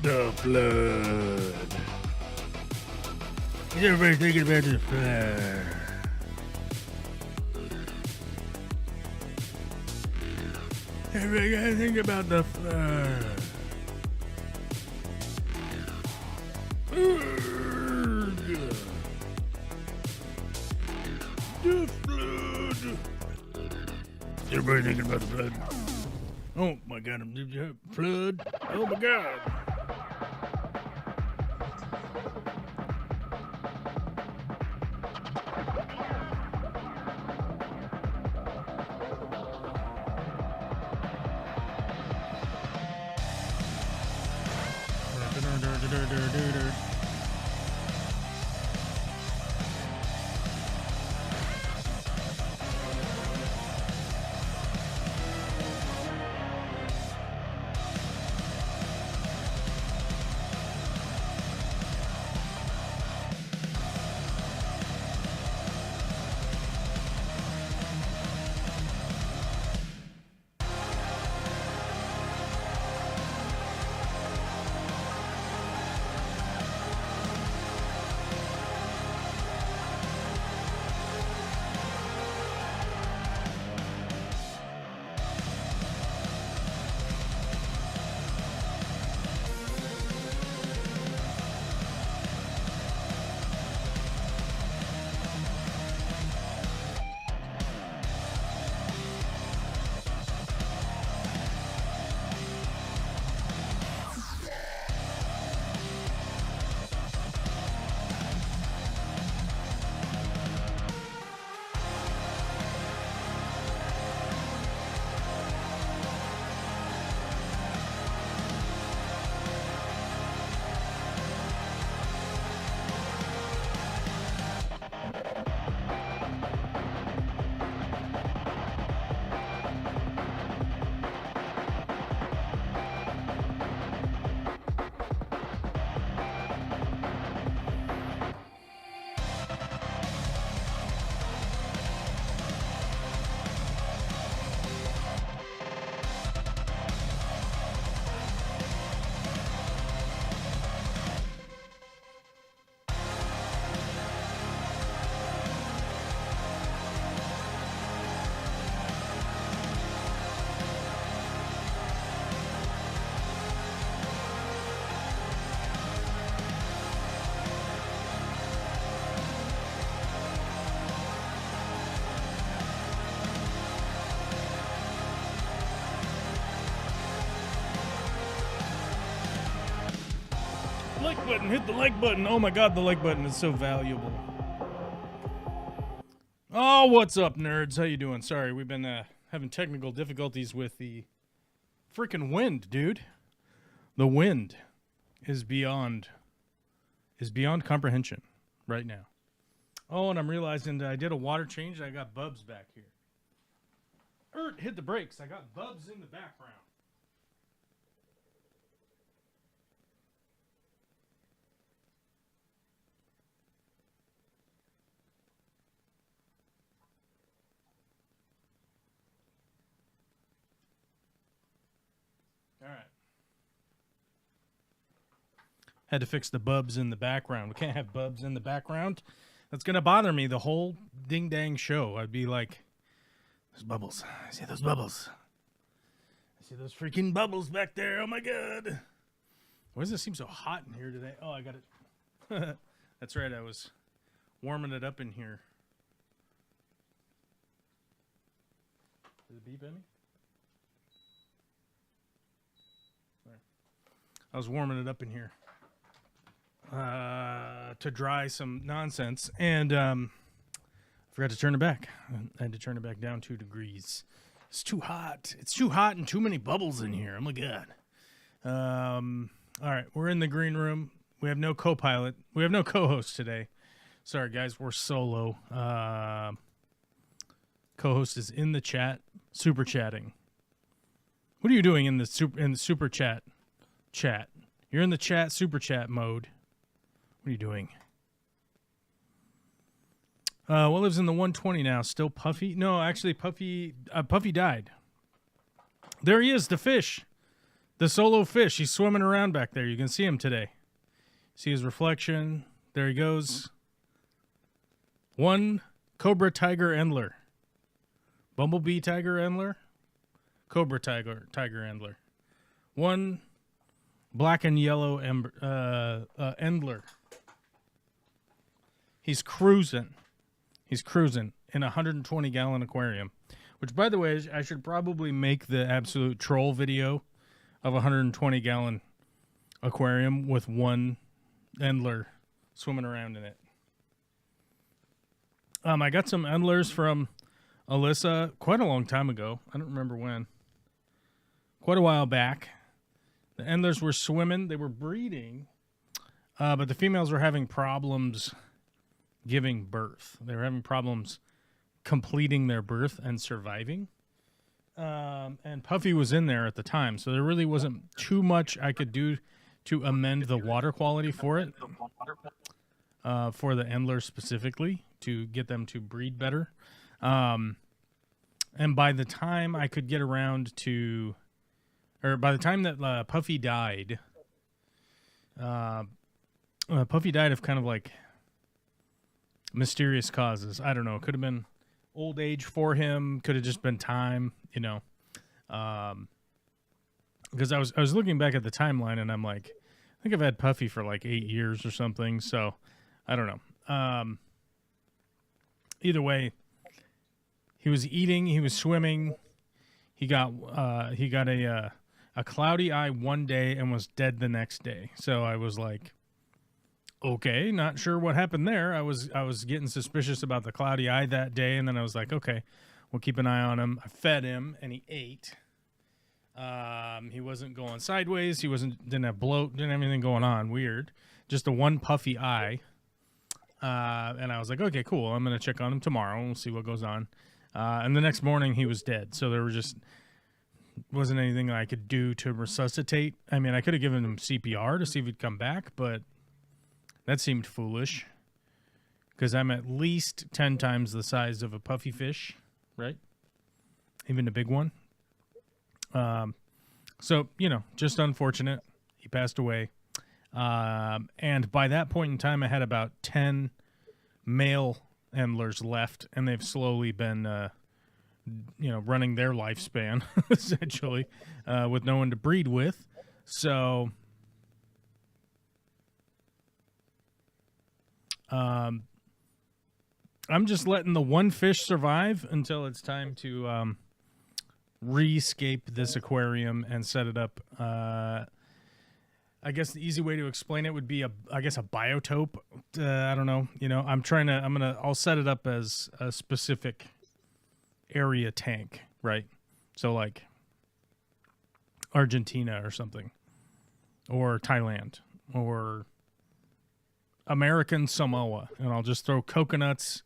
The flood. Is everybody thinking about the flood? Everybody gotta think about the flood. The flood. Everybody thinking about the flood? Oh my God! Flood! Oh my God! Like button, hit the like button. Oh my God, the like button is so valuable. Oh, what's up, nerds? How you doing? Sorry, we've been having technical difficulties with the freaking wind, dude. The wind is beyond comprehension right now. Oh, and I'm realizing that I did a water change and I got bubs back here. Hit the brakes. I got bubs in the background. All right. Had to fix the bubs in the background. We can't have bubs in the background. That's going to bother me the whole ding-dang show. I'd be like, there's bubbles. I see those bubbles. I see those freaking bubbles back there. Oh, my God. Why does it seem so hot in here today? Oh, I got it. That's right. I was warming it up in here. Did it beep at me? I was warming it up in here to dry some nonsense, and forgot to turn it back. I had to turn it back down 2 degrees. It's too hot. It's too hot and too many bubbles in here. Oh, my God. All right, we're in the green room. We have no co-pilot. We have no co-host today. Sorry, guys, we're solo. Co-host is in the chat, super chatting. What are you doing in the super chat? Chat. You're in the chat, super chat mode. What are you doing? What lives in the 120 now? Still Puffy? No, actually, Puffy died. There he is, the fish. The solo fish. He's swimming around back there. You can see him today. See his reflection. There he goes. One cobra tiger endler. Bumblebee tiger endler. Cobra tiger endler. One black and yellow endler. He's cruising. He's cruising in a 120-gallon aquarium. Which, by the way, I should probably make the absolute troll video of a 120-gallon aquarium with one endler swimming around in it. I got some endlers from Alyssa quite a long time ago. I don't remember when. Quite a while back. The endlers were swimming. They were breeding. But the females were having problems giving birth. They were having problems completing their birth and surviving. And Puffy was in there at the time. So there really wasn't too much I could do to amend the water quality for it. For the endlers specifically, to get them to breed better. And by the time I could get around to, or by the time that Puffy died, Puffy died of kind of like mysterious causes. I don't know. It could have been old age for him. Could have just been time, you know. Because I was looking back at the timeline and I'm like, I think I've had Puffy for like 8 years or something. So I don't know. Either way, he was eating, he was swimming. He got a cloudy eye one day and was dead the next day. So I was like, okay, not sure what happened there. I was getting suspicious about the cloudy eye that day, and then I was like, okay, we'll keep an eye on him. I fed him, and he ate. He wasn't going sideways. He didn't have bloat, didn't have anything going on. Weird. Just a one puffy eye. And I was like, okay, cool. I'm going to check on him tomorrow. We'll see what goes on. And the next morning he was dead. So there wasn't anything I could do to resuscitate. I mean, I could have given him CPR to see if he'd come back, but that seemed foolish because I'm at least 10 times the size of a puffy fish, right? Even a big one. So, you know, just unfortunate. He passed away. And by that point in time, I had about 10 male endlers left, and they've slowly been, running their lifespan, essentially, with no one to breed with. So, I'm just letting the one fish survive until it's time to, rescape this aquarium and set it up. I guess the easy way to explain it would be a biotope. I don't know. You know, I'll set it up as a specific area tank, right? So like Argentina or something, or Thailand, or American Samoa, and I'll just throw coconuts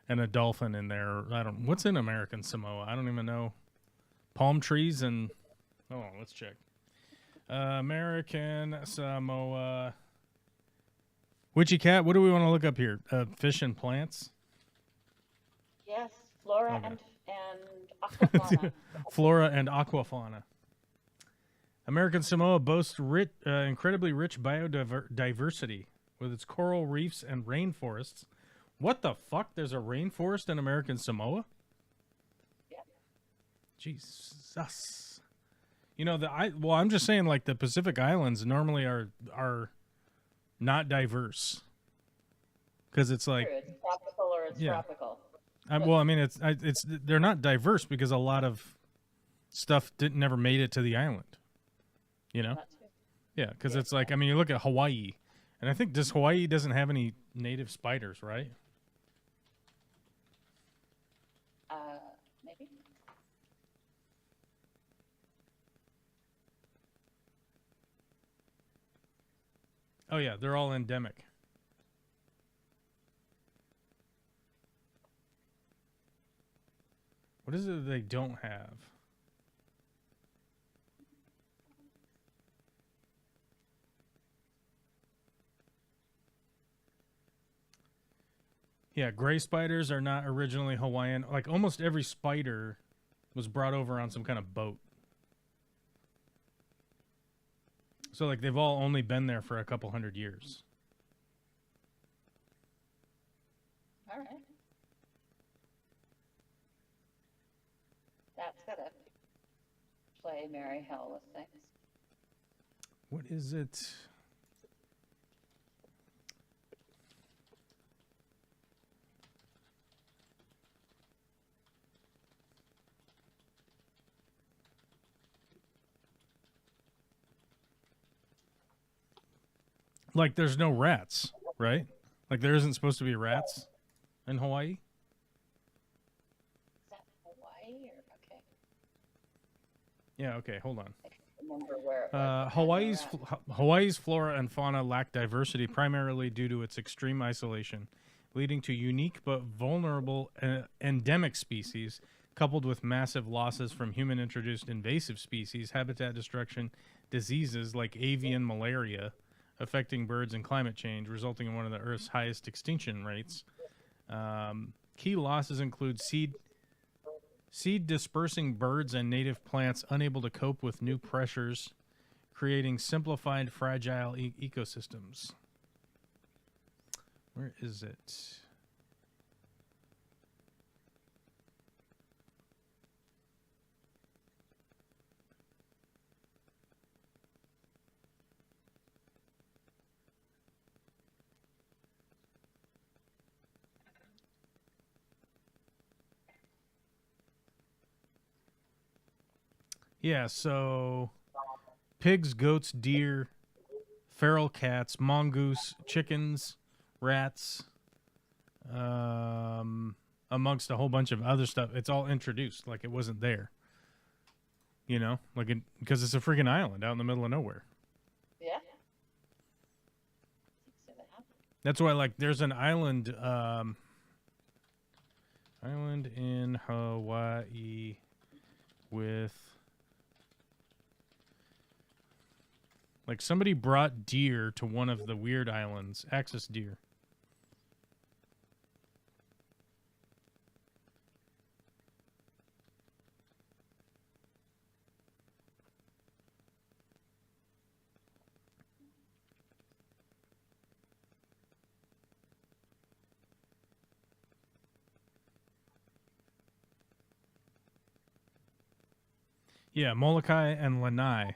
and a dolphin in there. What's in American Samoa? I don't even know. Palm trees and let's check. American Samoa. Witchy Cat, what do we want to look up here? Fish and plants? Yes, flora and aquafauna. Flora and aquafauna. American Samoa boasts incredibly rich biodiversity with its coral reefs and rainforests. What the fuck? There's a rainforest in American Samoa? Yeah. Jesus. You know, I'm just saying, like, the Pacific Islands normally are not diverse. Because it's like... True. It's tropical or it's tropical. They're not diverse because a lot of stuff never made it to the island. You know? Yeah, because it's like, I mean, you look at Hawaii, and I think Hawaii doesn't have any native spiders, right? Maybe. Oh, yeah, they're all endemic. What is it that they don't have? Yeah, gray spiders are not originally Hawaiian. Like, almost every spider was brought over on some kind of boat. So like they've all only been there for a couple hundred years. All right. That's gonna play merry hell with things. What is it? Like there's no rats, right? Like there isn't supposed to be rats in Hawaii? Is that Hawaii or okay? Yeah, okay, hold on. I can't remember where it was. Hawaii's flora and fauna lack diversity primarily due to its extreme isolation, leading to unique but vulnerable endemic species, coupled with massive losses from human-introduced invasive species, habitat destruction, diseases like avian malaria, affecting birds and climate change, resulting in one of the Earth's highest extinction rates. Key losses include seed dispersing birds and native plants unable to cope with new pressures, creating simplified, fragile ecosystems. Where is it? Yeah, so pigs, goats, deer, feral cats, mongoose, chickens, rats, amongst a whole bunch of other stuff. It's all introduced like it wasn't there. You know, like because it's a freaking island out in the middle of nowhere. Yeah. That's why, like, there's an island in Hawaii with. Like, somebody brought deer to one of the weird islands. Axis deer. Yeah, Molokai and Lanai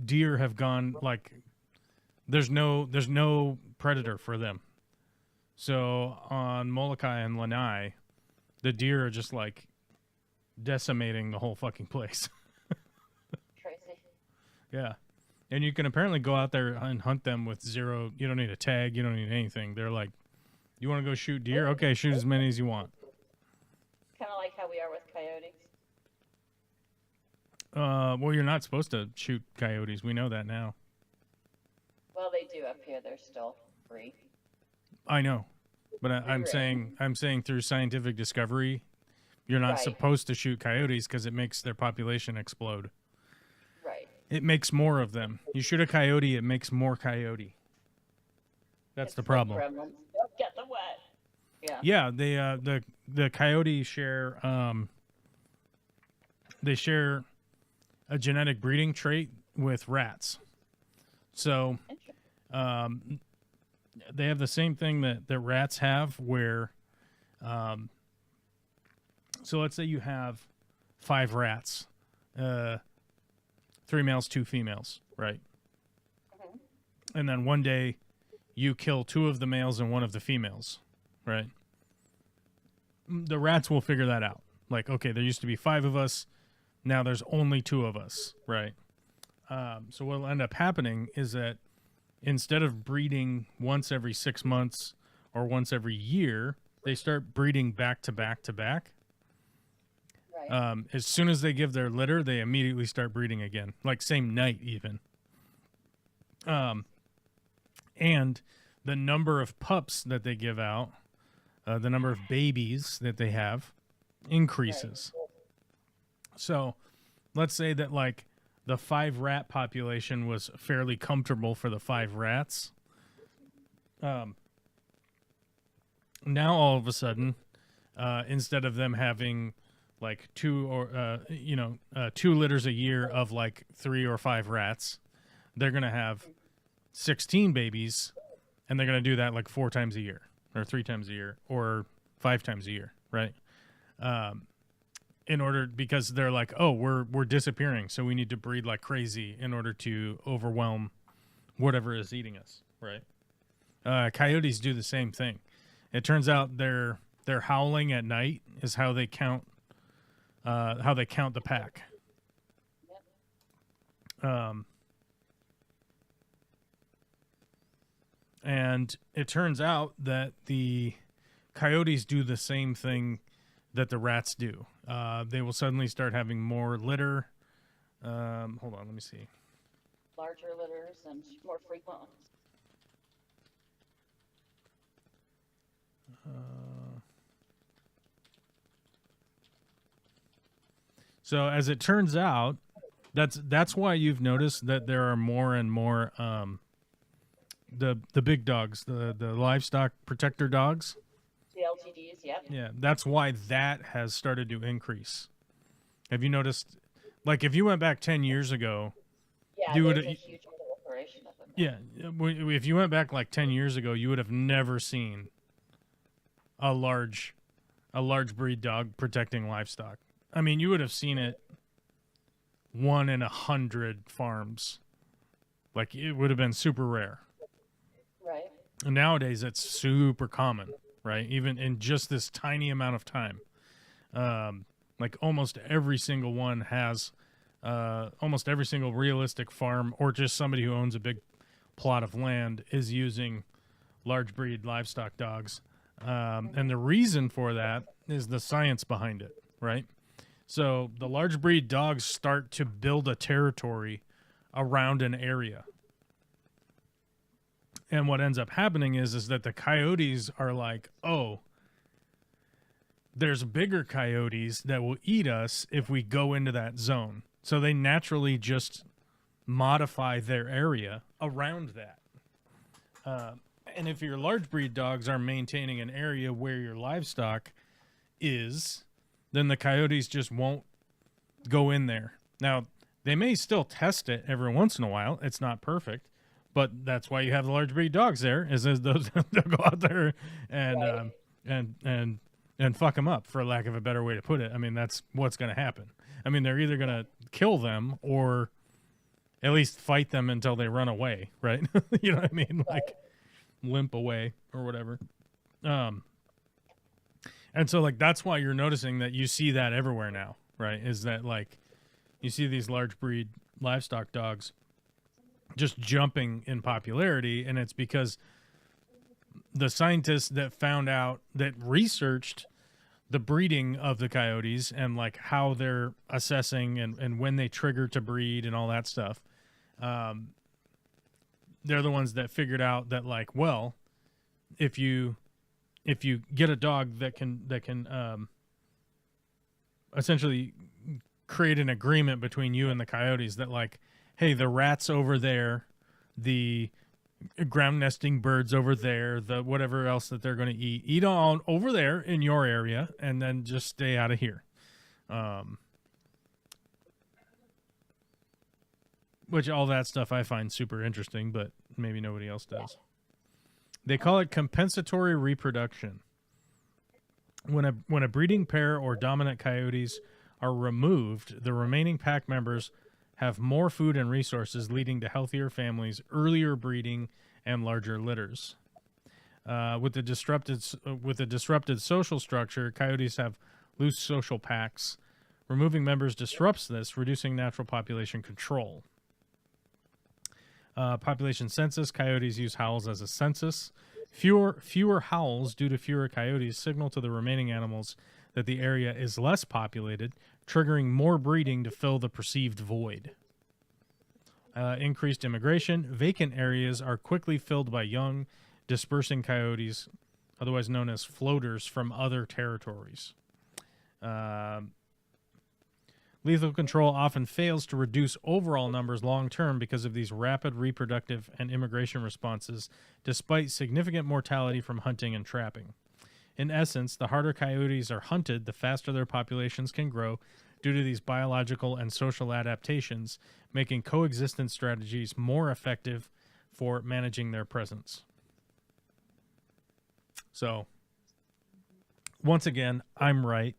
deer have gone, like, there's no predator for them. So on Molokai and Lanai, the deer are just like decimating the whole fucking place. Crazy. Yeah. And you can apparently go out there and hunt them with zero, you don't need a tag, you don't need anything. They're like, you want to go shoot deer? Okay, shoot as many as you want. Kind of like how we are with coyotes. Well, you're not supposed to shoot coyotes. We know that now. Well, they do up here. They're still free. I know, but I'm saying through scientific discovery, you're not Right. supposed to shoot coyotes because it makes their population explode. Right. It makes more of them. You shoot a coyote, it makes more coyote. That's It's the like problem. gremlins. Don't get them wet. Yeah. Yeah, the coyotes share they share a genetic breeding trait with rats. So they have the same thing that rats have where so let's say you have 5 rats, 3 males, 2 females, right? Mhm. And then one day you kill 2 of the males and 1 of the females, right? The rats will figure that out. Like, okay, there used to be 5 of us. Now there's only 2 of us, right? So what will end up happening is that instead of breeding once every 6 months or once every year, they start breeding back to back to back. Right. As soon as they give their litter, they immediately start breeding again, like same night even. And the number of pups that they give out, the number of babies that they have, increases. Right. So let's say that like the 5 rat population was fairly comfortable for the 5 rats. Now all of a sudden, instead of them having like 2 litters a year of like 3 or 5 rats, they're going to have 16 babies, and they're going to do that like 4 times a year or 3 times a year or 5 times a year, right? Because they're like, oh, we're disappearing, so we need to breed like crazy in order to overwhelm whatever is eating us, right? Coyotes do the same thing. It turns out their howling at night is how they count the pack. And it turns out that the coyotes do the same thing that the rats do. They will suddenly start having more litter. Hold on, let me see. Larger litters and more frequent ones. So as it turns out, that's why you've noticed that there are more and more the big dogs, the livestock protector dogs. The LTDs, yep. Yeah, that's why that has started to increase. Have you noticed? Like, if you went back 10 years ago, Yeah, you would. there's a huge proliferation of them. Yeah, if you went back like 10 years ago, you would have never seen a large breed dog protecting livestock. I mean, you would have seen it 1 in 100 farms. Like, it would have been super rare. Right. And nowadays, it's super common, right? Even in just this tiny amount of time. Like, almost every single one has, almost every single realistic farm or just somebody who owns a big plot of land is using large breed livestock dogs. And the reason for that is the science behind it, right? So the large breed dogs start to build a territory around an area. And what ends up happening is that the coyotes are like, oh, there's bigger coyotes that will eat us if we go into that zone. So they naturally just modify their area around that. And if your large breed dogs are maintaining an area where your livestock is, then the coyotes just won't go in there. Now, they may still test it every once in a while. It's not perfect, but that's why you have the large breed dogs there. Is those they'll go out there and and fuck them up, for lack of a better way to put it. I mean, that's what's going to happen. I mean, they're either going to kill them or at least fight them until they run away, right? You know what I mean? Like, limp away or whatever. And so, like, that's why you're noticing that you see that everywhere now, right? Is that, like, you see these large breed livestock dogs just jumping in popularity, and it's because the scientists that found out, that researched the breeding of the coyotes and, like, how they're assessing and when they trigger to breed and all that stuff, they're the ones that figured out that, like, well, if you get a dog that can essentially create an agreement between you and the coyotes that, like, hey, the rats over there, the ground nesting birds over there, the whatever else that they're going to eat on over there in your area, and then just stay out of here. Which all that stuff I find super interesting, but maybe nobody else does. They call it compensatory reproduction. When a breeding pair or dominant coyotes are removed, the remaining pack members have more food and resources, leading to healthier families, earlier breeding, and larger litters. With the disrupted social structure, coyotes have loose social packs. Removing members disrupts this, reducing natural population control. Population census, coyotes use howls as a census. Fewer howls due to fewer coyotes signal to the remaining animals that the area is less populated, triggering more breeding to fill the perceived void. Increased immigration. Vacant areas are quickly filled by young, dispersing coyotes, otherwise known as floaters, from other territories. Lethal control often fails to reduce overall numbers long-term because of these rapid reproductive and immigration responses, despite significant mortality from hunting and trapping. In essence, the harder coyotes are hunted, the faster their populations can grow due to these biological and social adaptations, making coexistence strategies more effective for managing their presence. So, once again, I'm right.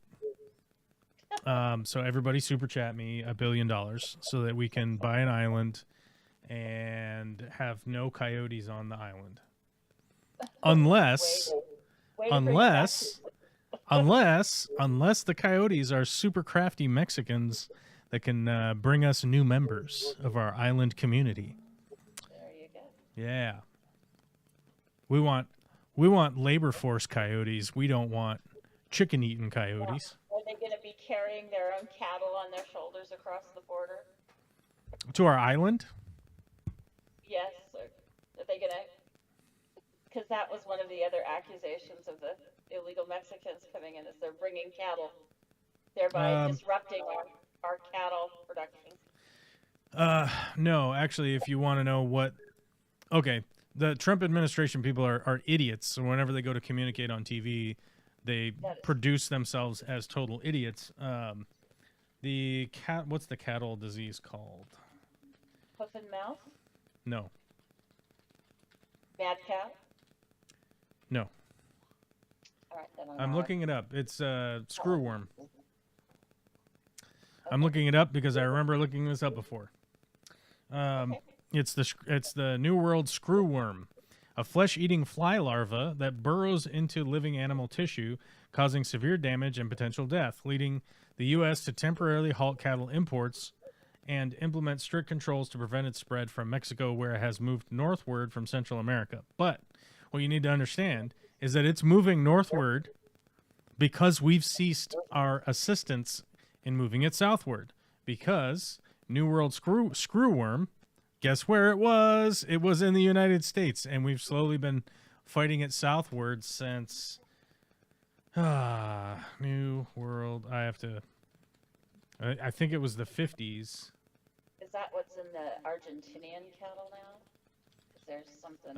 So everybody super chat me $1 billion so that we can buy an island and have no coyotes on the island. Unless the coyotes are super crafty Mexicans that can bring us new members of our island community. There you go. Yeah. We want labor force coyotes. We don't want chicken eating coyotes. Are they going to be carrying their own cattle on their shoulders across the border? To our island? Yes. Or are they going to? Because that was one of the other accusations of the illegal Mexicans coming in, is they're bringing cattle, thereby disrupting our cattle production. No, actually, if you want to know what... Okay, the Trump administration people are idiots, so whenever they go to communicate on TV, they produce themselves as total idiots. What's the cattle disease called? Hoof and mouth? No. Mad cow? No. All right, then I'm looking it up. It's screwworm. Okay. I'm looking it up because I remember looking this up before. Okay. It's the New World screwworm, a flesh-eating fly larva that burrows into living animal tissue, causing severe damage and potential death, leading the U.S. to temporarily halt cattle imports and implement strict controls to prevent its spread from Mexico, where it has moved northward from Central America. But what you need to understand is that it's moving northward because we've ceased our assistance in moving it southward. Because New World screwworm, guess where it was? It was in the United States, and we've slowly been fighting it southward since New World. I think it was the 50s. Is that what's in the Argentinian cattle now? Is there something?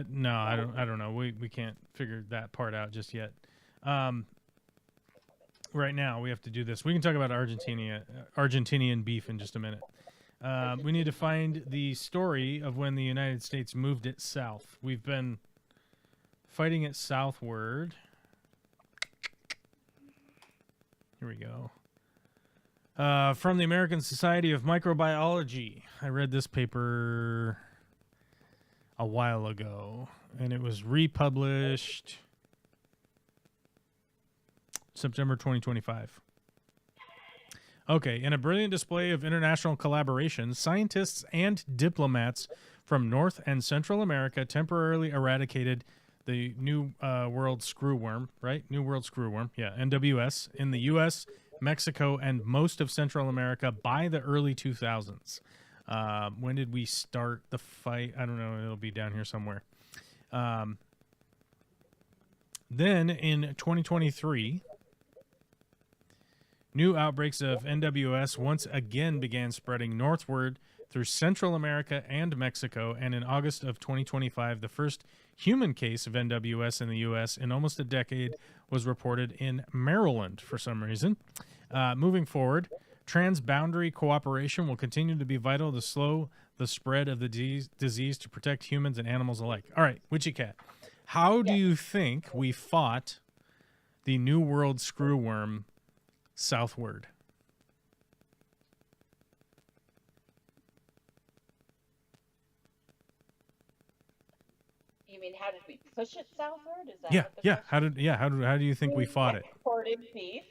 No, I don't know. We can't figure that part out just yet. Right now, we have to do this. We can talk about Argentinian beef in just a minute. We need to find the story of when the United States moved it south. We've been fighting it southward. Here we go. From the American Society of Microbiology. I read this paper a while ago, and it was republished September 2025. Okay, in a brilliant display of international collaboration, scientists and diplomats from North and Central America temporarily eradicated the New World screwworm, right? New World screwworm, yeah, NWS, in the U.S., Mexico, and most of Central America by the early 2000s. When did we start the fight? I don't know. It'll be down here somewhere. Then in 2023, new outbreaks of NWS once again began spreading northward through Central America and Mexico, and in August of 2025, the first human case of NWS in the U.S. in almost a decade was reported in Maryland for some reason. Moving forward, transboundary cooperation will continue to be vital to slow the spread of the disease to protect humans and animals alike. All right, Witchy Cat, how do you think we fought the New World screwworm southward? You mean, how did we push it southward? Is that yeah. How do you think we fought it? Exported beef?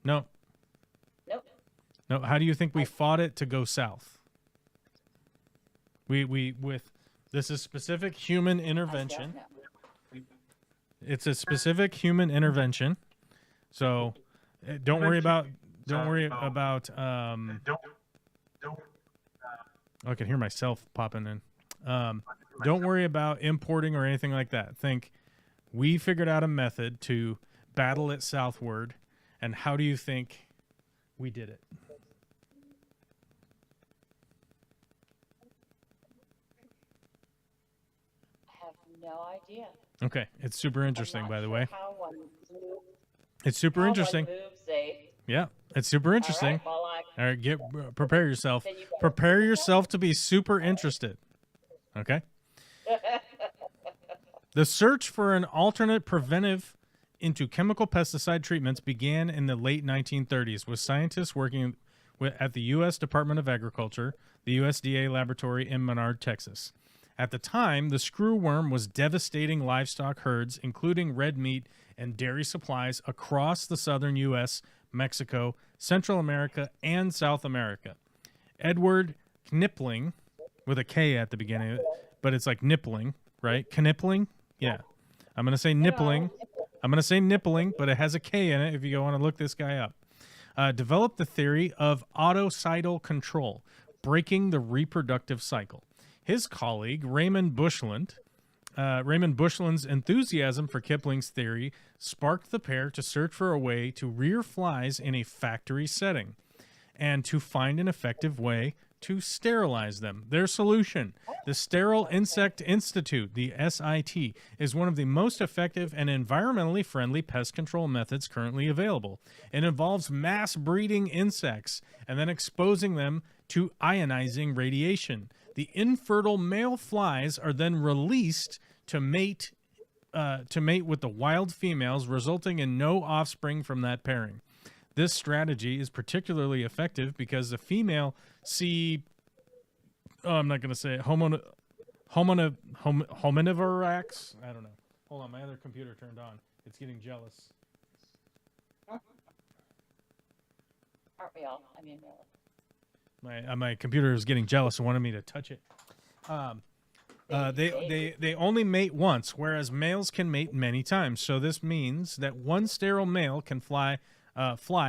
No. Nope. No. How do you think we fought it to go south? This is specific human intervention. It's a specific human intervention. So don't worry about. I can hear myself popping in. Don't worry about importing or anything like that. Think we figured out a method to battle it southward, and how do you think we did it? I have no idea. Okay, it's super interesting, by the way. How one moves, it's super interesting. Moves Yeah, It's super interesting. All right, All right, prepare yourself. then you better Prepare tell yourself to be super interested. Okay. The search for an alternate preventive into chemical pesticide treatments began in the late 1930s with scientists working at the U.S. Department of Agriculture, the USDA laboratory in Menard, Texas. At the time, the screwworm was devastating livestock herds, including red meat and dairy supplies across the southern U.S., Mexico, Central America, and South America. Edward Knipling, with a K at the beginning of it, but it's like nippling, right? Knipling? Yeah. I'm going to say nippling. I'm going to say nippling, but it has a K in it if you want to look this guy up. Developed the theory of autocidal control, breaking the reproductive cycle. His colleague, Raymond Bushland's enthusiasm for Kipling's theory sparked the pair to search for a way to rear flies in a factory setting and to find an effective way to sterilize them. Their solution, the Sterile Insect Institute, the SIT, is one of the most effective and environmentally friendly pest control methods currently available. It involves mass breeding insects and then exposing them to ionizing radiation. The infertile male flies are then released to mate with the wild females, resulting in no offspring from that pairing. This strategy is particularly effective because the female I'm not going to say it, hominivorax? I don't know. Hold on, my other computer turned on. It's getting jealous. Aren't we all? I mean, My computer is getting jealous and wanted me to touch it. They only mate once, whereas males can mate many times. So this means that one sterile male fly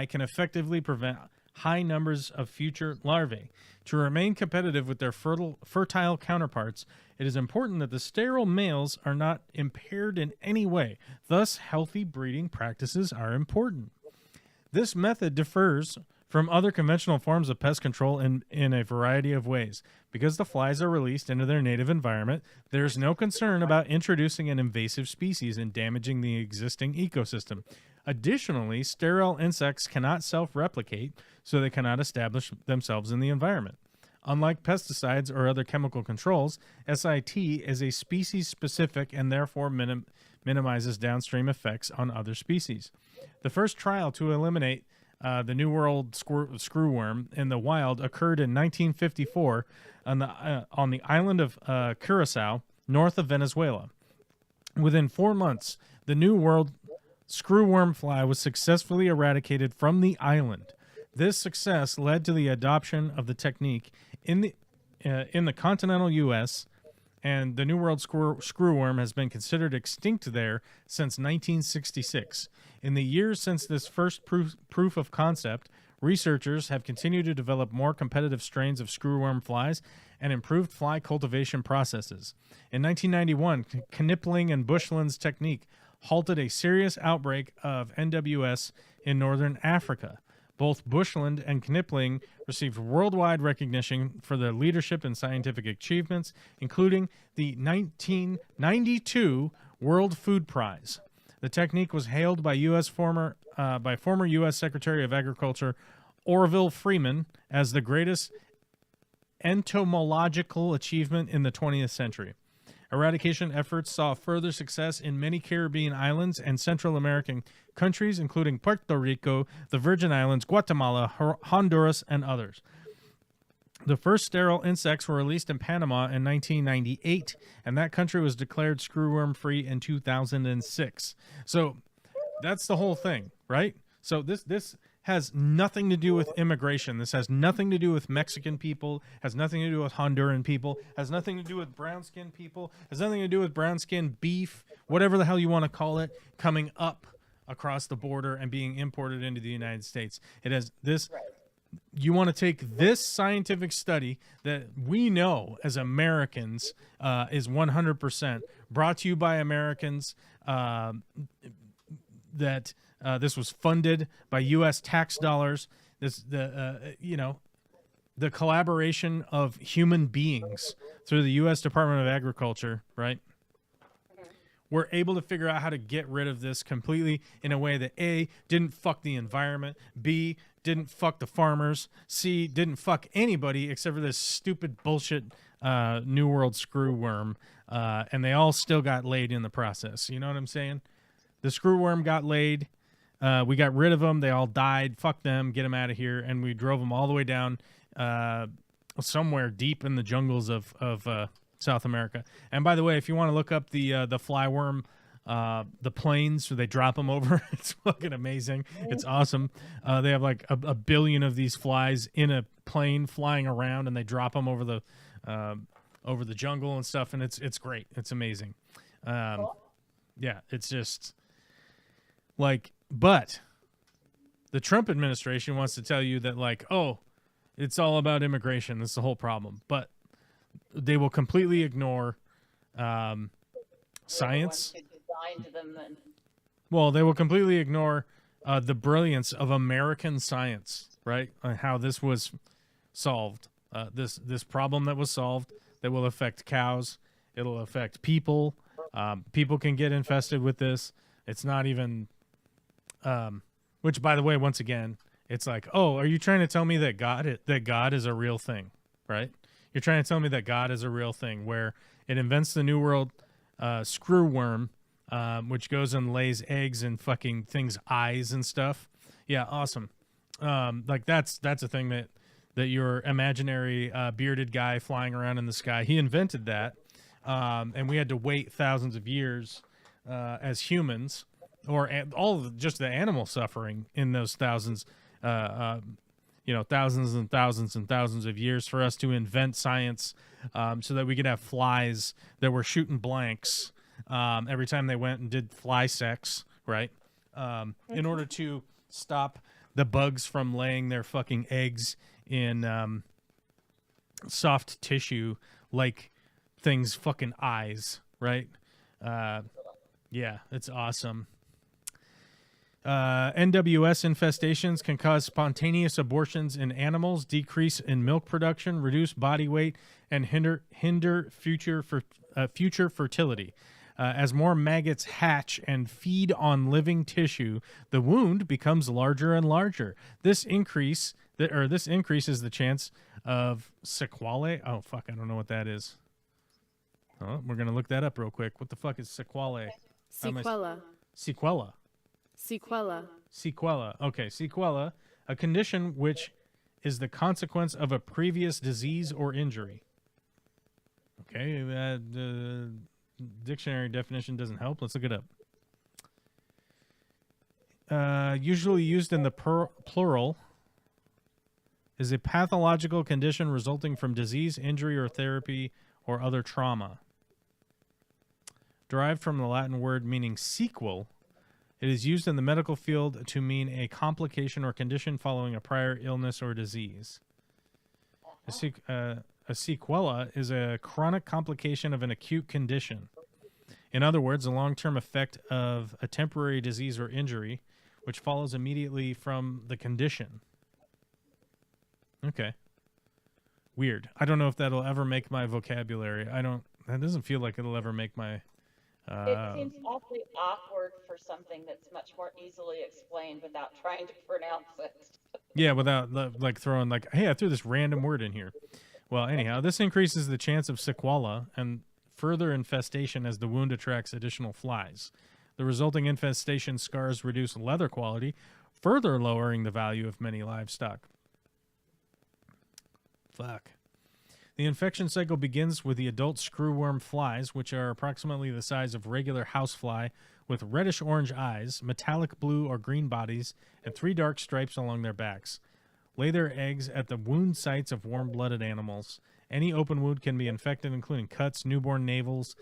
can effectively prevent high numbers of future larvae. To remain competitive with their fertile counterparts, it is important that the sterile males are not impaired in any way. Thus, healthy breeding practices are important. This method differs from other conventional forms of pest control in a variety of ways. Because the flies are released into their native environment, there is no concern about introducing an invasive species and damaging the existing ecosystem. Additionally, sterile insects cannot self-replicate, so they cannot establish themselves in the environment. Unlike pesticides or other chemical controls, SIT is a species-specific and therefore minimizes downstream effects on other species. The first trial to eliminate the New World screwworm in the wild occurred in 1954 on the island of Curacao, north of Venezuela. Within 4 months, the New World screwworm fly was successfully eradicated from the island. This success led to the adoption of the technique in the continental U.S., and the New World screwworm has been considered extinct there since 1966. In the years since this first proof of concept, researchers have continued to develop more competitive strains of screwworm flies and improved fly cultivation processes. In 1991, Knipling and Bushland's technique halted a serious outbreak of NWS in northern Africa. Both Bushland and Knipling received worldwide recognition for their leadership and scientific achievements, including the 1992 World Food Prize. The technique was hailed by former U.S. Secretary of Agriculture Orville Freeman as the greatest entomological achievement in the 20th century. Eradication efforts saw further success in many Caribbean islands and Central American countries, including Puerto Rico, the Virgin Islands, Guatemala, Honduras, and others. The first sterile insects were released in Panama in 1998, and that country was declared screwworm-free in 2006. So that's the whole thing, right? So this has nothing to do with immigration. This has nothing to do with Mexican people, has nothing to do with Honduran people, has nothing to do with brown-skinned people, has nothing to do with brown-skinned beef, whatever the hell you want to call it, coming up across the border and being imported into the United States. It has this. You want to take this scientific study that we know as Americans is 100% brought to you by Americans, that this was funded by U.S. tax dollars. The collaboration of human beings through the U.S. Department of Agriculture, right? were able to figure out how to get rid of this completely in a way that A, didn't fuck the environment, B, didn't fuck the farmers, C, didn't fuck anybody except for this stupid bullshit New World screw worm, and they all still got laid in the process. You know what I'm saying? The screw worm got laid. We got rid of them. They all died. Fuck them. Get them out of here. And we drove them all the way down somewhere deep in the jungles of South America. And by the way, if you want to look up the flyworm, the planes where they drop them over, it's fucking amazing. It's awesome. They have like a billion of these flies in a plane flying around, and they drop them over the jungle and stuff, and it's great. It's amazing. Yeah, it's just like, but the Trump administration wants to tell you that like, oh, it's all about immigration. That's the whole problem. But they will completely ignore science. Well, they will completely ignore the brilliance of American science, right? On how this was solved. This problem that was solved that will affect cows. It'll affect people. People can get infested with this. It's not even, which by the way, once again, it's like, oh, are you trying to tell me that God is a real thing, right? You're trying to tell me that God is a real thing, where it invents the New World screw worm, which goes and lays eggs in fucking things' eyes and stuff. Yeah, awesome. Like that's a thing that your imaginary bearded guy flying around in the sky, he invented that, and we had to wait thousands of years as humans, or all of just the animal suffering in those thousands. Thousands and thousands and thousands of years for us to invent science, so that we could have flies that were shooting blanks every time they went and did fly sex, right? In order to stop the bugs from laying their fucking eggs in soft tissue like things fucking eyes, right? Yeah, it's awesome. NWS infestations can cause spontaneous abortions in animals, decrease in milk production, reduce body weight, and hinder future fertility. As more maggots hatch and feed on living tissue, the wound becomes larger and larger. This increases the chance of sequelae. Oh fuck, I don't know what that is. Oh, we're gonna look that up real quick. What the fuck is sequelae? Sequela. Sequela. Sequela. Sequela. Okay, sequela, a condition which is the consequence of a previous disease or injury. Okay, the dictionary definition doesn't help. Let's look it up. Usually used in the plural, is a pathological condition resulting from disease, injury, or therapy, or other trauma. Derived from the Latin word meaning sequel, it is used in the medical field to mean a complication or condition following a prior illness or disease. A sequela is a chronic complication of an acute condition. In other words, a long-term effect of a temporary disease or injury, which follows immediately from the condition. Okay. Weird. I don't know if that'll ever make my vocabulary. That doesn't feel like it'll ever make my... It seems awfully awkward for something that's much more easily explained without trying to pronounce it. Yeah, without like throwing like, hey, I threw this random word in here. Well, anyhow, this increases the chance of sequela and further infestation as the wound attracts additional flies. The resulting infestation scars reduce leather quality, further lowering the value of many livestock. Fuck. The infection cycle begins with the adult screwworm flies, which are approximately the size of regular housefly, with reddish-orange eyes, metallic blue or green bodies, and 3 dark stripes along their backs. Lay their eggs at the wound sites of warm-blooded animals. Any open wound can be infected, including cuts, newborn navels,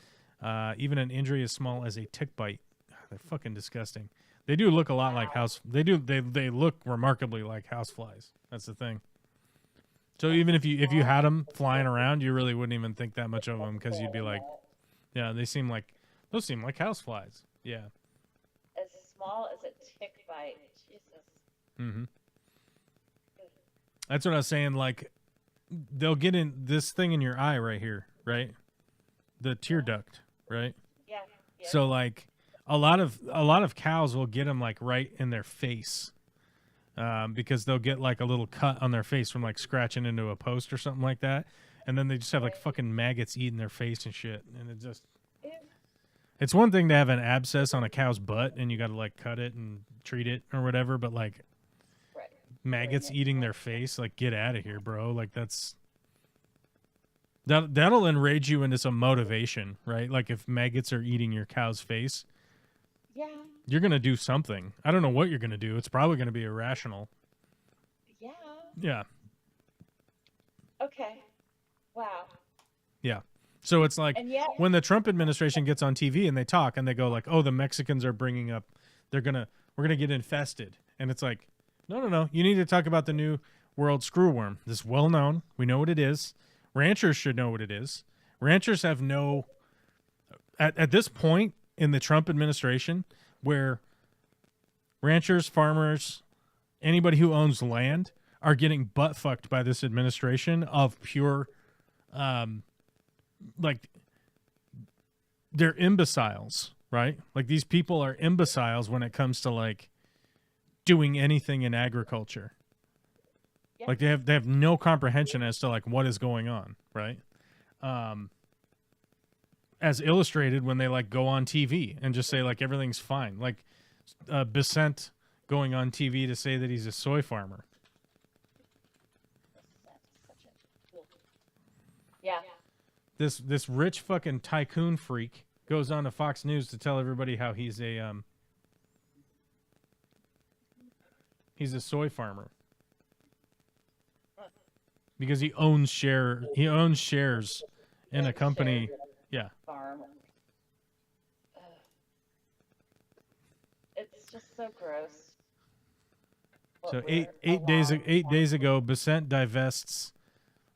even an injury as small as a tick bite. They're fucking disgusting. They do look a lot like They look remarkably like houseflies. That's the thing. So even if you had them flying around, you really wouldn't even think that much of them, because you'd be like, yeah, those seem like houseflies. Yeah. As small as a tick bite. Jesus. Mm-hmm. That's what I was saying. Like, they'll get in this thing in your eye right here, right? The tear duct, right? Yeah. Yeah. So like a lot of cows will get them like right in their face, because they'll get like a little cut on their face from like scratching into a post or something like that, and then they just have like Right. fucking maggots eating their face and shit, and it just. Ew. It's one thing to have an abscess on a cow's butt and you got to like cut it and treat it or whatever, but like Right. maggots Bring it eating home. their face, like get out of here, bro. Like that'll enrage you into some motivation, right? Like if maggots are eating your cow's face, Yeah. you're going to do something. I don't know what you're going to do. It's probably going to be irrational. Yeah. Yeah. Okay. Wow. Yeah. So it's like And yet, when the Trump administration gets on TV and they talk and they go like, "Oh, the Mexicans are bringing up we're going to get infested." And it's like, "No. You need to talk about the new world screwworm. This is well known. We know what it is. Ranchers should know what it is. Ranchers have no at this point in the Trump administration where ranchers, farmers, anybody who owns land are getting butt fucked by this administration of pure like they're imbeciles, right? Like these people are imbeciles when it comes to like doing anything in agriculture. Yeah. Like they have no comprehension as to like what is going on, right? As illustrated when they like go on TV and just say like everything's fine. Like Besant going on TV to say that he's a soy farmer. yeah. This rich fucking tycoon freak goes on to Fox News to tell everybody how he's a soy farmer because he owns shares in a company. Yeah. Farm. Ugh. It's just so gross. what So we're eight allowing. days ago, Besant divests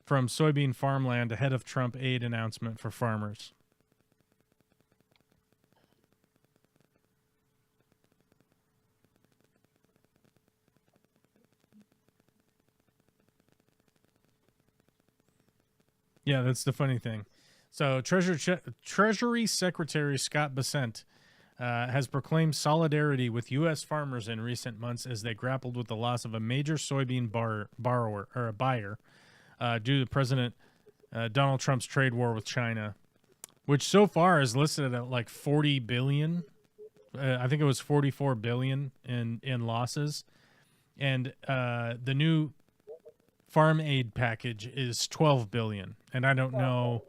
from soybean farmland ahead of Trump aid announcement for farmers. Yeah, that's the funny thing. So Treasury Secretary Scott Bessent has proclaimed solidarity with U.S. farmers in recent months as they grappled with the loss of a major soybean buyer due to President Donald Trump's trade war with China, which so far is listed at like $40 billion. I think it was $44 billion in losses, and the new farm aid package is $12 billion. And I don't know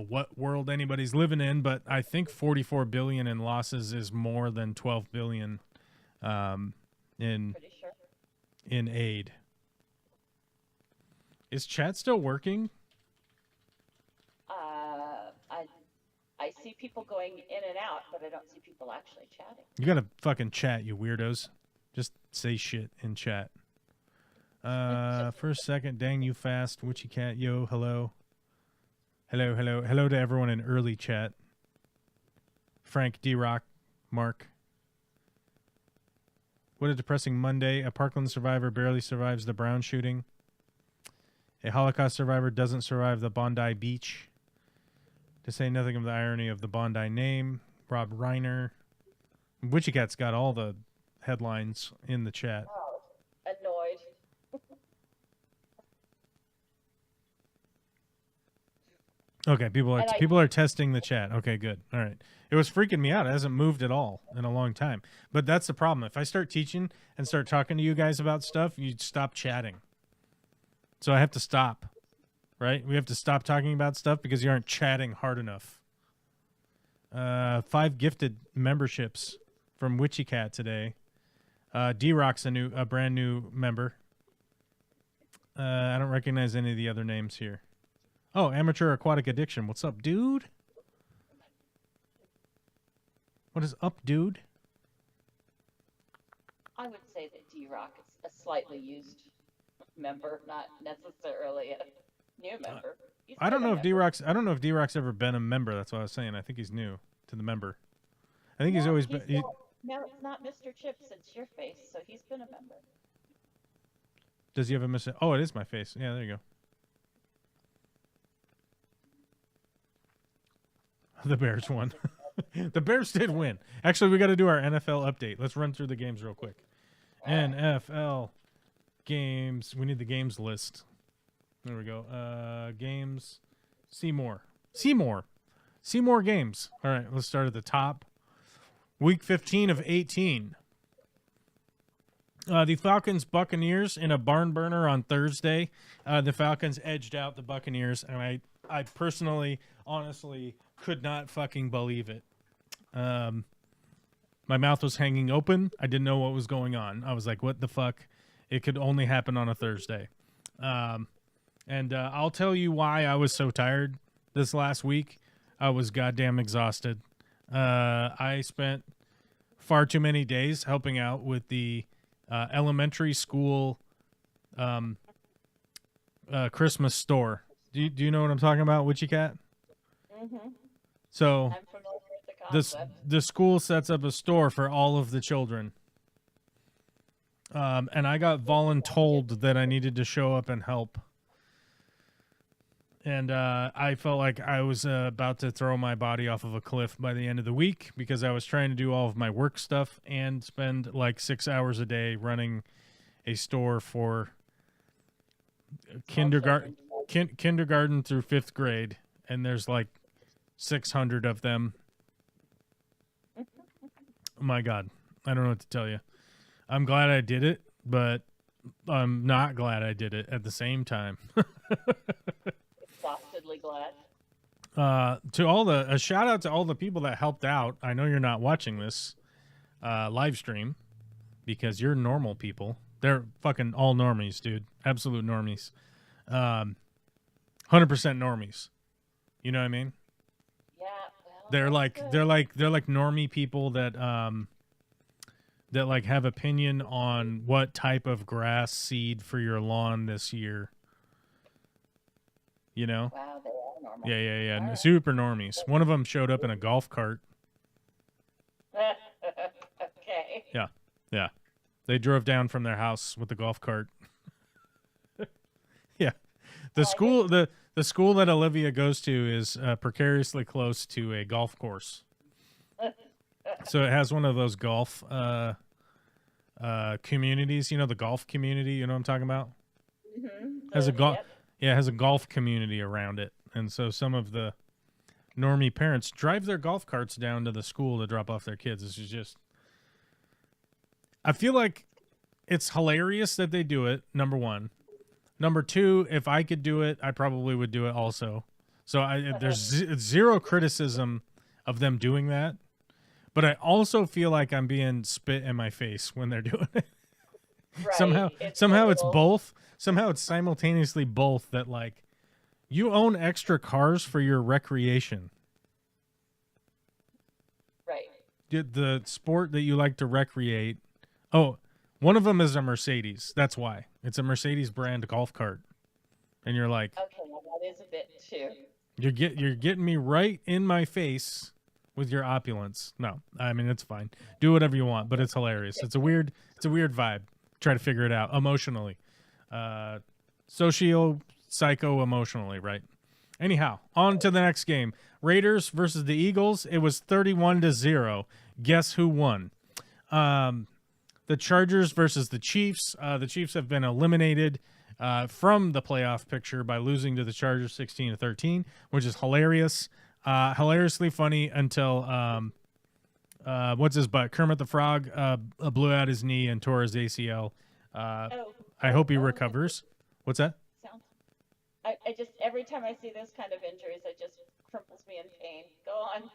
what world anybody's living in, but I think $44 billion in losses is more than $12 billion in Pretty sure. in aid. Is chat still working? I see people going in and out, but I don't see people actually chatting. You gotta fucking chat, you weirdos. Just say shit in chat. For a second, dang you fast, witchy cat, yo, hello. Hello to everyone in early chat. Frank, D-Rock, Mark. What a depressing Monday. A Parkland survivor barely survives the Brown shooting. A Holocaust survivor doesn't survive the Bondi Beach. To say nothing of the irony of the Bondi name. Rob Reiner. Witchy Cat's got all the headlines in the chat. Oh, annoyed. Okay, people And are testing the chat. Okay, good. All right. It was freaking me out. It hasn't moved at all in a long time. But that's the problem. If I start teaching and start talking to you guys about stuff, you stop chatting. So I have to stop. Right? We have to stop talking about stuff because you aren't chatting hard enough. 5 gifted memberships from Witchy Cat today. D-Rock's a brand new member. I don't recognize any of the other names here. Oh, Amateur Aquatic Addiction. What's up, dude? What is up, dude? I would say that D-Rock is a slightly used member, not necessarily a new member. He's I don't been a know if member. D-Rock's ever been a member. That's what I was saying. I think he's new to the member. I think he's No, always been. No, it's not Mr. Chips. It's your face, so he's been a member. Does he have a miss? Oh, it is my face. Yeah, there you go. The Bears won. The Bears did win. Actually, we got to do our NFL update. Let's run through the games real quick. NFL games. We need the games list. There we go. Games. Seymour games. All right, let's start at the top. Week 15 of 18. The Falcons Buccaneers in a barn burner on Thursday. The Falcons edged out the Buccaneers, and I personally, honestly, could not fucking believe it. My mouth was hanging open. I didn't know what was going on. I was like, what the fuck? It could only happen on a Thursday. And I'll tell you why I was so tired this last week. I was goddamn exhausted. I spent far too many days helping out with the elementary school Christmas store. Do you know what I'm talking about, Witchy Cat? Mm-hmm. So I'm familiar with the concept. the school sets up a store for all of the children. And I got voluntold that I needed to show up and help. And I felt like I was about to throw my body off of a cliff by the end of the week because I was trying to do all of my work stuff and spend like 6 hours a day running a store for kindergarten through 5th grade. And there's like 600 of them. Oh my God. I don't know what to tell you. I'm glad I did it, but I'm not glad I did it at the same time. Exhaustedly glad. A shout out to all the people that helped out. I know you're not watching this live stream because you're normal people. They're fucking all normies, dude. Absolute normies. 100% normies. You know what I mean? Yeah. Well, They're like good. they're like normie people that that like have opinion on what type of grass seed for your lawn this year. You know? Wow, they are normal. Yeah. All right. Super normies. One of them showed up in a golf cart. Okay. Yeah. They drove down from their house with the golf cart. Yeah. The school that Olivia goes to is precariously close to a golf course. So it has one of those golf communities, you know, the golf community, you know what I'm talking about? Mm-hmm. Has a golf Yep. Yeah, it has a golf community around it. And so some of the normie parents drive their golf carts down to the school to drop off their kids. This is just, I feel like it's hilarious that they do it, number one. Number two, if I could do it, I probably would do it also. So there's zero criticism of them doing that. But I also feel like I'm being spit in my face when they're doing it. Right. Somehow it's both. Somehow it's simultaneously both, that like you own extra cars for your recreation. Right. The sport that you like to recreate. Oh, one of them is a Mercedes. That's why. It's a Mercedes brand golf cart. And you're like, Okay, well, that is a bit too. you're getting me right in my face with your opulence. No, I mean, it's fine. Do whatever you want, but it's hilarious. It's a weird vibe. Try to figure it out emotionally. Psycho emotionally, right? Anyhow, on to the next game. Raiders versus the Eagles. It was 31-0. Guess who won? The Chargers versus the Chiefs. The Chiefs have been eliminated from the playoff picture by losing to the Chargers 16-13, which is hilarious. Hilariously funny until what's his butt? Kermit the Frog blew out his knee and tore his ACL. I hope he recovers. What's that? Sounds. I just every time I see those kind of injuries, it just cripples me in pain. Go on.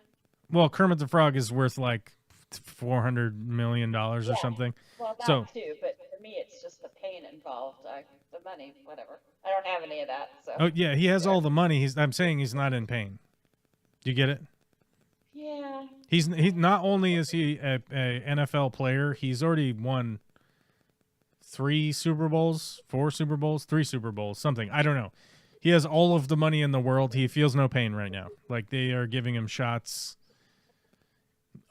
Well, Kermit the Frog is worth like $400 million or Yeah. something. Well, that So- too, but for me, it's just the pain involved. The money, whatever. I don't have any of that. So. Oh yeah, he has all the money. I'm saying he's not in pain. Do you get it? Yeah. He not only is he a NFL player, he's already won 3 Super Bowls, 4 Super Bowls, 3 Super Bowls, something. I don't know. He has all of the money in the world. He feels no pain right now. Like they are giving him shots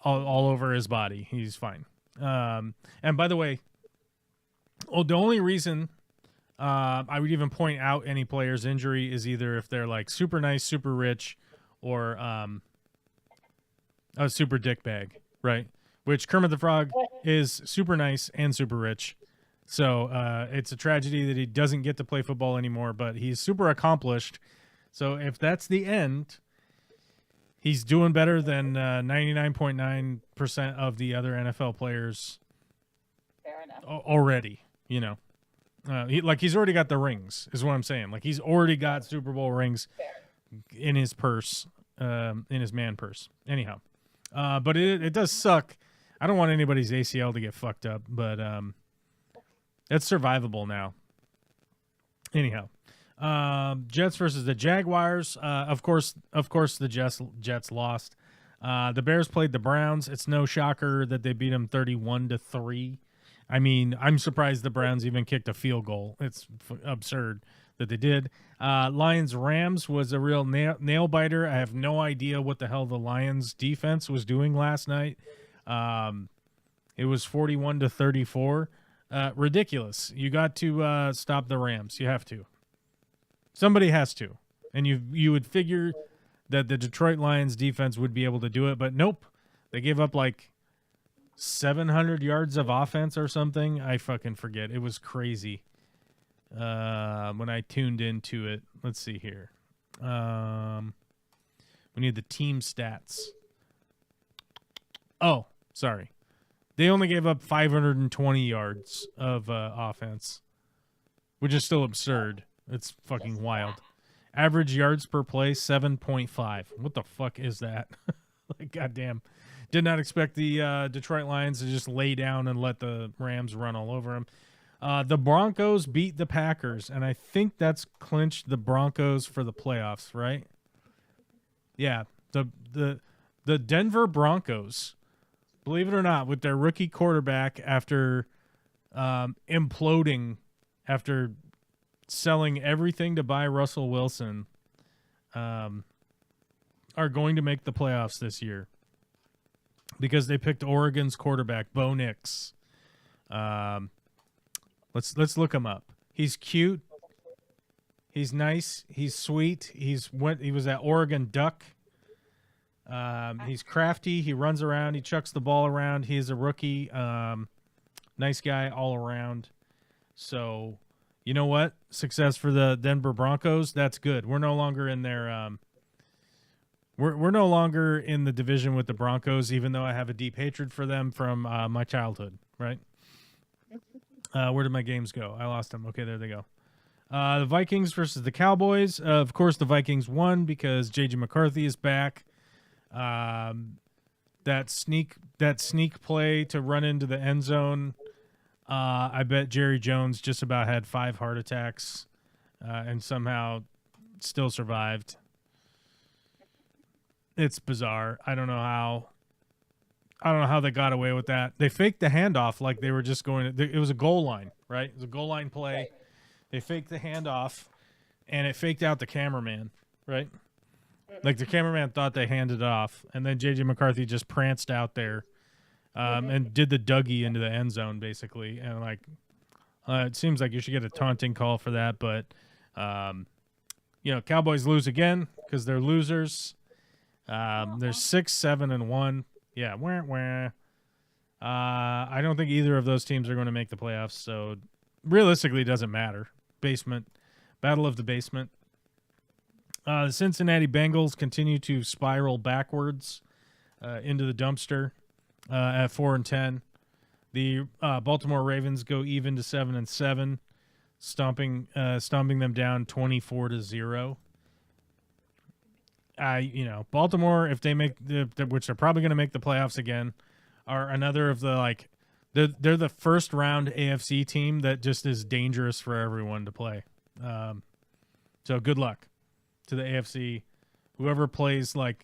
all over his body. He's fine. And by the way, the only reason I would even point out any player's injury is either if they're like super nice, super rich, or a super dick bag, right? Which Kermit the Frog is super nice and super rich. So it's a tragedy that he doesn't get to play football anymore, but he's super accomplished. So if that's the end, he's doing better than 99.9% of the other NFL players Fair enough. already, you know. He's already got the rings, is what I'm saying. Like, he's already got Super Bowl rings in his purse, in his man purse. Anyhow, but it does suck. I don't want anybody's ACL to get fucked up, but it's survivable now. Anyhow, Jets versus the Jaguars. Of course, the Jets lost. The Bears played the Browns. It's no shocker that they beat them 31-3. I mean, I'm surprised the Browns even kicked a field goal. It's absurd that they did. Lions-Rams was a real nail biter. I have no idea what the hell the Lions defense was doing last night. It was 41-34. Ridiculous. You got to stop the Rams. You have to. Somebody has to. And you would figure that the Detroit Lions defense would be able to do it, but nope. They gave up like 700 yards of offense or something. I fucking forget. It was crazy when I tuned into it. Let's see here. We need the team stats. Oh, sorry. They only gave up 520 yards of offense, which is still absurd. It's fucking wild. Average yards per play, 7.5. What the fuck is that? Like, goddamn. Did not expect the Detroit Lions to just lay down and let the Rams run all over them. The Broncos beat the Packers, and I think that's clinched the Broncos for the playoffs, right? Yeah, the Denver Broncos, believe it or not, with their rookie quarterback after imploding, after selling everything to buy Russell Wilson, are going to make the playoffs this year. Because they picked Oregon's quarterback, Bo Nix. Let's look him up. He's cute. He's nice. He's sweet. He was at Oregon Duck. He's crafty. He runs around. He chucks the ball around. He's a rookie. Nice guy all around. So, you know what? Success for the Denver Broncos. That's good. We're no longer in their We're no longer in the division with the Broncos, even though I have a deep hatred for them from my childhood, right? Where did my games go? I lost them. Okay, there they go. The Vikings versus the Cowboys. Of course, the Vikings won because J.J. McCarthy is back. That sneak play to run into the end zone, I bet Jerry Jones just about had 5 heart attacks and somehow still survived. It's bizarre. I don't know how they got away with that. They faked the handoff like they were just going to, it was a goal line, right? It was a goal line play. Right. They faked the handoff, and it faked out the cameraman, right? Like the cameraman thought they handed it off, and then J.J. McCarthy just pranced out there and did the Dougie into the end zone, basically. And, like, it seems like you should get a taunting call for that, but, Cowboys lose again because they're losers. They're 6-7-1. Yeah, I don't think either of those teams are going to make the playoffs, so realistically it doesn't matter. Battle of the basement. The Cincinnati Bengals continue to spiral backwards into the dumpster at 4-10. The Baltimore Ravens go even to 7-7, stomping them down 24-0. Baltimore, if they make which are probably going to make the playoffs again, are another of the they're the first round AFC team that just is dangerous for everyone to play. So good luck to the AFC. Whoever plays I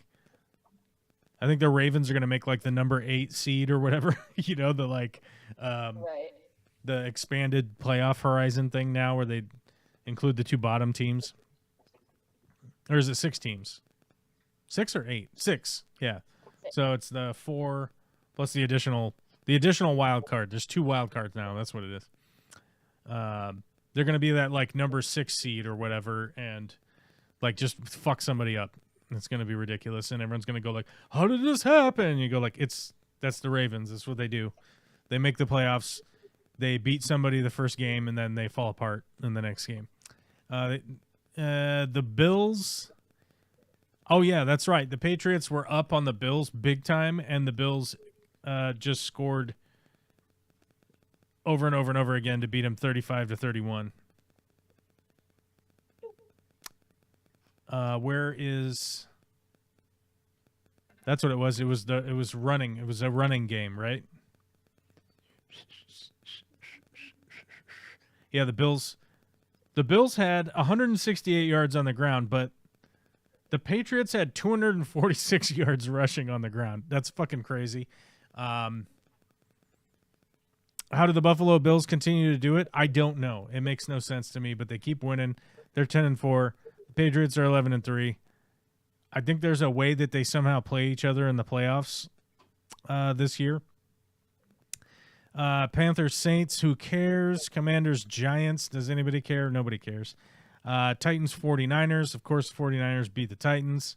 think the Ravens are going to make the number 8 seed or whatever. Right. The expanded playoff horizon thing now where they include the 2 bottom teams. Or is it 6 teams? 6 or 8? 6. Yeah. 6. So it's the 4 plus the additional wild card. There's 2 wild cards now. That's what it is. They're going to be that number 6 seed or whatever and just fuck somebody up. It's going to be ridiculous, and everyone's going to go like, "How did this happen?" And you go like, that's the Ravens. That's what they do. They make the playoffs. They beat somebody the first game, and then they fall apart in the next game. The Bills. Oh yeah, that's right. The Patriots were up on the Bills big time, and the Bills just scored over and over and over again to beat them 35-31. Where is? That's what it was. It was running. It was a running game, right? Yeah, the Bills had 168 yards on the ground, but the Patriots had 246 yards rushing on the ground. That's fucking crazy. How do the Buffalo Bills continue to do it? I don't know. It makes no sense to me, but they keep winning. They're 10-4. The Patriots are 11-3. I think there's a way that they somehow play each other in the playoffs this year. Panthers, Saints, who cares? Commanders, Giants, does anybody care? Nobody cares. Titans, 49ers. Of course, the 49ers beat the Titans.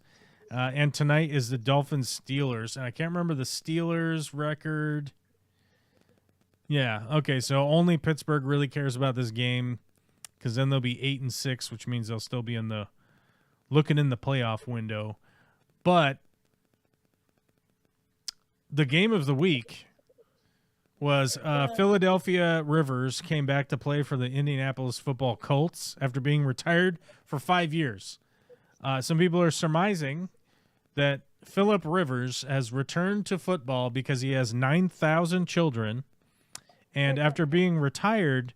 And tonight is the Dolphins, Steelers. And I can't remember the Steelers record. Yeah, okay, so only Pittsburgh really cares about this game because then they'll be 8-6, which means they'll still be looking in the playoff window. But the game of the week was Philadelphia Rivers came back to play for the Indianapolis Football Colts after being retired for 5 years. Some people are surmising that Philip Rivers has returned to football because he has 9,000 children, and after being retired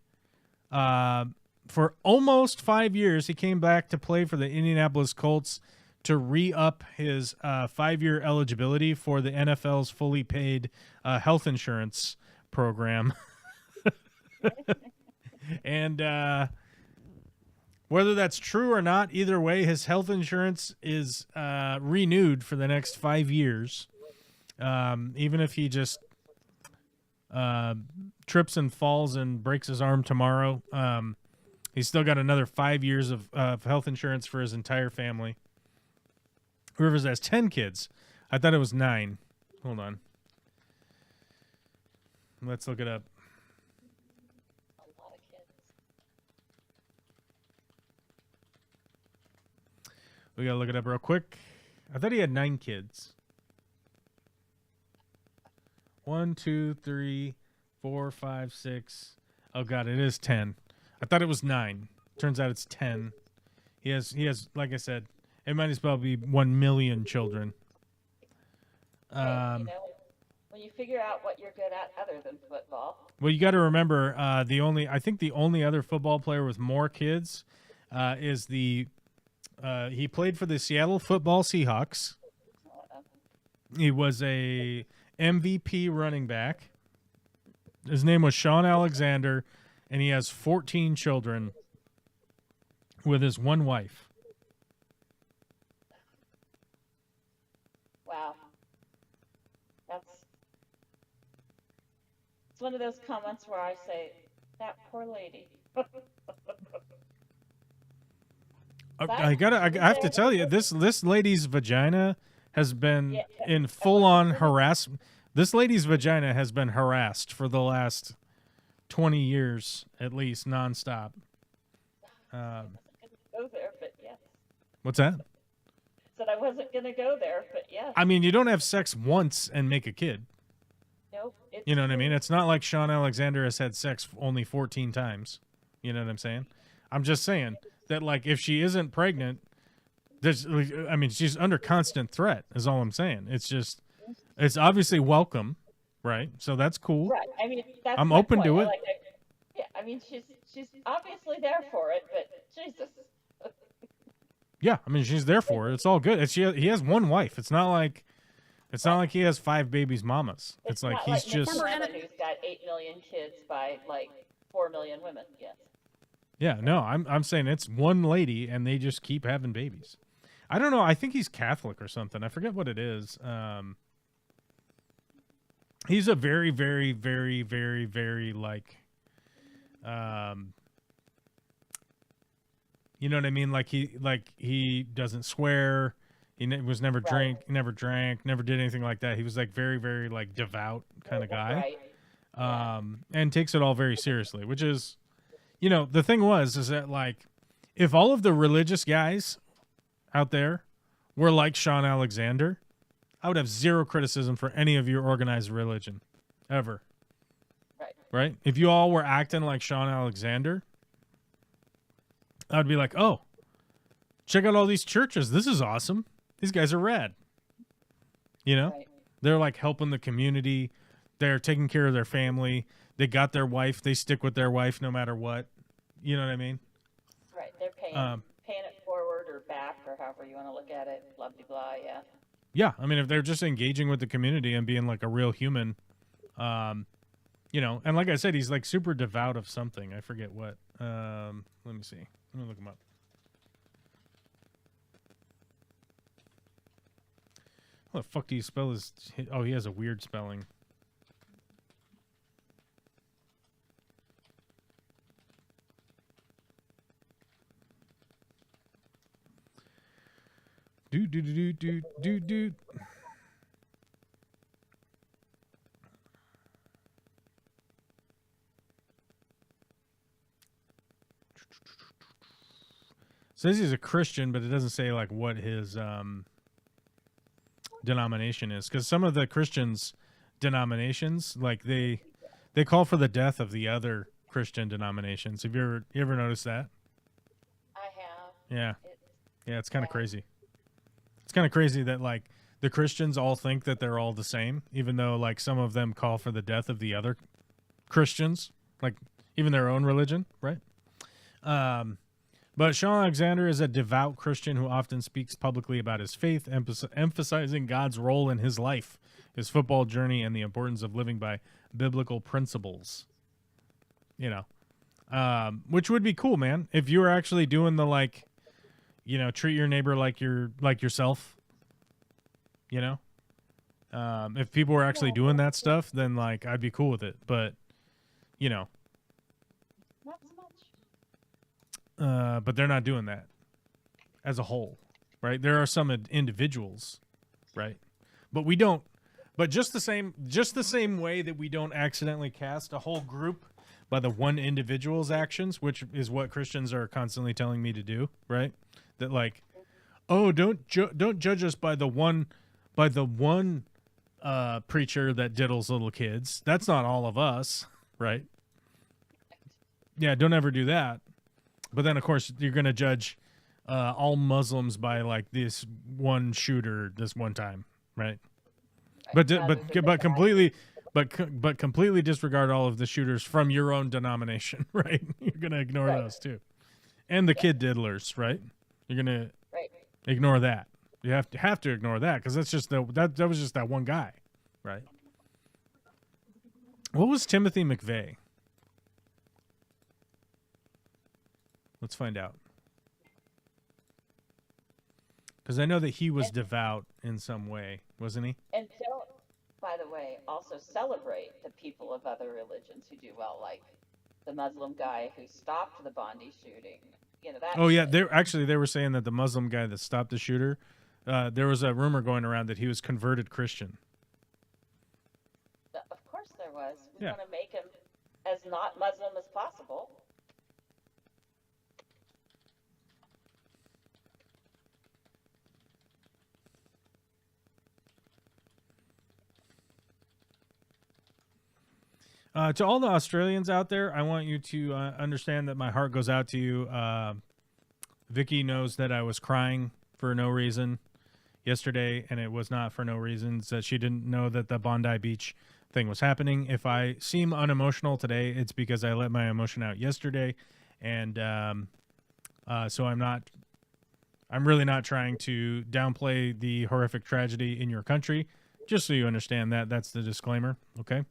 for almost 5 years, he came back to play for the Indianapolis Colts to re-up his 5-year eligibility for the NFL's fully paid health insurance program. And whether that's true or not, either way, his health insurance is renewed for the next 5 years. Even if he just trips and falls and breaks his arm tomorrow, he's still got another 5 years of health insurance for his entire family. Rivers has 10 kids. I thought it was 9. Hold on. Let's look it up. A lot of kids. We got to look it up real quick. I thought he had 9 kids. 1, 2, 3, 4, 5, 6. Oh, God, it is 10. I thought it was 9. Turns out it's 10. He has, like I said, it might as well be 1 million children. When you figure out what you're good at other than football. Well, you got to remember I think the only other football player with more kids is he played for the Seattle Football Seahawks. He was a MVP running back. His name was Sean Alexander, and he has 14 children with his one wife. Wow. It's one of those comments where I say, that poor lady. I have to tell you, this lady's vagina has been in full-on harassment. This lady's vagina has been harassed for the last 20 years, at least, nonstop. I wasn't going to go there, but yes. What's that? Said I wasn't going to go there, but yes. I mean, you don't have sex once and make a kid. Nope. You know what I mean? It's not like Sean Alexander has had sex only 14 times. You know what I'm saying? I'm just saying that, like, if she isn't pregnant, she's under constant threat, is all I'm saying. It's obviously welcome, right? So that's cool. Right. I mean, that's I'm my open point. to it. Yeah, I mean, she's obviously there for it, but Jesus. Yeah, I mean, she's there for it. It's all good. He has one wife. It's not like he has 5 babies mamas. It's like he's just. Who's got 8 million kids by like 4 million women. Yes. Yeah, no, I'm saying it's one lady, and they just keep having babies. I don't know. I think he's Catholic or something. I forget what it is. He's a very, very, very, very, very like, you know what I mean? Like he doesn't swear. Was never Right. never drank, never did anything like that. He was like very, very like devout kind of guy, Right. Yeah. and takes it all very seriously. Which is, the thing is that like, if all of the religious guys out there were like Sean Alexander, I would have zero criticism for any of your organized religion, ever. Right. Right? If you all were acting like Sean Alexander, I would be like, oh, check out all these churches. This is awesome. These guys are rad. Right. They're like helping the community. They're taking care of their family. They got their wife. They stick with their wife no matter what. You know what I mean? Right. They're paying it forward or back or however you want to look at it. Blah blah blah. Yeah. Yeah. I mean, if they're just engaging with the community and being like a real human, and like I said, he's like super devout of something. I forget what. Let me see. Let me look him up. How the fuck do you spell his? Oh, he has a weird spelling. Do. Says he's a Christian, but it doesn't say like what his denomination is, because some of the Christians denominations, like they call for the death of the other Christian denominations. Have you ever noticed that? I have. Yeah. Yeah, it's kind of crazy. It's kind of crazy that like the Christians all think that they're all the same, even though like some of them call for the death of the other Christians, like even their own religion, right? But Sean Alexander is a devout Christian who often speaks publicly about his faith, emphasizing God's role in his life, his football journey, and the importance of living by biblical principles. Which would be cool, man. If you were actually doing the like, treat your neighbor like yourself. If people were actually doing that stuff, then like I'd be cool with it. But, Not so much. but they're not doing that as a whole, right? There are some individuals, right? But we don't. But just the same way that we don't accidentally cast a whole group by the one individual's actions, which is what Christians are constantly telling me to do, right? That like, oh, don't judge us by the one preacher that diddles little kids. That's not all of us, right? Yeah, don't ever do that. But then, of course, you're going to judge all Muslims by like this one shooter this one time, right? But completely disregard all of the shooters from your own denomination, right? You're going to ignore those too, and the kid diddlers, right? You're going to ignore that. You have to ignore that because that's just that was just that one guy, right? What was Timothy McVeigh? Let's find out. Because I know that he was devout in some way, wasn't he? And don't, by the way, also celebrate the people of other religions who do well, like the Muslim guy who stopped the Bondi shooting. That. Oh yeah, they were saying that the Muslim guy that stopped the shooter, there was a rumor going around that he was converted Christian. Of course there was. We want to make him as not Muslim as possible. To all the Australians out there, I want you to understand that my heart goes out to you. Vicky knows that I was crying for no reason yesterday, and it was not for no reason. That she didn't know that the Bondi Beach thing was happening. If I seem unemotional today, it's because I let my emotion out yesterday, and so I'm really not trying to downplay the horrific tragedy in your country. Just so you understand that, that's the disclaimer. Okay.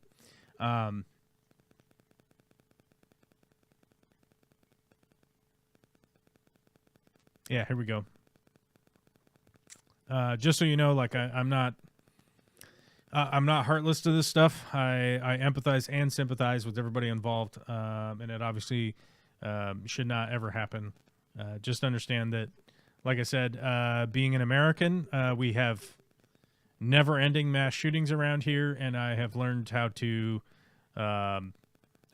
Yeah, here we go. Just so you know, like I'm not heartless to this stuff. I empathize and sympathize with everybody involved, and it obviously should not ever happen. Just understand that, like I said, being an American, we have never-ending mass shootings around here, and I have learned how to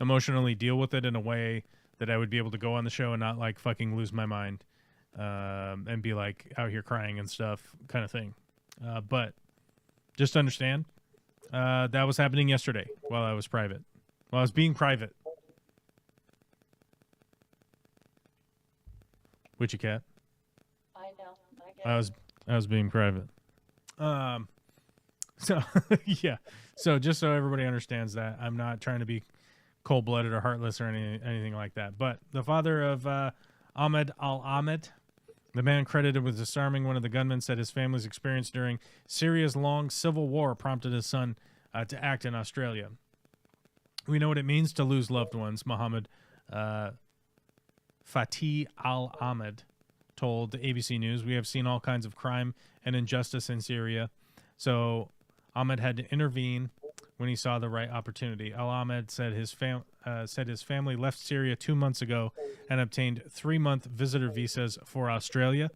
emotionally deal with it in a way that I would be able to go on the show and not like fucking lose my mind and be like out here crying and stuff, kind of thing. But just understand, that was happening yesterday while I was private. While I was being private. Witchy cat. I know. I get I was being private. So yeah. So just so everybody understands that, I'm not trying to be cold-blooded or heartless or anything like that. But the father of Ahmed al-Ahmed, the man credited with disarming one of the gunmen, said his family's experience during Syria's long civil war prompted his son to act in Australia. We know what it means to lose loved ones, Mohammed Fatih al-Ahmed told ABC News. We have seen all kinds of crime and injustice in Syria. So Ahmed had to intervene when he saw the right opportunity. Al-Ahmed said his family left Syria 2 months ago and obtained 3-month visitor visas for Australia.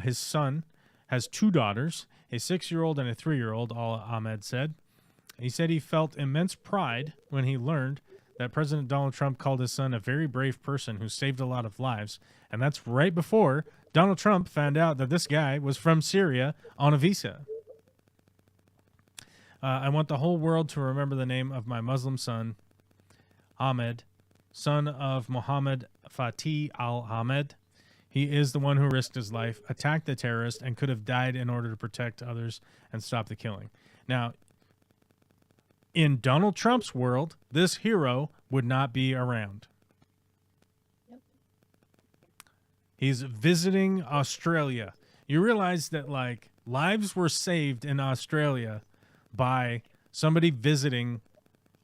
His son has 2 daughters, a 6-year-old and a 3-year-old, Al-Ahmed said. He said he felt immense pride when he learned that President Donald Trump called his son a very brave person who saved a lot of lives. And that's right before Donald Trump found out that this guy was from Syria on a visa. I want the whole world to remember the name of my Muslim son, Ahmed, son of Mohammed Fatih al-Ahmed. He is the one who risked his life, attacked the terrorist, and could have died in order to protect others and stop the killing. Now, in Donald Trump's world, this hero would not be around. Yep. He's visiting Australia. You realize that, like, lives were saved in Australia by somebody visiting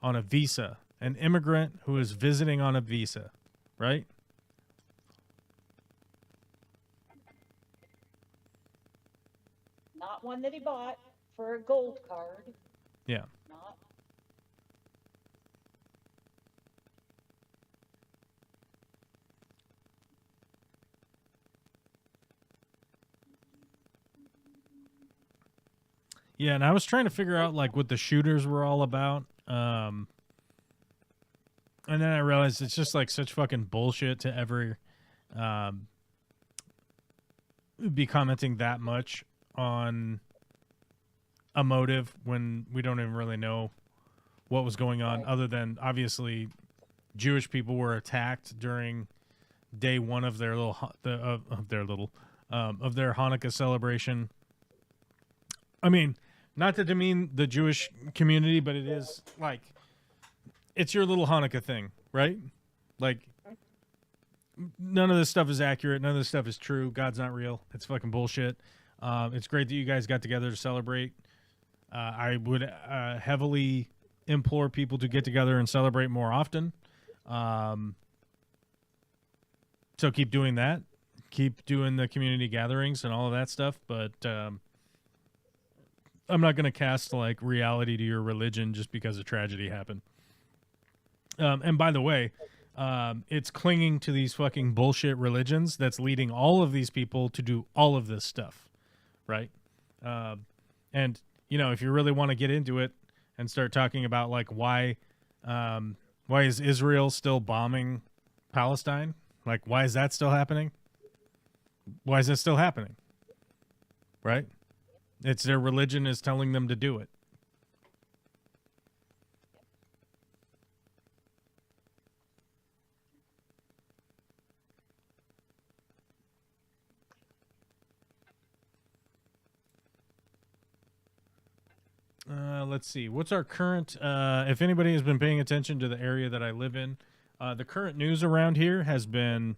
on a visa, an immigrant who is visiting on a visa, right? Not one that he bought for a gold card. Yeah. Not. Yeah, and I was trying to figure out like what the shooters were all about. And then I realized it's just like such fucking bullshit to ever be commenting that much on a motive when we don't even really know what was going on, other than obviously Jewish people were attacked during day 1 of their of their Hanukkah celebration. I mean, not to demean the Jewish community, but it is like, it's your little Hanukkah thing, right? Like, none of this stuff is accurate. None of this stuff is true. God's not real. It's fucking bullshit. It's great that you guys got together to celebrate. I would heavily implore people to get together and celebrate more often. So keep doing that. Keep doing the community gatherings and all of that stuff. But I'm not going to cast like reality to your religion just because a tragedy happened. And by the way, it's clinging to these fucking bullshit religions that's leading all of these people to do all of this stuff, right? And you know, if you really want to get into it and start talking about like why is Israel still bombing Palestine? Like, why is that still happening? Why is that still happening? Right? It's their religion is telling them to do it. Let's see. What's our current... if anybody has been paying attention to the area that I live in, the current news around here has been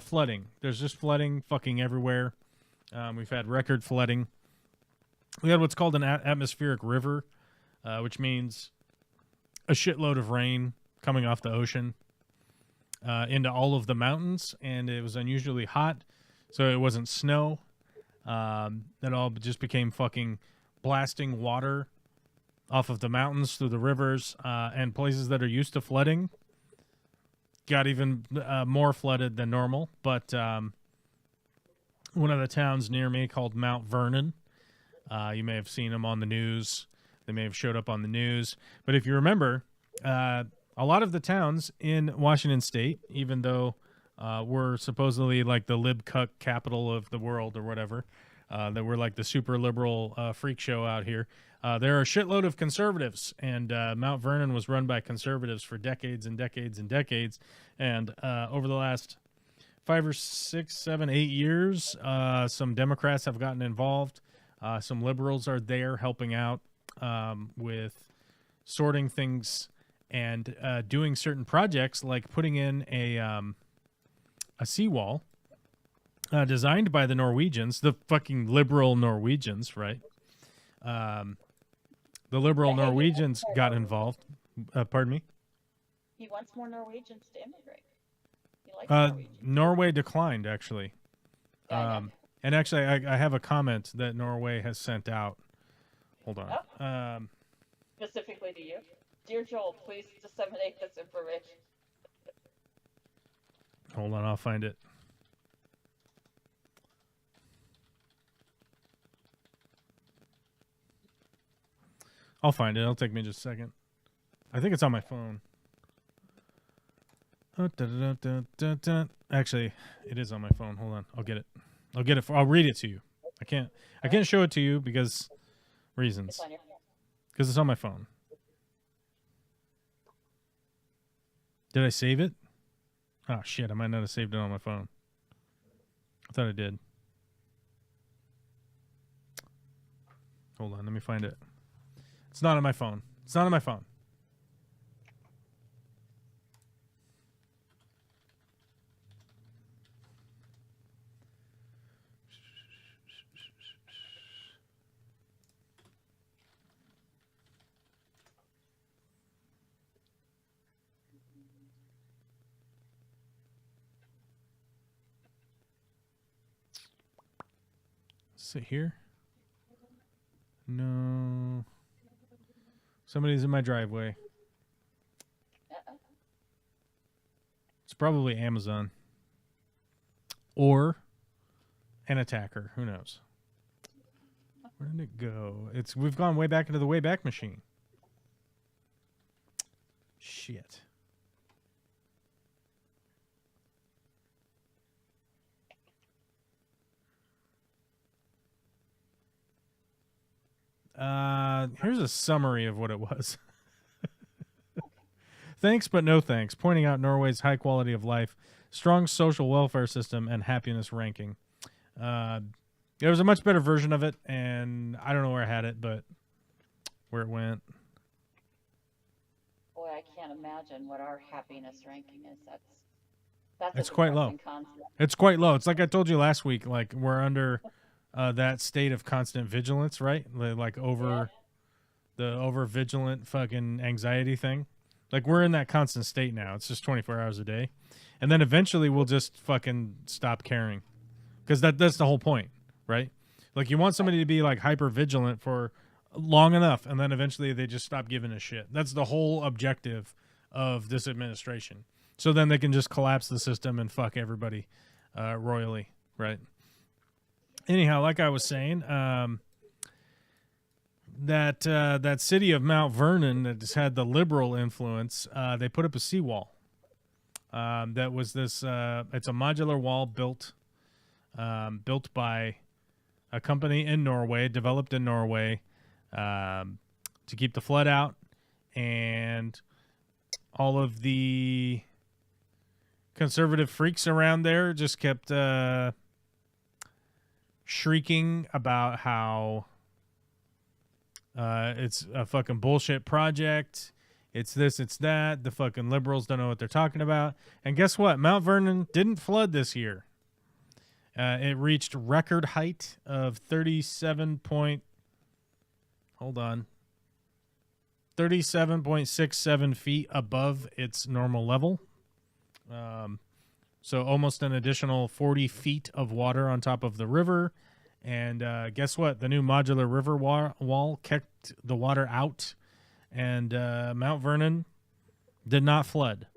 flooding. There's just flooding fucking everywhere. We've had record flooding. We had what's called an atmospheric river, which means a shitload of rain coming off the ocean into all of the mountains, and it was unusually hot, so it wasn't snow. It all just became fucking blasting water off of the mountains through the rivers, and places that are used to flooding got even more flooded than normal. But one of the towns near me called Mount Vernon. You may have seen them on the news. They may have showed up on the news. But if you remember, a lot of the towns in Washington State, even though we're supposedly like the lib-cuck capital of the world or whatever, that we're like the super liberal freak show out here, there are a shitload of conservatives. And Mount Vernon was run by conservatives for decades and decades and decades. And over the last 5 or 6, 7, 8 years, some Democrats have gotten involved. Some liberals are there helping out with sorting things and doing certain projects, like putting in a seawall designed by the Norwegians, the fucking liberal Norwegians, right? The liberal Norwegians got involved. Pardon me? He wants more Norwegians to immigrate. He likes Norwegians. Norway declined, actually. Yeah, I know. And actually, I have a comment that Norway has sent out. Hold on. Oh. Specifically to you. Dear Joel, please disseminate this information. Hold on, I'll find it. I'll find it. It'll take me just a second. I think it's on my phone. Actually, it is on my phone. Hold on. I'll get it. I'll read it to you. I can't show it to you because reasons. It's on your phone. Because it's on my phone. Did I save it? Oh shit, I might not have saved it on my phone. I thought I did. Hold on, let me find it. It's not on my phone. It's not on my phone. Is it here? No. Somebody's in my driveway. Uh-oh. It's probably Amazon. Or an attacker. Who knows? Where did it go? We've gone way back into the Wayback Machine. Shit. Here's a summary of what it was. Thanks, but no thanks. Pointing out Norway's high quality of life, strong social welfare system, and happiness ranking. There was a much better version of it, and I don't know where I had it, but where it went. Boy, I can't imagine what our happiness ranking is. That's It's a quite low. depressing concept. It's quite low. It's like I told you last week. Like we're under that state of constant vigilance, right? Like over the over vigilant fucking anxiety thing. Like we're in that constant state now. It's just 24 hours a day, and then eventually we'll just fucking stop caring, because that's the whole point, right? Like you want somebody to be like hyper vigilant for long enough, and then eventually they just stop giving a shit. That's the whole objective of this administration. So then they can just collapse the system and fuck everybody royally, right? Anyhow, like I was saying, that city of Mount Vernon that has had the liberal influence, they put up a seawall. That was this. It's a modular wall built by a company in Norway, developed in Norway, to keep the flood out, and all of the conservative freaks around there just kept shrieking about how it's a fucking bullshit project. It's this, it's that. The fucking liberals don't know what they're talking about. And guess what? Mount Vernon didn't flood this year. It reached record height of 37.67 feet above its normal level. So almost an additional 40 feet of water on top of the river. And guess what? The new modular river wall kept the water out. And Mount Vernon did not flood.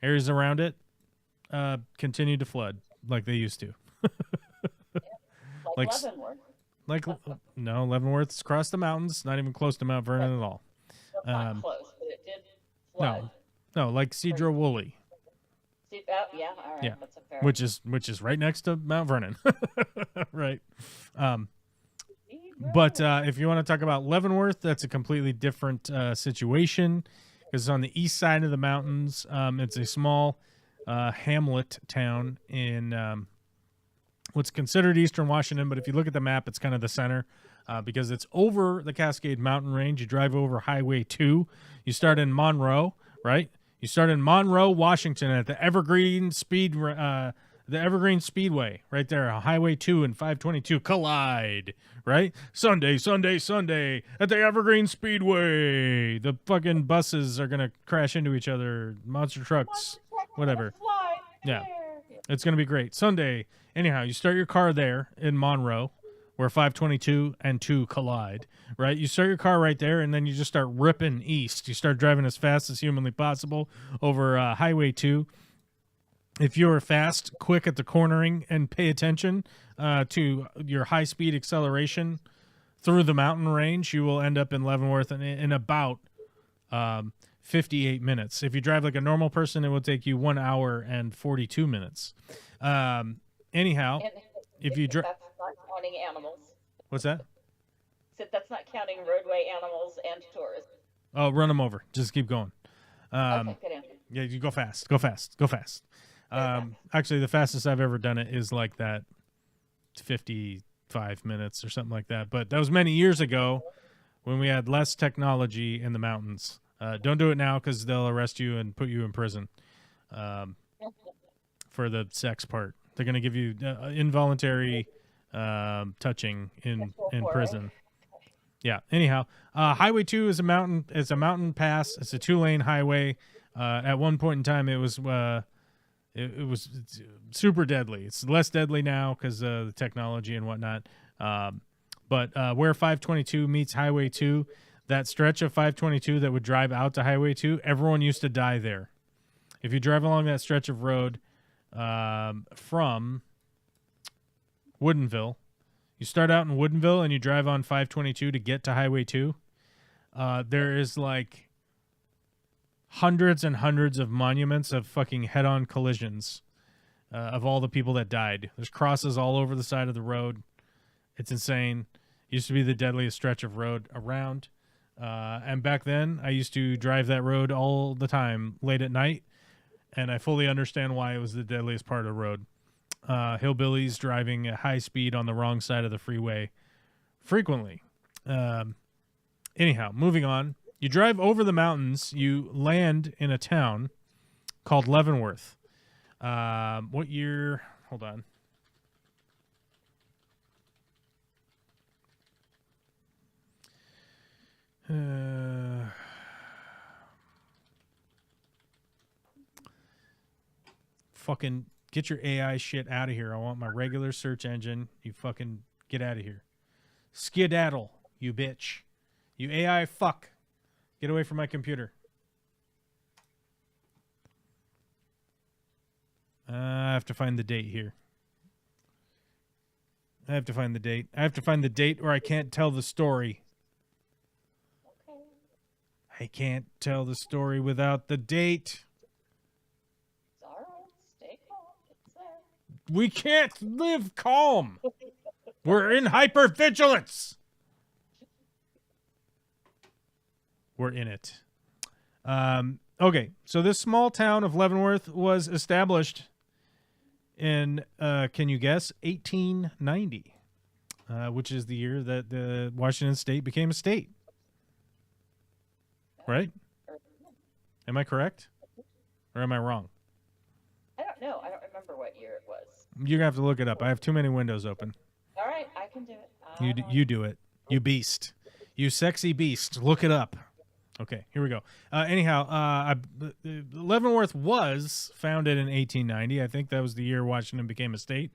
Areas around it continued to flood like they used to. Like Leavenworth. like no, Leavenworth's across the mountains, not even close to Mount Vernon at all. That's not close, but it did No, flood. no, like Cedro Woolley. See, oh, yeah, all right, Yeah. that's a fair. Which is right next to Mount Vernon. Right. But if you want to talk about Leavenworth, that's a completely different situation because it's on the east side of the mountains. It's a small hamlet town in what's considered eastern Washington, but if you look at the map, it's kind of the center because it's over the Cascade Mountain Range. You drive over Highway 2. You start in Monroe, right? You start in Monroe, Washington, at the Evergreen Speedway, right there. Highway 2 and 522 collide, right? Sunday at the Evergreen Speedway. The fucking buses are gonna crash into each other. Monster trucks, whatever. Yeah, it's gonna be great. Sunday. Anyhow, you start your car there in Monroe, where 522 and 2 collide, right? You start your car right there, and then you just start ripping east. You start driving as fast as humanly possible over Highway 2. If you're fast, quick at the cornering, and pay attention to your high-speed acceleration through the mountain range, you will end up in Leavenworth in about 58 minutes. If you drive like a normal person, it will take you 1 hour and 42 minutes. Anyhow, And if you drive... that's not counting animals. What's that? So that's not counting roadway animals and tourists. Oh, run them over. Just keep going. Okay, good answer. Yeah, you go fast. Go fast. Go fast. Actually, the fastest I've ever done it is like that 55 minutes or something like that. But that was many years ago when we had less technology in the mountains. Don't do it now because they'll arrest you and put you in prison for the sex part. They're going to give you involuntary touching in prison. Yeah. Anyhow, Highway 2 is a mountain. It's a mountain pass. It's a 2-lane highway. At one point in time, it was it's super deadly. It's less deadly now because the technology and whatnot. But where 522 meets Highway 2, that stretch of 522 that would drive out to Highway 2, everyone used to die there. If you drive along that stretch of road from Woodinville, you start out in Woodinville and you drive on 522 to get to Highway 2. There is like hundreds and hundreds of monuments of fucking head-on collisions of all the people that died. There's crosses all over the side of the road. It's insane. Used to be the deadliest stretch of road around. And back then, I used to drive that road all the time, late at night, and I fully understand why it was the deadliest part of the road. Hillbillies driving at high speed on the wrong side of the freeway frequently. Anyhow, moving on. You drive over the mountains. You land in a town called Leavenworth. What year? Hold on. Fucking get your AI shit out of here. I want my regular search engine. You fucking get out of here. Skedaddle, you bitch. You AI fuck. Get away from my computer. I have to find the date here. I have to find the date or I can't tell the story. Okay. I can't tell the story without the date. It's all right. Stay calm. It's there. We can't live calm. We're in hypervigilance. We're in it. Okay, so this small town of Leavenworth was established in, can you guess, 1890, which is the year that the Washington state became a state. Right? Am I correct? Or am I wrong? I don't know. I don't remember what year it was. You're going to have to look it up. I have too many windows open. All right, I can do it. You do it. You beast. You sexy beast. Look it up. Okay, here we go. Anyhow, Leavenworth was founded in 1890. I think that was the year Washington became a state.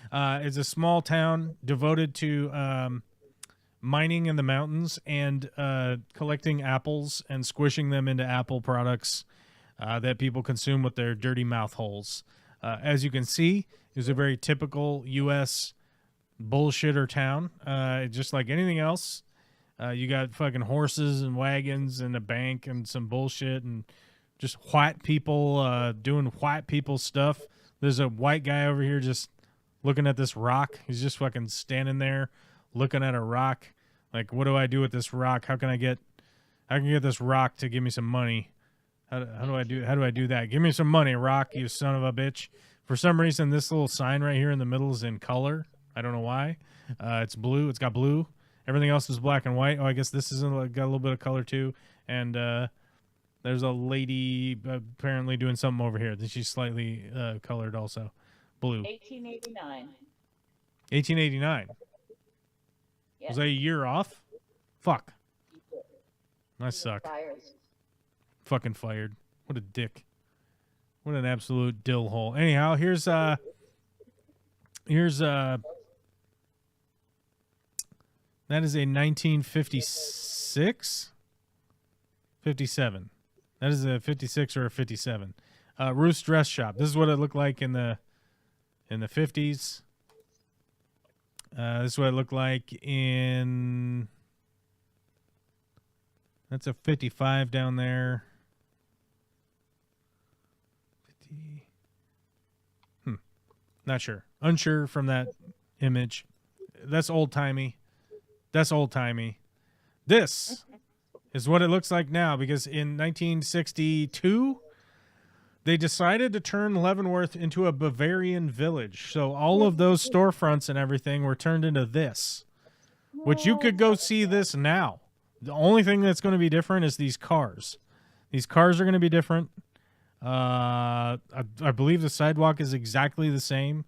It's a small town devoted to mining in the mountains and collecting apples and squishing them into apple products that people consume with their dirty mouth holes. As you can see, it's a very typical U.S. bullshitter town. Just like anything else. You got fucking horses and wagons and a bank and some bullshit and just white people doing white people stuff. There's a white guy over here just looking at this rock. He's just fucking standing there looking at a rock. Like, what do I do with this rock? How can I get this rock to give me some money? How do I do that? Give me some money, rock, you son of a bitch. For some reason, this little sign right here in the middle is in color. I don't know why. It's blue. It's got blue. Everything else is black and white. Oh, I guess this is got a little bit of color too. And there's a lady apparently doing something over here. She's slightly colored also. Blue. 1889. 1889. Yeah. Was I a year off? Fuck. I suck. Fucking fired. What a dick. What an absolute dill hole. Anyhow, here's that is a 1956, 57. That is a 56 or a 57. Ruth's Dress Shop. This is what it looked like in the 50s. This is what it looked like in. That's a 55 down there. 50. Not sure. Unsure from that image. That's old-timey. This is what it looks like now, because in 1962, they decided to turn Leavenworth into a Bavarian village. So all of those storefronts and everything were turned into this, which you could go see this now. The only thing that's going to be different is these cars. These cars are going to be different. I believe the sidewalk is exactly the same.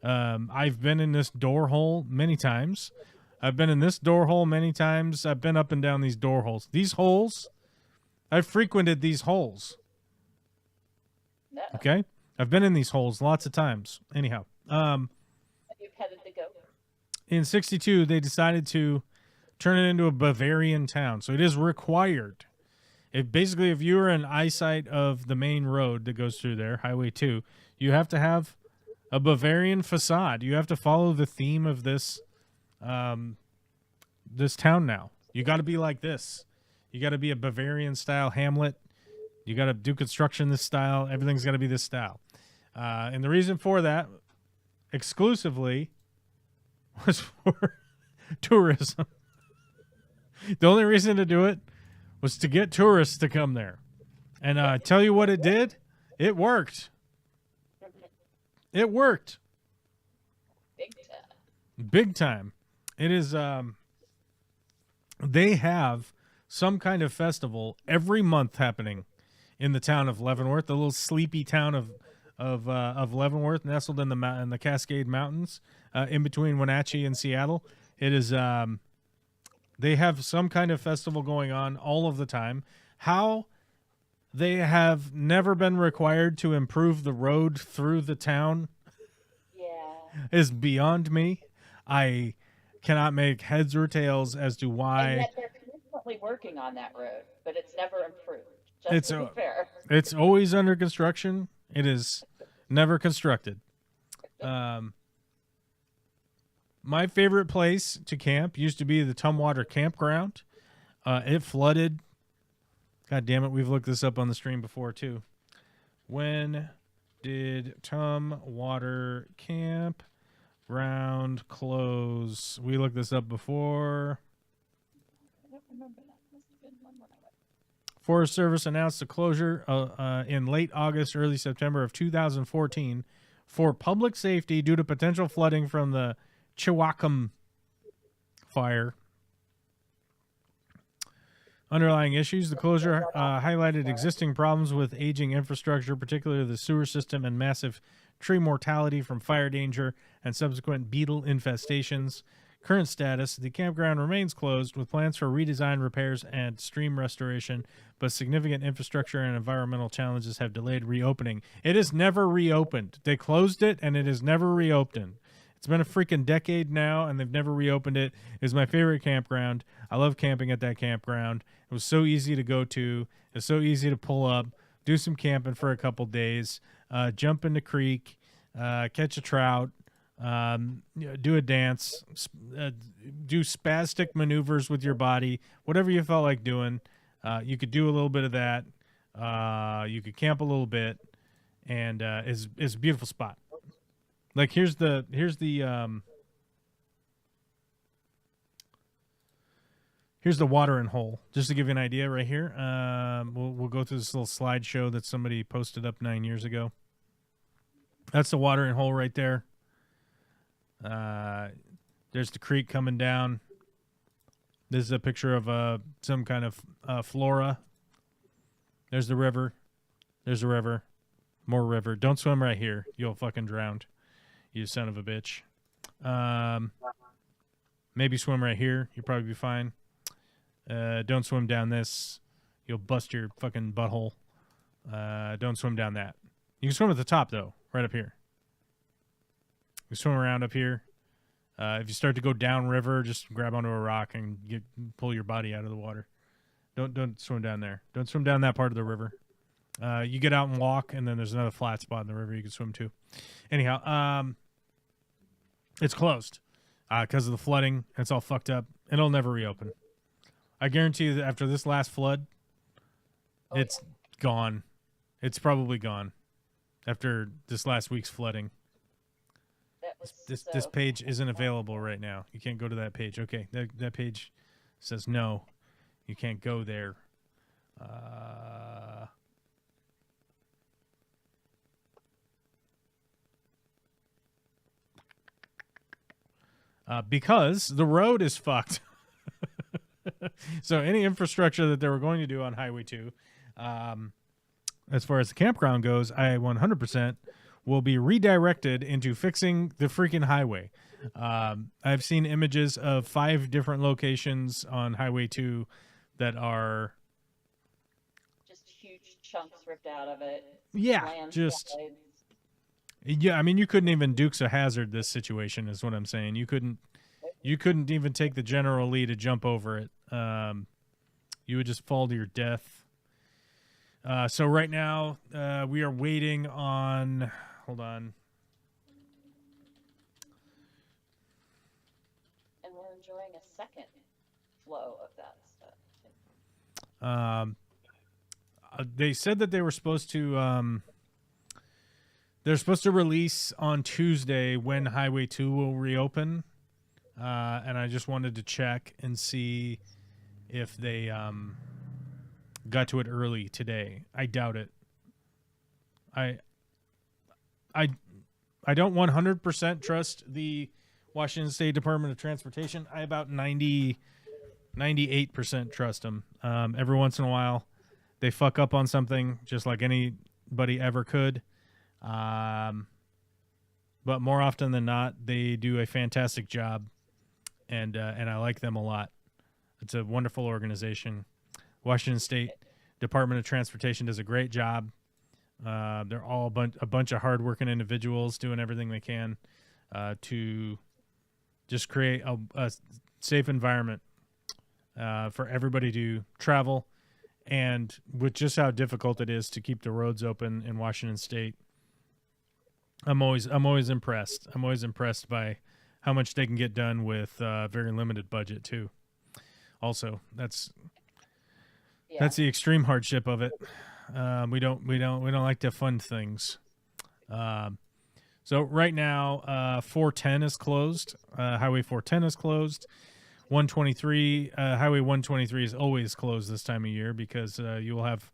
I've been in this door hole many times. I've been in this door hole many times. I've been up and down these door holes. These holes, I've frequented these holes. Okay? I've been in these holes lots of times. Anyhow. You've headed to go. In 62, they decided to turn it into a Bavarian town. So it is required. Basically, if you're in eyesight of the main road that goes through there, Highway 2, you have to have a Bavarian facade. You have to follow the theme of this this town now. You got to be like this. You got to be a Bavarian-style hamlet. You got to do construction this style. Everything's got to be this style. And the reason for that, exclusively, was for tourism. The only reason to do it was to get tourists to come there. And tell you what it did? It worked. It worked. Big time. Big time. It is, they have some kind of festival every month happening in the town of Leavenworth, the little sleepy town of Leavenworth, nestled in the Cascade Mountains, in between Wenatchee and Seattle. It is, they have some kind of festival going on all of the time. How they have never been required to improve the road through the town is beyond me. I cannot make heads or tails as to why. And yet they're constantly working on that road, but it's never improved. Just to be fair. It's always under construction. It is never constructed. My favorite place to camp used to be the Tumwater Campground. It flooded. God damn it, we've looked this up on the stream before too. When did Tumwater Campground close? We looked this up before. I don't remember that. Must have been one when I went. Forest Service announced the closure in late August, early September of 2014 for public safety due to potential flooding from the Chihuahua fire. Underlying issues, the closure highlighted existing problems with aging infrastructure, particularly the sewer system, and massive tree mortality from fire danger and subsequent beetle infestations. Current status, the campground remains closed with plans for redesign, repairs, and stream restoration, but significant infrastructure and environmental challenges have delayed reopening. It is never reopened. They closed it, and it is never reopened. It's been a freaking decade now, and they've never reopened it. It is my favorite campground. I love camping at that campground. It was so easy to go to. It was so easy to pull up, do some camping for a couple days, jump in the creek, catch a trout, Do a dance, do spastic maneuvers with your body, whatever you felt like doing. You could do a little bit of that. You could camp a little bit, and it's a beautiful spot. Like here's the watering hole, just to give you an idea right here. We'll go through this little slideshow that somebody posted up 9 years ago. That's the watering hole right there. There's the creek coming down. This is a picture of some kind of flora. There's the river. There's the river. More river. Don't swim right here. You'll fucking drown. You son of a bitch. Maybe swim right here. You'll probably be fine. Don't swim down this. You'll bust your fucking butthole. Don't swim down that. You can swim at the top, though. Right up here. You swim around up here. If you start to go down river, just grab onto a rock and pull your body out of the water. Don't swim down there. Don't swim down that part of the river. You get out and walk, and then there's another flat spot in the river you can swim to. Anyhow, it's closed because of the flooding. It's all fucked up. It'll never reopen. I guarantee you that after this last flood, it's gone. It's probably gone after this last week's flooding. This page isn't available right now. You can't go to that page. Okay, that page says no. You can't go there. Because the road is fucked. So any infrastructure that they were going to do on Highway 2, as far as the campground goes, I 100% will be redirected into fixing the freaking highway. I've seen images of 5 different locations on Highway 2 that are just huge chunks ripped out of it. Yeah, yeah. I mean, you couldn't even Dukes of Hazzard this situation, is what I'm saying. You couldn't even take the General Lee to jump over it. You would just fall to your death. So right now, we are waiting on. Hold on. And we're enjoying a second flow of that stuff. They said that they were supposed to. They're supposed to release on Tuesday when Highway 2 will reopen. And I just wanted to check and see if they got to it early today. I doubt it. I don't 100% trust the Washington State Department of Transportation. I about 98% trust them. Every once in a while, they fuck up on something just like anybody ever could. But more often than not, they do a fantastic job, and I like them a lot. It's a wonderful organization. Washington State Department of Transportation does a great job. They're all a bunch of hardworking individuals doing everything they can to just create a safe environment for everybody to travel. And with just how difficult it is to keep the roads open in Washington State, I'm always impressed. I'm always impressed by how much they can get done with very limited budget too. Also, that's the extreme hardship of it. We don't like to fund things. So right now, 410 is closed. Highway 410 is closed. 123, Highway 123 is always closed this time of year because you will have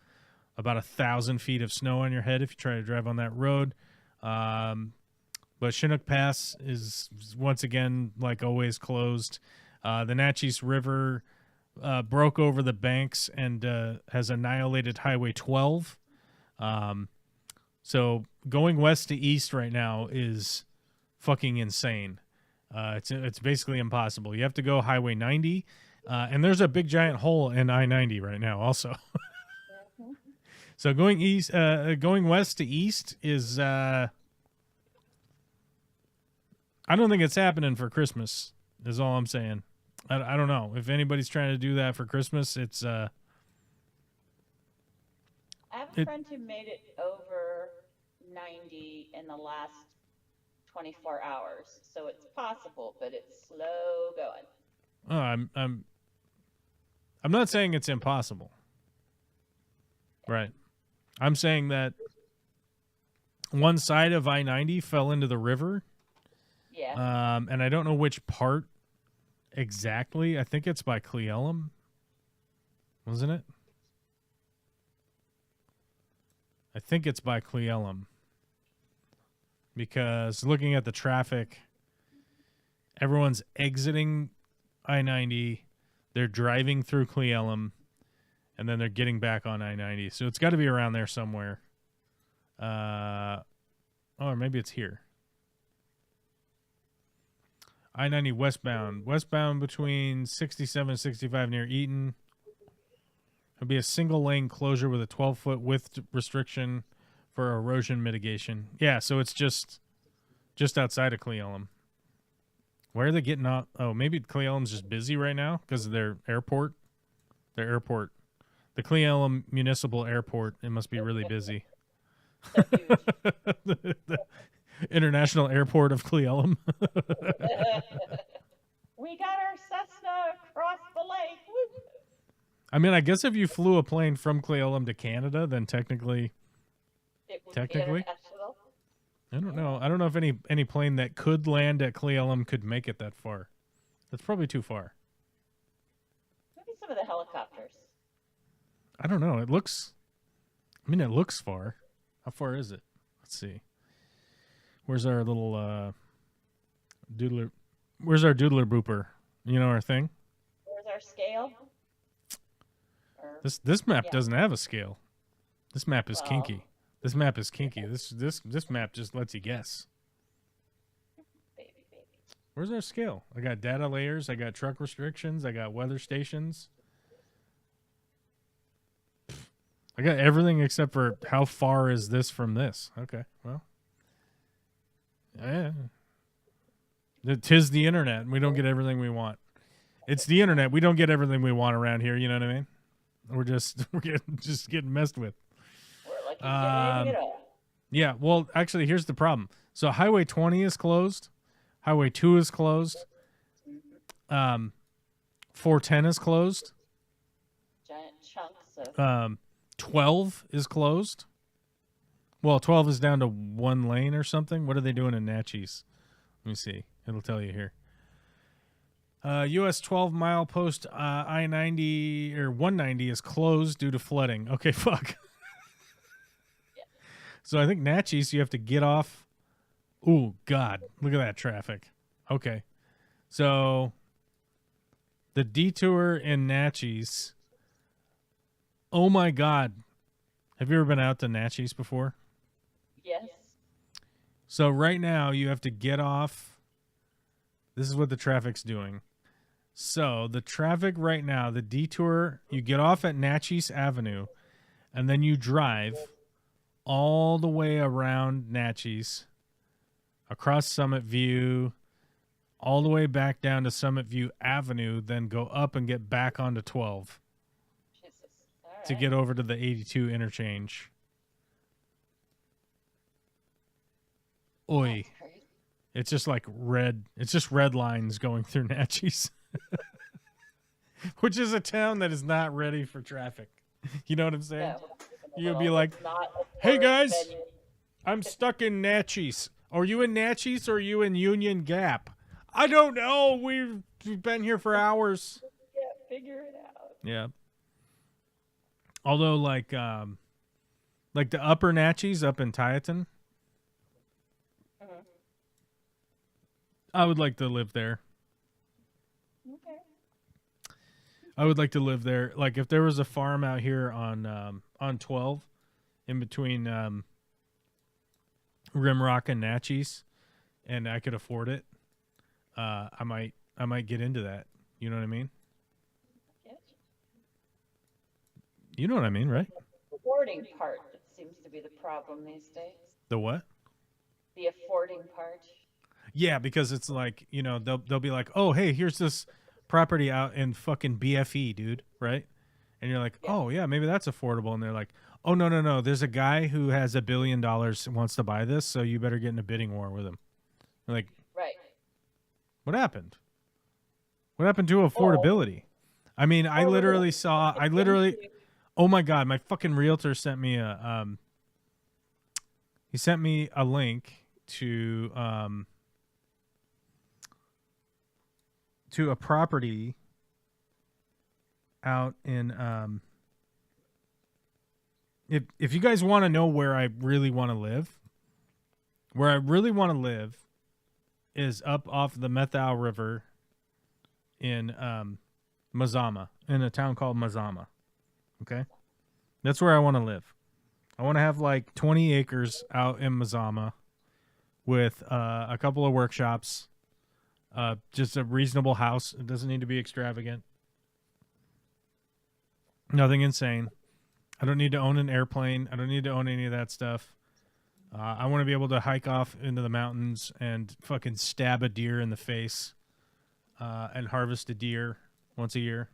about 1,000 feet of snow on your head if you try to drive on that road. But Chinook Pass is once again, like always, closed. The Natchez River broke over the banks and has annihilated Highway 12. So going west to east right now is fucking insane. It's basically impossible. You have to go Highway 90, and there's a big giant hole in I-90 right now also. So going west to east is I don't think it's happening for Christmas, is all I'm saying. I don't know. If anybody's trying to do that for Christmas, it's... I have a friend who made it over 90 in the last 24 hours. So it's possible, but it's slow going. Oh, I'm not saying it's impossible. Right. I'm saying that one side of I-90 fell into the river. Yeah. And I don't know which part exactly. I think it's by Cle Elum. Wasn't it? I think it's by Cle Elum. Because looking at the traffic, everyone's exiting I-90. They're driving through Cle Elum. And then they're getting back on I-90. So it's got to be around there somewhere. Or maybe it's here. I-90 westbound. Westbound between 67 and 65 near Eaton. It'll be a single lane closure with a 12-foot width restriction for erosion mitigation. Yeah, so it's just outside of Cle Elum. Where are they getting out? Oh, maybe Cle Elum's just busy right now because of their airport. Their airport. The Cle Elum Municipal Airport. It must be really busy. The International Airport of Cle Elum. We got our Cessna across the lake. Woo. I mean, I guess if you flew a plane from Cle Elum to Canada, then technically, It would Technically? be international. I don't know. I don't know if any plane that could land at Cle Elum could make it that far. That's probably too far. Maybe some of the helicopters. I don't know. It looks far. How far is it? Let's see. Where's our little doodler? Where's our doodler booper? You know our thing? Where's our scale? Or, This map Yeah. doesn't have a scale. This map is Well. kinky. This map is kinky. This map just lets you guess. baby. Where's our scale? I got data layers. I got truck restrictions. I got weather stations. I got everything except for how far is this from this. Okay, well. Yeah. Tis the internet, and we don't get everything we want. It's the internet. We don't get everything we want around here, you know what I mean? We're just getting messed with. We're lucky to get all. Yeah, well, actually, here's the problem. So Highway 20 is closed. Highway 2 is closed. 410 is closed. Giant chunks of 12 is closed. Well, 12 is down to one lane or something. What are they doing in Natchez? Let me see. It'll tell you here. U.S. 12 milepost I-90 or 190 is closed due to flooding. Okay, fuck. So I think Natchez, you have to get off. Ooh, God. Look at that traffic. Okay. So the detour in Natchez. Oh, my God. Have you ever been out to Natchez before? yes. So right now you have to get off. This is what the traffic's doing. So the traffic right now, the detour, you get off at Natchez Avenue, and then you drive all the way around Natchez, across Summit View, all the way back down to Summit View Avenue, then go up and get back onto 12 Jesus. All right. to get over to the 82 interchange. Oi. That's crazy. It's just like red. It's just red lines going through Natchez, which is a town that is not ready for traffic. You know what I'm saying? No, You'll be well, like, it's not a "Hey, tourist guys." venue. I'm stuck in Natchez. Are you in Natchez or are you in Union Gap? I don't know. We've been here for hours. Yeah, figure it out. Yeah. Although, like the upper Natchez up in Tieton, Mhm. I would like to live there. Okay. I would like to live there. Like if there was a farm out here on 12, in between Rimrock and Natchez, and I could afford it, I might get into that. You know what I mean? Yes. You know what I mean, right? The affording part that seems to be the problem these days. The what? The affording part. Yeah, because it's like, you know, they'll be like, oh, hey, here's this property out in fucking BFE, dude, right? And you're like, Yeah. oh, yeah, maybe that's affordable. And they're like, oh, no. There's a guy who has $1 billion and wants to buy this, so you better get in a bidding war with him. Like, Right. what happened? What happened to affordability? I mean, I Or we're gonna literally saw. look I literally. into- Oh my god, my fucking realtor sent me a. He sent me a link to a property out in if you guys want to know where I really want to live, is up off the Methal River in Mazama, in a town called Mazama. Okay? That's where I want to live. I want to have like 20 acres out in Mazama with a couple of workshops, just a reasonable house. It doesn't need to be extravagant. Nothing insane. I don't need to own an airplane. I don't need to own any of that stuff. I want to be able to hike off into the mountains and fucking stab a deer in the face and harvest a deer once a year.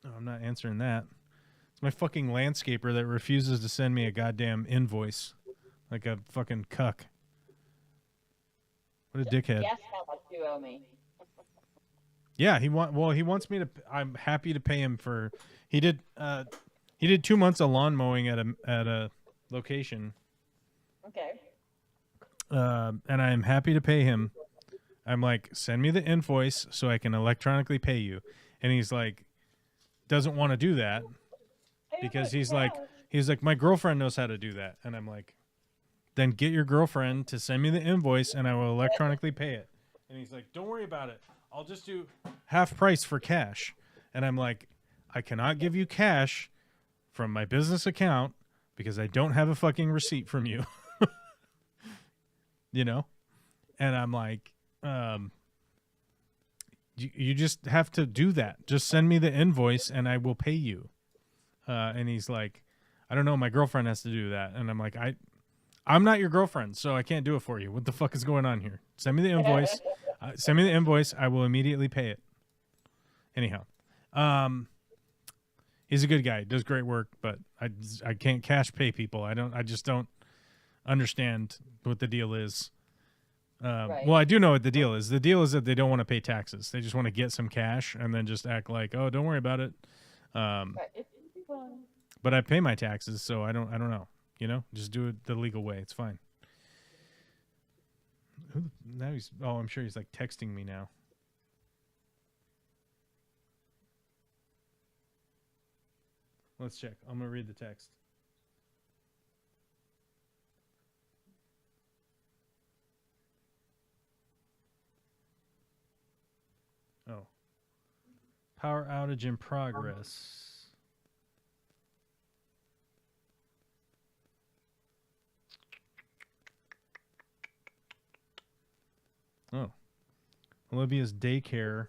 Oh, I'm not answering that. It's my fucking landscaper that refuses to send me a goddamn invoice. Like a fucking cuck. What a dickhead. Guess how much you owe me. Yeah, he wants me to. I'm happy to pay him for. He did 2 months of lawn mowing at a location. Okay. And I'm happy to pay him. I'm like, send me the invoice so I can electronically pay you. And he's like, doesn't want to do that because he's like, my girlfriend knows how to do that. And I'm like, then get your girlfriend to send me the invoice and I will electronically pay it. And he's like, don't worry about it. I'll just do half price for cash. And I'm like, I cannot give you cash from my business account because I don't have a fucking receipt from you. You know? And I'm like, you just have to do that. Just send me the invoice and I will pay you. And he's like, I don't know, my girlfriend has to do that. And I'm like, I'm not your girlfriend, so I can't do it for you. What the fuck is going on here? Send me the invoice. Send me the invoice. I will immediately pay it. Anyhow, he's a good guy. Does great work, but I can't cash pay people. I just don't understand what the deal is. Right. Well, I do know what the deal is. The deal is that they don't want to pay taxes. They just want to get some cash and then just act like, oh, don't worry about it. Right. It's fun. But I pay my taxes, so I don't know. You know, just do it the legal way. It's fine. Now he's. Oh, I'm sure he's like texting me now. Let's check. I'm gonna read the text. Oh. Power outage in progress. Oh. Olivia's daycare.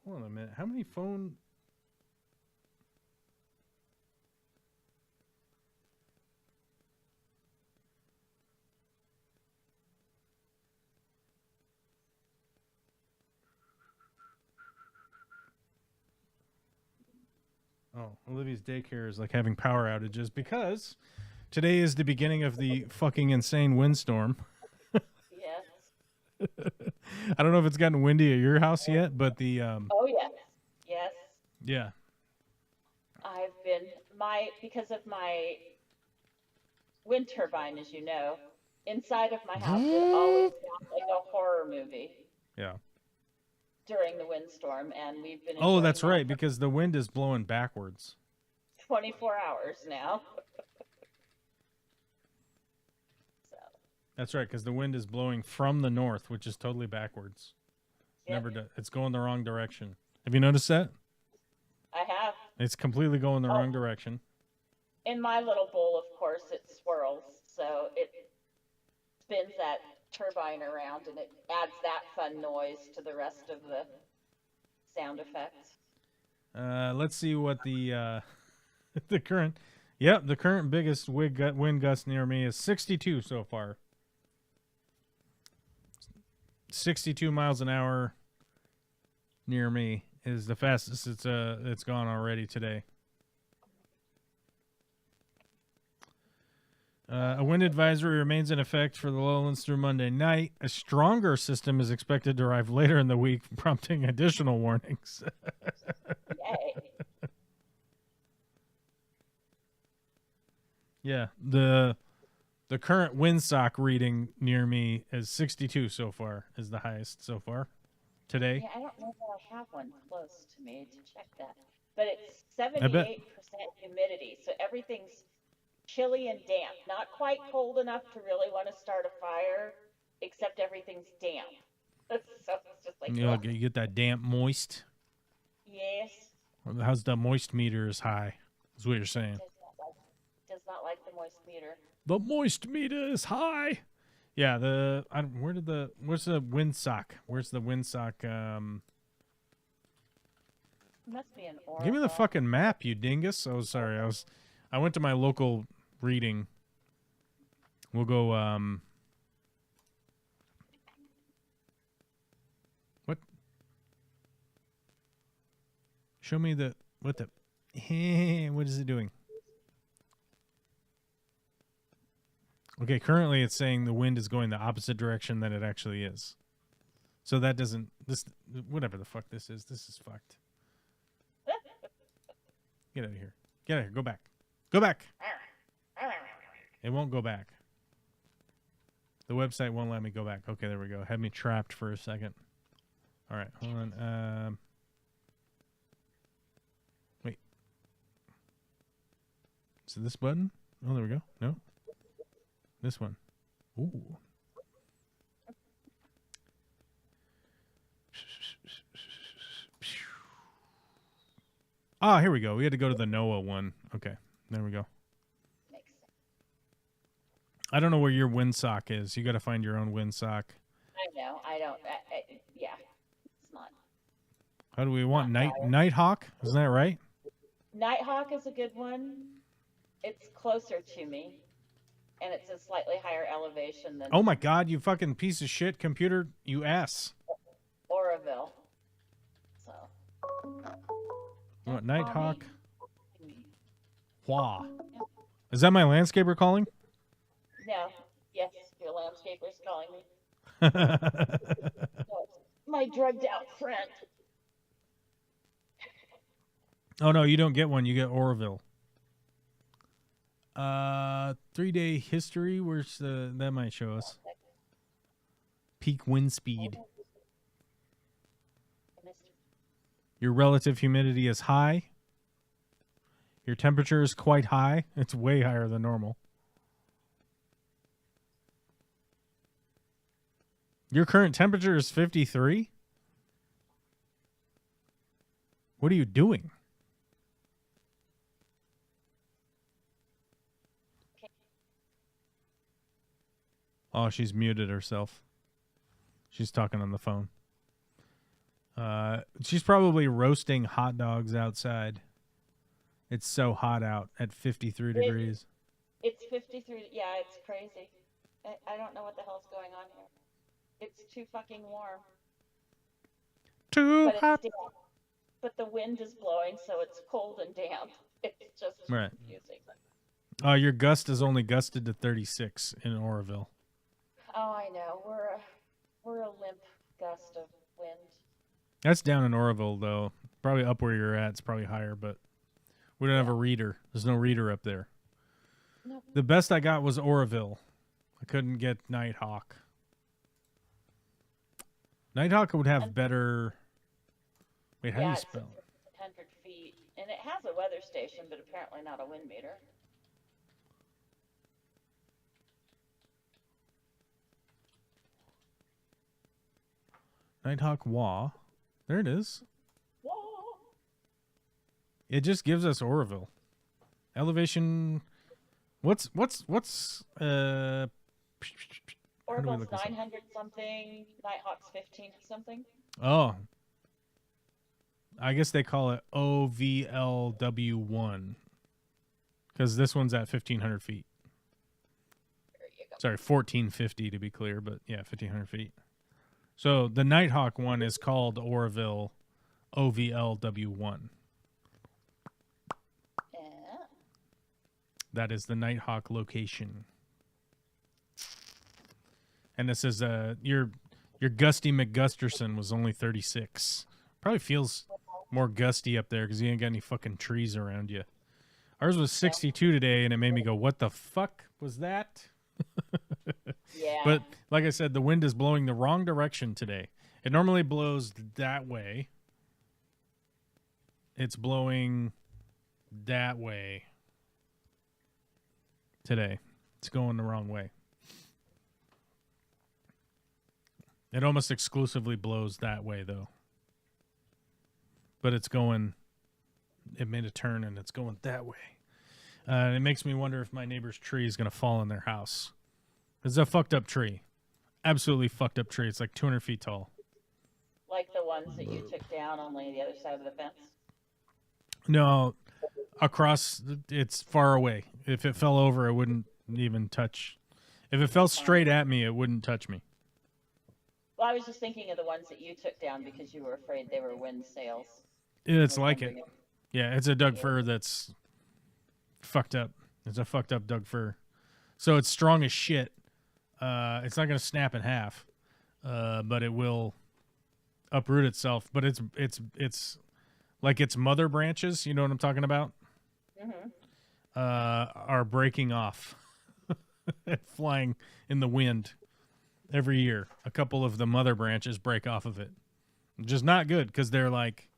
Hold on a minute. How many phone... Oh, Olivia's daycare is like having power outages because today is the beginning of the fucking insane windstorm. Yes. I don't know if it's gotten windy at your house yet, but the Oh yes. Yes. yeah. I've been because of my wind turbine, as you know, inside of my house it always sounds like a horror movie Yeah. during the windstorm, and we've been Oh, enjoying that's that right, for because the wind is blowing backwards. 24 hours now. So That's right, because the wind is blowing from the north, which is totally backwards. yep, Never do, it's going the wrong direction. Have you noticed that? I have. It's completely going the Oh. wrong direction. In my little bowl, of course, it swirls, so it spins that turbine around, and it adds that fun noise to the rest of the sound effects. Let's see what the the current. Yep, the current biggest wind gust near me is 62 so far. 62 miles an hour near me is the fastest it's gone already today. A wind advisory remains in effect for the lowlands through Monday night. A stronger system is expected to arrive later in the week, prompting additional warnings. Yay. Yeah, the current windsock reading near me is 62 so far, is the highest so far today. Yeah, I don't know that I have one close to me to check that. But it's I bet. 78% humidity, so everything's chilly and damp. Not quite cold enough to really want to start a fire, except everything's damp. So it's just like, ugh. You get that damp moist. Yes, How's the moist meter is high? Is what you're saying. does not like the moist meter. The moist meter is high. Yeah, where's the windsock? Where's the windsock? Must be an Oracle. Give me the fucking map, you dingus. Oh, sorry. I went to my local reading. We'll go, what? Show me what is it doing? Okay, currently it's saying the wind is going the opposite direction than it actually is. So that doesn't, whatever the fuck this is fucked. Get out of here. Get out of here. Go back. Go back. It won't go back. The website won't let me go back. Okay, there we go. Had me trapped for a second. All right, hold on. Wait. Is it this button? Oh, there we go. No. This one. Ooh. Ah, here we go. We had to go to the NOAA one. Okay, there we go. Makes sense. I don't know where your windsock is. You got to find your own windsock. I know. I don't. Yeah, it's not. How do we want Nighthawk? Isn't that right? Nighthawk is a good one. It's closer to me, and it's a slightly higher elevation than Oh my God! You fucking piece of shit computer! You ass. Oroville. So. You want Nighthawk? Wah. Is that my landscaper calling? No. Yes, your landscaper's calling me. My drugged out friend. Oh no, you don't get one. You get Oroville. 3-day history. Where's that might show us peak wind speed. Your relative humidity is high. Your temperature is quite high. It's way higher than normal. Your current temperature is 53? What are you doing? Oh, she's muted herself. She's talking on the phone. She's probably roasting hot dogs outside. It's so hot out at 53 degrees. It's 53. Yeah, it's crazy. I don't know what the hell's going on here. It's too fucking warm. Too hot. But the wind is blowing, so it's cold and damp. It's just right. confusing. Your gust is only gusted to 36 in Oroville. Oh, I know. We're a limp gust of wind. That's down in Oroville, though. Probably up where you're at. It's probably higher, but we don't have a reader. There's no reader up there. Nope. The best I got was Oroville. I couldn't get Nighthawk. Nighthawk would have better... Wait, how do you spell it? 100 feet. And it has a weather station, but apparently not a wind meter. Nighthawk Wah. There it is. Whoa. It just gives us Oroville. Elevation... What's Orville's 900 something, Nighthawk's 15 something. Oh. I guess they call it OVLW1 because this one's at 1,500 feet. There you go. Sorry, 1,450 to be clear, but yeah, 1,500 feet. So the Nighthawk one is called Oroville OVLW1. Yeah. That is the Nighthawk location. And this is your Gusty McGusterson was only 36. Probably feels more gusty up there because you ain't got any fucking trees around you. Ours was 62 today, and it made me go, "What the fuck was that?" Yeah. But like I said, the wind is blowing the wrong direction today. It normally blows that way. It's blowing that way today. It's going the wrong way. It almost exclusively blows that way, though. But it's going... It made a turn, and it's going that way. It makes me wonder if my neighbor's tree is going to fall in their house. It's a fucked up tree. Absolutely fucked up tree. It's like 200 feet tall. Like the ones that you took down only the other side of the fence? No, across... It's far away. If it fell over, it wouldn't even touch... If it fell straight at me, it wouldn't touch me. Well, I was just thinking of the ones that you took down because you were afraid they were wind sails. It's like it. Yeah, it's a Doug fir that's fucked up. It's a fucked up Doug fir. So it's strong as shit. It's not going to snap in half, but it will uproot itself. But it's like its mother branches, you know what I'm talking about? Mm-hmm. Are breaking off and flying in the wind. Every year, a couple of the mother branches break off of it. Which is not good because they're like,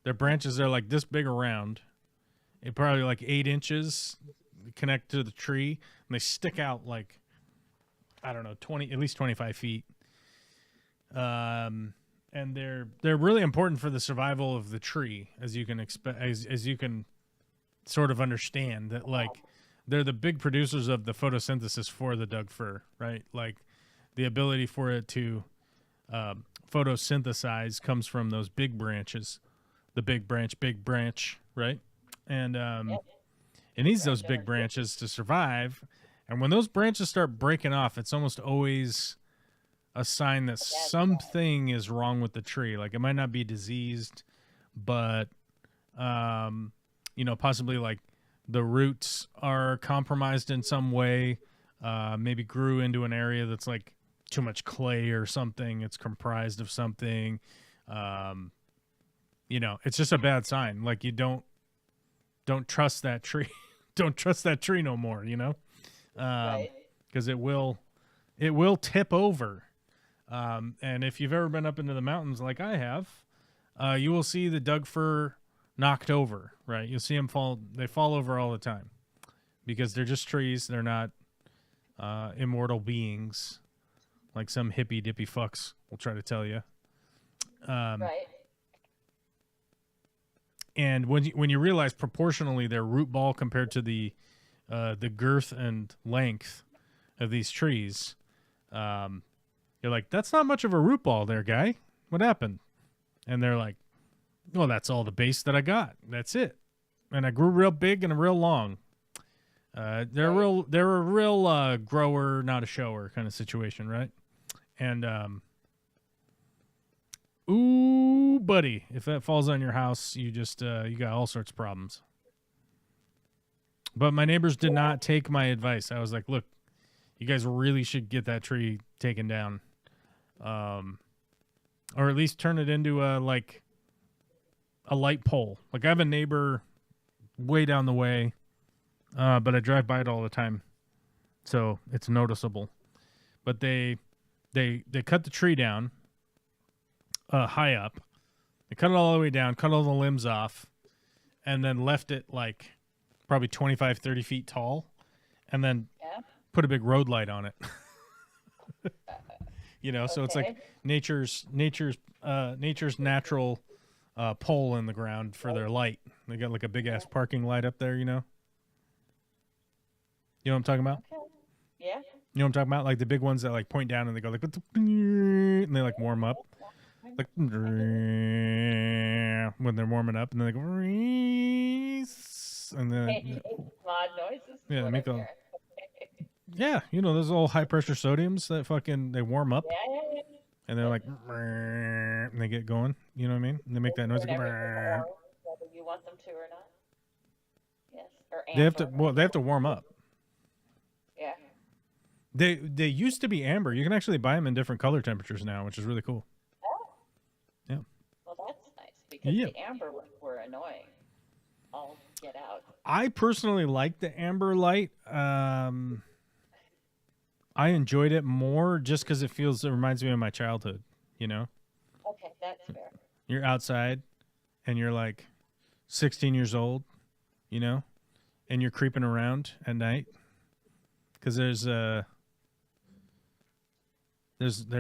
their branches are like this big around. It probably like 8 inches connect to the tree, and they stick out like, I don't know, at least 25 feet. And they're really important for the survival of the tree, as you can expect, as you can sort of understand that, like, they're the big producers of the photosynthesis for the Doug fir, right? Like, the ability for it to photosynthesize comes from those big branches, the big branch, right? And it needs those big branches to survive. And when those branches start breaking off, it's almost always a sign that something is wrong with the tree. Like, it might not be diseased, but possibly like the roots are compromised in some way. Maybe grew into an area that's like too much clay or something. It's comprised of something. It's just a bad sign. Like, you don't trust that tree. Don't trust that tree no more, Right. Because it will tip over. And if you've ever been up into the mountains like I have, you will see the Doug fir knocked over, right? You'll see them fall. They fall over all the time because they're just trees. They're not immortal beings like some hippy dippy fucks will try to tell you. Right. And when you realize proportionally their root ball compared to the girth and length of these trees, you're like, that's not much of a root ball there, guy. What happened? And they're like, well, that's all the base that I got. That's it. And I grew real big and real long. They're a real grower, not a shower kind of situation, right? And ooh, buddy, if that falls on your house, you just you got all sorts of problems. But my neighbors did not take my advice. I was like, look, you guys really should get that tree taken down, or at least turn it into a light pole. Like, I have a neighbor way down the way, but I drive by it all the time, so it's noticeable. But they cut the tree down high up. They cut it all the way down, cut all the limbs off, and then left it like probably 25, 30 feet tall, and then put a big road light on it. So it's like nature's natural pole in the ground for their light. They got like a big ass parking light up there, You know what I'm talking about? Okay. Yeah. You know what I'm talking about? Like the big ones that like point down and they go like, and they like warm up. I like when they're warming up, and then they go, and then Odd noises. yeah, what make I'm a hearing. yeah, you know those old high pressure sodiums that fucking they warm up, Yeah. and they're like, and they get going. You know what I mean? And they make that noise. They go, Whenever whether you want them to or not. Yes. Or they have to. amber. Well, they have to warm up. Yeah. They used to be amber. You can actually buy them in different color temperatures now, which is really cool. Oh. Yeah. Well, that's nice because Yeah. the amber ones were annoying. I'll get out. I personally like the amber light. I enjoyed it more just because it reminds me of my childhood. You know, Okay, that's fair. you're outside, and you're like 16 years old. You know, and you're creeping around at night because there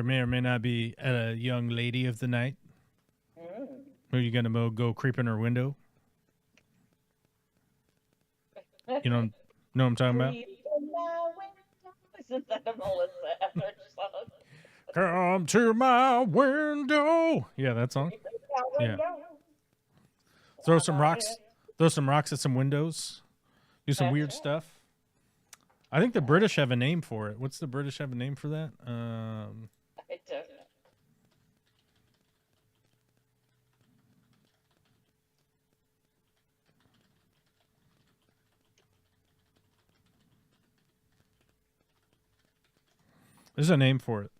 may or may not be a young lady of the night who you gonna go creep in her window. You know what I'm talking about? Creep in my window. Isn't that a Melissa Etheridge song? Come to my window. Yeah, that song. Creep in my Yeah. window. Throw some rocks at some windows. Do some That's weird right. stuff. I think the British have a name for it. What's the British have a name for that? I don't know. There's a name for it.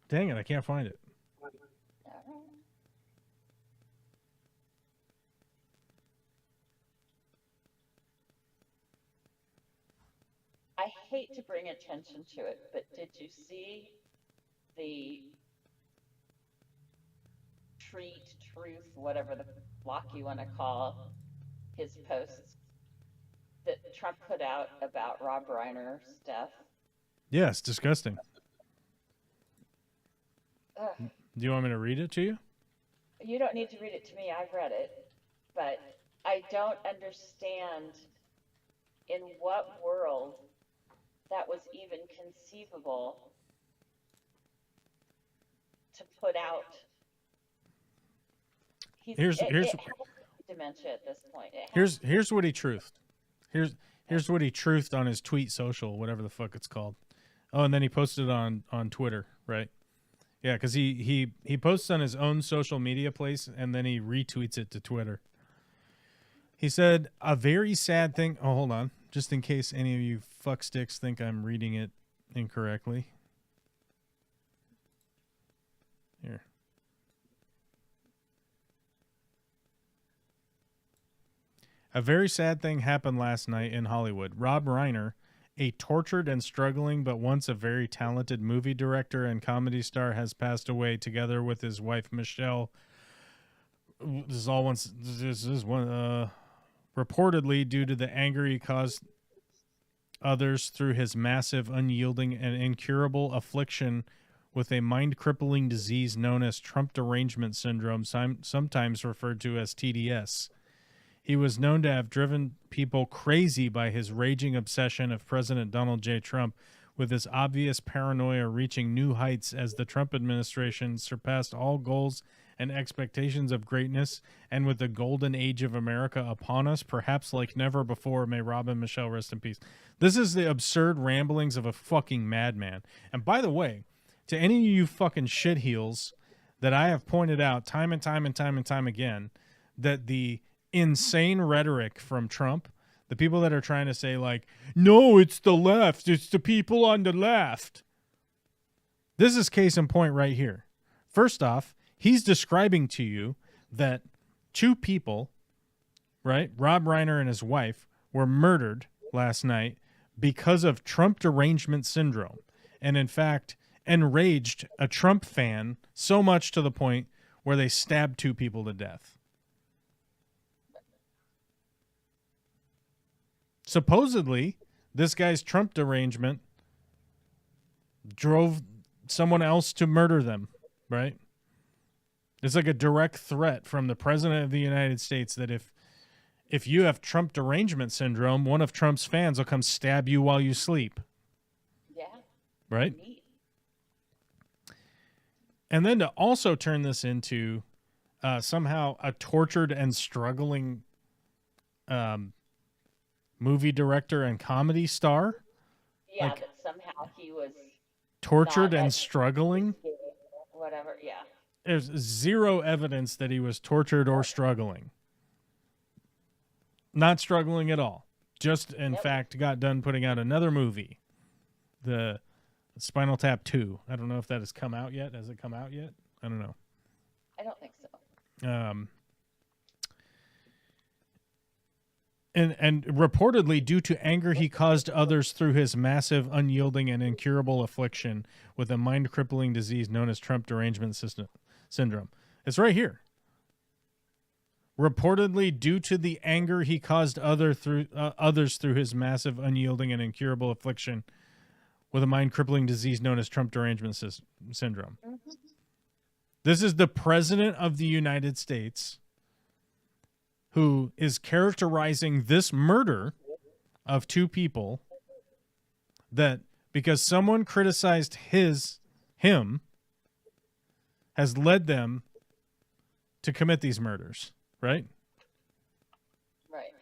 Dang it, I can't find it. I hate to bring attention to it, but did you see the treat, truth, whatever the block you want to call his posts that Trump put out about Rob Reiner's death? Yeah, it's disgusting. Ugh. Do you want me to read it to you? You don't need to read it to me, I've read it, but I don't understand in what world that was even conceivable to put out. Here's it has dementia at this point. here's what he truthed. Here's what he truthed on his tweet social, whatever the fuck it's called. Oh, and then he posted on Twitter, right? Yeah, because he posts on his own social media place and then he retweets it to Twitter. He said, a very sad thing. Oh, hold on. Just in case any of you fucksticks think I'm reading it incorrectly. Here. A very sad thing happened last night in Hollywood. Rob Reiner, a tortured and struggling but once a very talented movie director and comedy star, has passed away together with his wife Michelle. This is one reportedly due to the anger he caused others through his massive, unyielding, and incurable affliction with a mind-crippling disease known as Trump derangement syndrome, sometimes referred to as TDS. He was known to have driven people crazy by his raging obsession of President Donald J. Trump, with his obvious paranoia reaching new heights as the Trump administration surpassed all goals and expectations of greatness, and with the golden age of America upon us, perhaps like never before. May Rob and Michelle rest in peace. This is the absurd ramblings of a fucking madman. And by the way, to any of you fucking shitheels that I have pointed out time and time and time and time again, that the insane rhetoric from Trump, the people that are trying to say like, no, it's the left, it's the people on the left. This is case in point right here. First off, he's describing to you that two people, right, Rob Reiner and his wife, were murdered last night because of Trump derangement syndrome. And in fact, enraged a Trump fan so much to the point where they stabbed two people to death. Supposedly, this guy's Trump derangement drove someone else to murder them, right? It's like a direct threat from the president of the United States that if you have Trump derangement syndrome, one of Trump's fans will come stab you while you sleep. Yeah. Right? Neat. And then to also turn this into somehow a tortured and struggling movie director and comedy star. Yeah, Like, that somehow he was tortured not and as- struggling. Whatever, yeah. There's zero evidence that he was tortured or struggling. Not struggling at all. Just, in fact, got done putting out another movie, the Spinal Tap 2. I don't know if that has come out yet. Has it come out yet? I don't know. I don't think so. And reportedly, due to anger he caused others through his massive, unyielding, and incurable affliction with a mind-crippling disease known as Trump derangement syndrome. It's right here. Reportedly, due to the anger he caused others through his massive, unyielding, and incurable affliction with a mind-crippling disease known as Trump derangement syndrome. Mm-hmm. This is the president of the United States who is characterizing this murder of two people that because someone criticized him has led them to commit these murders, right? Right.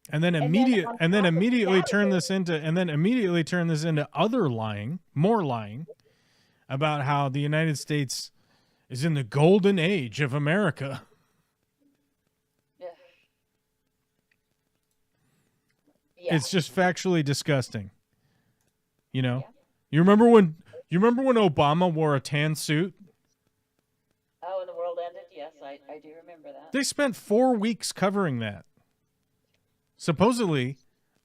And then immediately turn this into other lying, more lying about how the United States is in the golden age of America. Yeah. Yeah. It's just factually disgusting. You know? Yeah. You remember when Obama wore a tan suit? Oh, and the world ended? Yes, I do remember that. They spent 4 weeks covering that. Supposedly,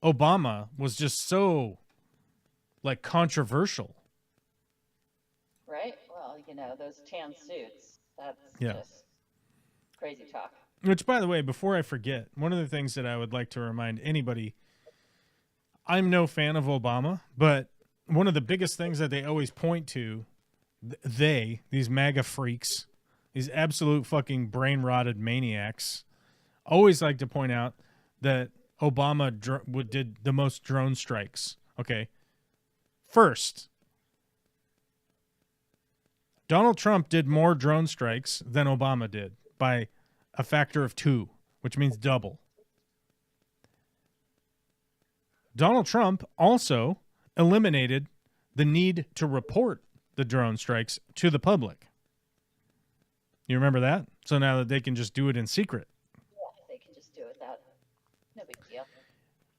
Obama was just so, like, controversial. Right? Well, you know, those tan suits, that's Yeah. just crazy talk. Which, by the way, before I forget, one of the things that I would like to remind anybody, I'm no fan of Obama, but one of the biggest things that they always point to, these MAGA freaks, these absolute fucking brain-rotted maniacs, always like to point out that Obama did the most drone strikes. Okay. First, Donald Trump did more drone strikes than Obama did by a factor of 2, which means double. Donald Trump also eliminated the need to report the drone strikes to the public. You remember that? So now that they can just do it in secret. Yeah, they can just do it without, no big deal.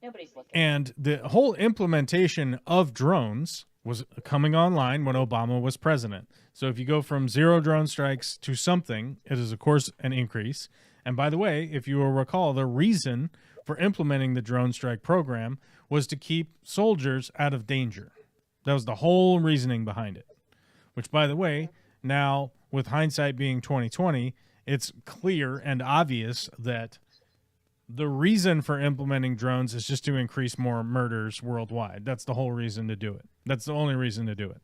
Nobody's looking. And the whole implementation of drones was coming online when Obama was president. So if you go from 0 drone strikes to something, it is, of course, an increase. And by the way, if you will recall, the reason for implementing the drone strike program was to keep soldiers out of danger. That was the whole reasoning behind it. Which, by the way, now with hindsight being 2020, it's clear and obvious that the reason for implementing drones is just to increase more murders worldwide. That's the whole reason to do it. That's the only reason to do it.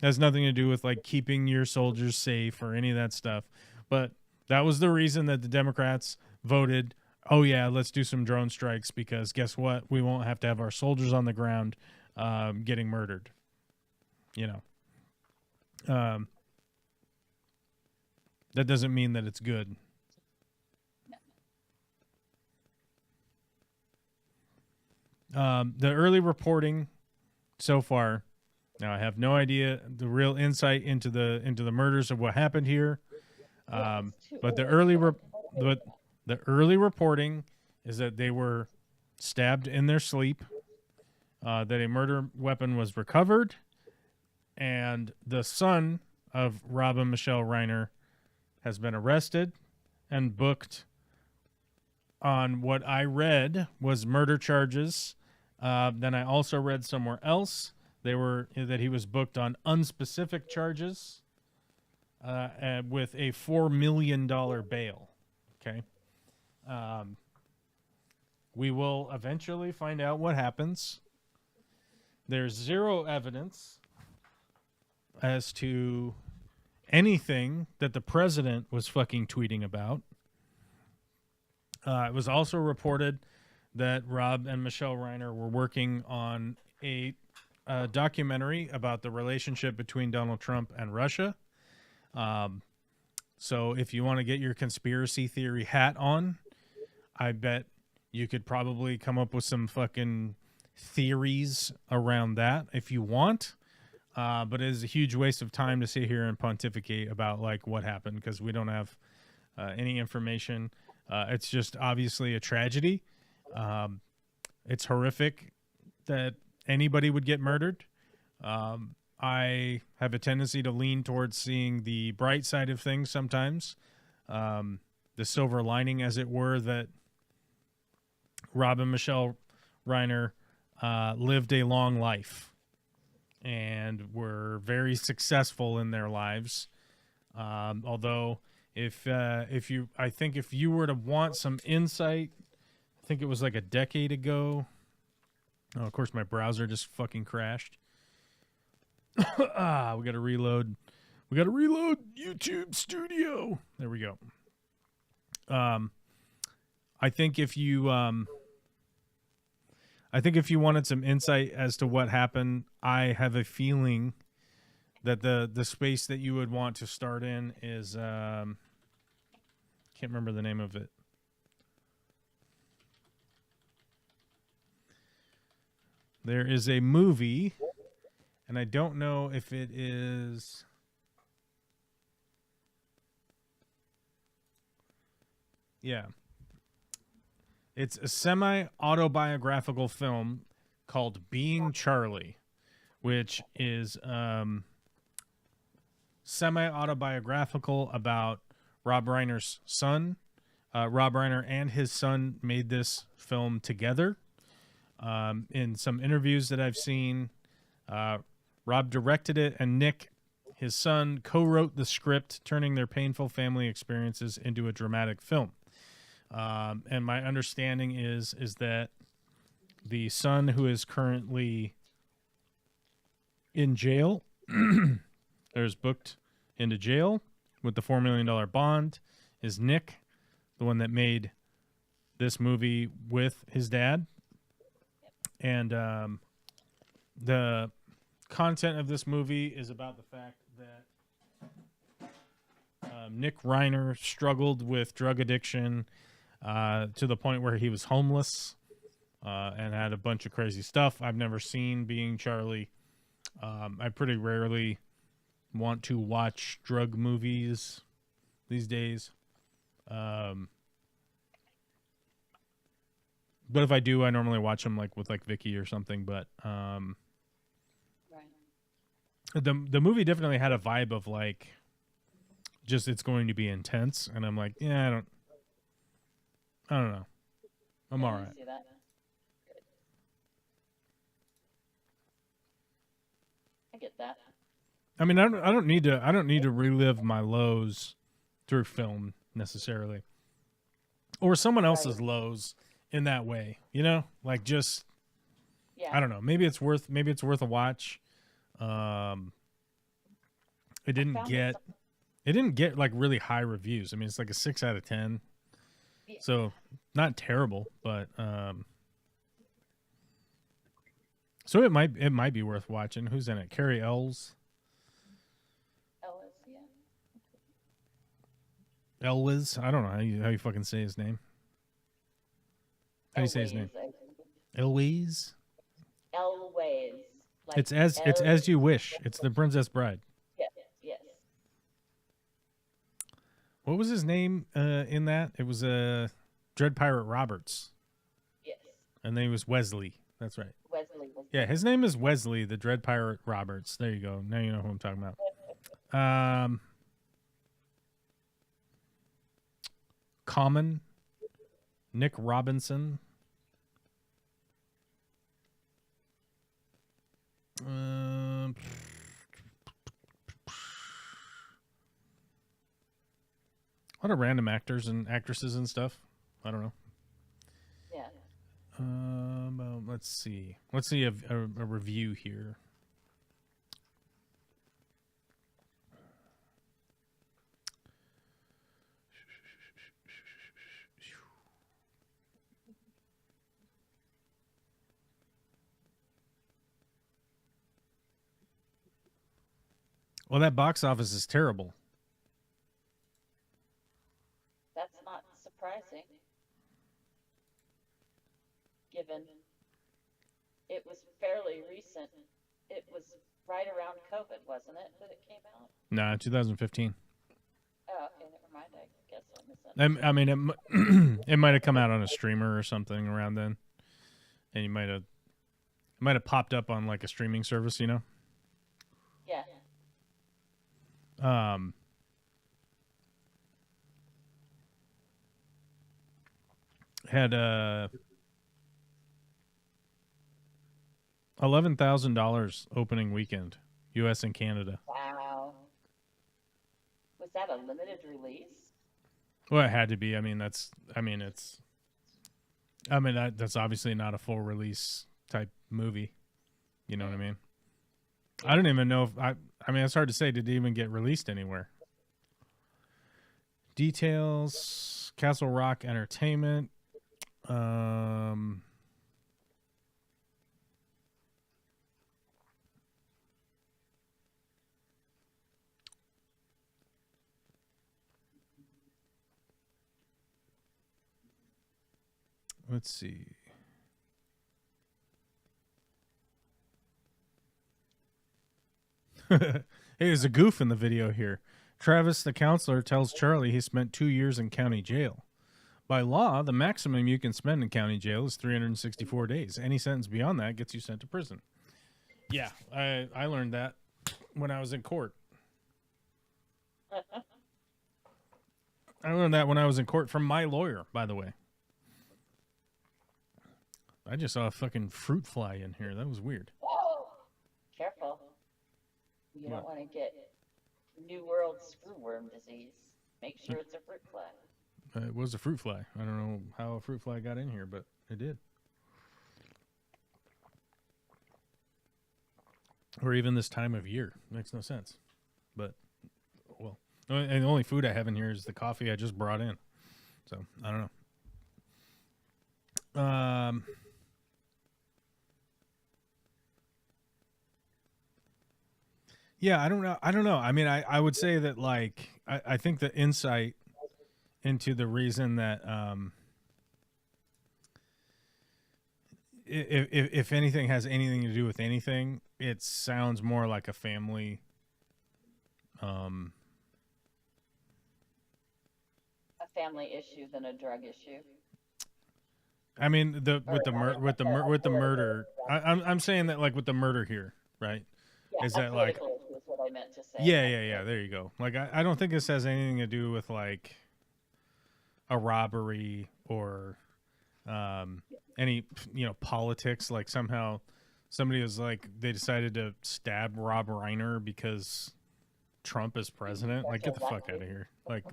Has nothing to do with like keeping your soldiers safe or any of that stuff. But that was the reason that the Democrats voted, oh yeah, let's do some drone strikes because guess what? We won't have to have our soldiers on the ground getting murdered. You know. That doesn't mean that it's good. The early reporting so far, now I have no idea the real insight into the murders of what happened here, but the early reporting is that they were stabbed in their sleep, that a murder weapon was recovered, and the son of Robin Michelle Reiner has been arrested and booked on what I read was murder charges. Then I also read somewhere else that he was booked on unspecific charges with a $4 million bail. Okay. We will eventually find out what happens. There's zero evidence as to anything that the president was fucking tweeting about. It was also reported that Rob and Michelle Reiner were working on a documentary about the relationship between Donald Trump and Russia. So if you want to get your conspiracy theory hat on, I bet you could probably come up with some fucking theories around that if you want. But it is a huge waste of time to sit here and pontificate about like what happened, because we don't have any information. It's just obviously a tragedy. It's horrific that anybody would get murdered. I have a tendency to lean towards seeing the bright side of things sometimes. The silver lining, as it were, that Rob and Michelle Reiner lived a long life and were very successful in their lives. Although if you were to want some insight, I think it was like a decade ago. Oh, of course, my browser just fucking crashed. We got to reload. We got to reload YouTube Studio. There we go. I think if you wanted some insight as to what happened, I have a feeling that the space that you would want to start in is can't remember the name of it. There is a movie, and I don't know if it is. Yeah. It's a semi-autobiographical film called Being Charlie, which is semi-autobiographical about Rob Reiner's son. Rob Reiner and his son made this film together. In some interviews that I've seen, Rob directed it, and Nick, his son, co-wrote the script, turning their painful family experiences into a dramatic film. And my understanding is that the son, who is currently in jail, there's booked into jail with the $4 million bond, is Nick, the one that made this movie with his dad. And the content of this movie is about the fact that Nick Reiner struggled with drug addiction to the point where he was homeless and had a bunch of crazy stuff. I've never seen Being Charlie. I pretty rarely want to watch drug movies these days. But if I do, I normally watch them like with like Vicky or something. But Right. the movie definitely had a vibe of like, just it's going to be intense, and I'm like, yeah, I don't know. I'm Yeah, all I right. see that. Good. I get that. I mean, I don't need to relive my lows through film necessarily, or someone else's lows in that way. You know, like just Yeah. I don't know. Maybe it's worth a watch. It didn't get like really high reviews. I mean, it's like a 6 out of 10. Yeah. So not terrible, but so it might be worth watching. Who's in it? Carrie Ells. Ellis, yeah. Elwes. I don't know how you fucking say his name. How do you say his name? Elwes. Elways. Like It's as you wish. It's the Princess Bride. Yes, yes. What was his name in that? It was Dread Pirate Roberts, Yes. and then he was Wesley. That's right. Wesley was. Yeah, his name is Wesley, the Dread Pirate Roberts. There you go. Now you know who I'm talking about. Common, Nick Robinson. A lot of random actors and actresses and stuff. I don't know. Let's see. Let's see a review here. Well, that box office is terrible. That's not surprising, given it was fairly recent. It was right around COVID, wasn't it, that it came out? Nah, 2015. Oh, okay, never mind. I guess I missed it. I mean, it might have come out on a streamer or something around then, and it might have popped up on like a streaming service, you know. Yeah. Had $11,000 opening weekend, U.S. and Canada. Wow. Was that a limited release? Well, it had to be. I mean, that's obviously not a full release type movie. You know what I mean? I don't even know if I mean, it's hard to say. Did it even get released anywhere? Details: Castle Rock Entertainment. Let's see. Hey, there's a goof in the video here. Travis, the counselor, tells Charlie he spent 2 years in county jail. By law, the maximum you can spend in county jail is 364 days. Any sentence beyond that gets you sent to prison. Yeah, I learned that when I was in court. I learned that when I was in court from my lawyer, by the way. I just saw a fucking fruit fly in here. That was weird. Whoa! Careful. You What? don't want to get New World screwworm disease. Make sure it's a fruit fly. It was a fruit fly. I don't know how a fruit fly got in here, but it did. Or even this time of year. Makes no sense. But, well. And the only food I have in here is the coffee I just brought in. So, I don't know. Yeah, I don't know. I mean, I would say that, like, I think the insight into the reason that if anything has anything to do with anything, it sounds more like a family A family issue than a drug issue. I mean, with the murder, I'm saying that, like, with the murder here, right? Yeah, Is a that, like, political issue is what I meant to say. yeah, there you go. Like, I don't think this has anything to do with, like, a robbery or any, politics. Like, somehow somebody was like, they decided to stab Rob Reiner because Trump is president. Like, get the fuck out of here. Like,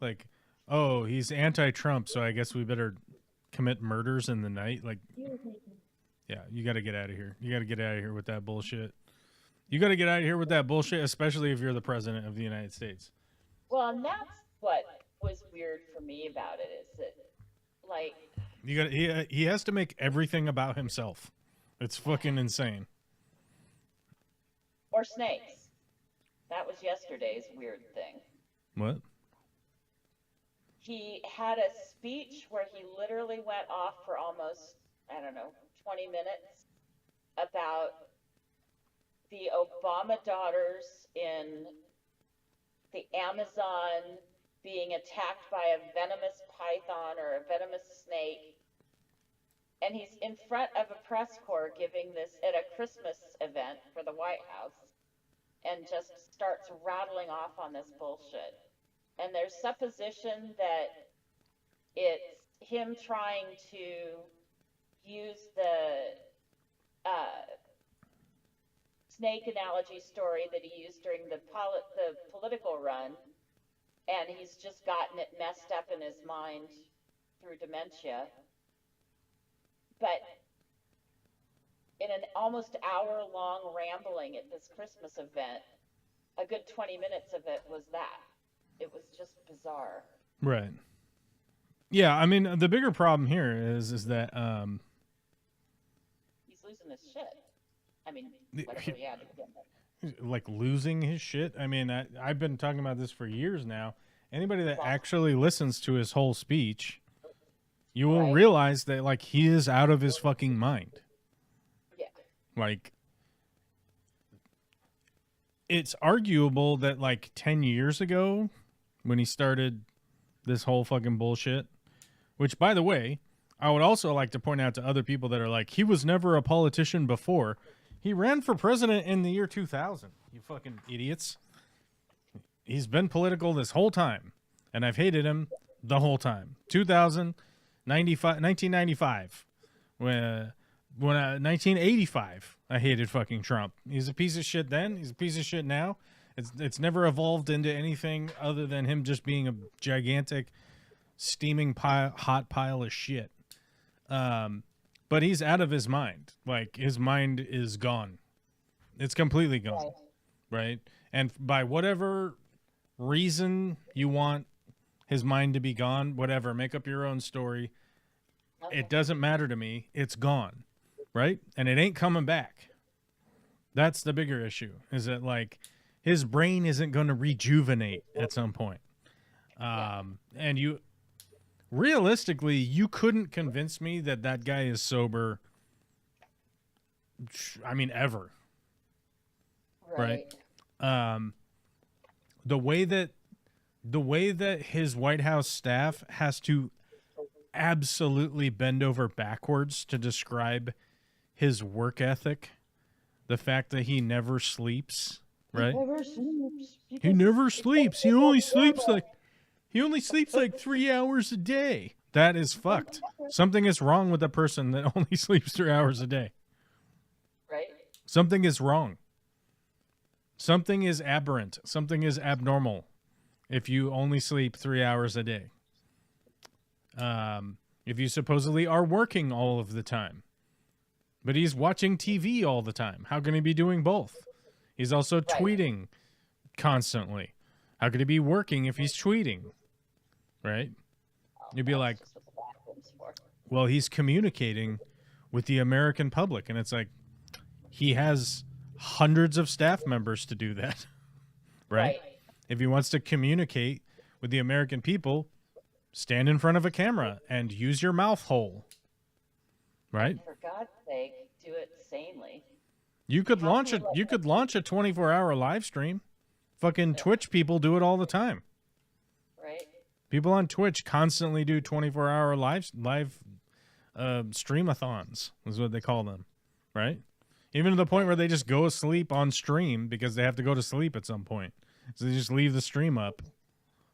like, oh, he's anti-Trump, so I guess we better commit murders in the night. Like, yeah, you got to get out of here. You got to get out of here with that bullshit. You got to get out of here with that bullshit, especially if you're the president of the United States. Well, and that's what was weird for me about it, is that, like, He has to make everything about himself. It's fucking insane. or snakes. That was yesterday's weird thing. What? He had a speech where he literally went off for almost, 20 minutes about the Obama daughters in the Amazon being attacked by a venomous python or a venomous snake. And he's in front of a press corps giving this at a Christmas event for the White House and just starts rattling off on this bullshit. And there's supposition that it's him trying to use the snake analogy story that he used during the political run, and he's just gotten it messed up in his mind through dementia. but in an almost hour-long rambling at this Christmas event, a good 20 minutes of it was that. It was just bizarre. Right. Yeah, I mean, the bigger problem here is that He's losing his shit. I mean, whatever he had to begin with. like losing his shit. I mean, I've been talking about this for years now. Anybody that actually listens to his whole speech, you will realize that like he is out of his fucking mind. Yeah. Like, it's arguable that like 10 years ago when he started this whole fucking bullshit, which by the way, I would also like to point out to other people that are like, he was never a politician before. He ran for president in the year 2000. You fucking idiots. He's been political this whole time, and I've hated him the whole time. 1995, when 1985, I hated fucking Trump. He's a piece of shit then. He's a piece of shit now. It's never evolved into anything other than him just being a gigantic, steaming hot pile of shit. But he's out of his mind. Like, his mind is gone. It's completely gone. Right? And by whatever reason you want his mind to be gone, whatever, make up your own story. It doesn't matter to me. It's gone. Right? And it ain't coming back. That's the bigger issue, is that like his brain isn't going to rejuvenate at some point. And you realistically, you couldn't convince me that that guy is sober. I mean, ever. Right? The way that his White House staff has to absolutely bend over backwards to describe his work ethic, the fact that he never sleeps, right? He never sleeps. He only sleeps like 3 hours a day. That is fucked. Something is wrong with a person that only sleeps 3 hours a day. Right? Something is wrong. Something is aberrant. Something is abnormal if you only sleep 3 hours a day. If you supposedly are working all of the time. But he's watching TV all the time. How can he be doing both? He's also tweeting constantly. How could he be working if he's tweeting? Right? You'd be like, well, he's communicating with the American public. And it's like, he has hundreds of staff members to do that. Right? If he wants to communicate with the American people, stand in front of a camera and use your mouth hole. Right? For God's sake, do it sanely. You could launch a 24-hour live stream. Fucking Twitch people do it all the time. Right? People on Twitch constantly do 24-hour live streamathons, is what they call them, right? Even to the point where they just go to sleep on stream because they have to go to sleep at some point. So they just leave the stream up,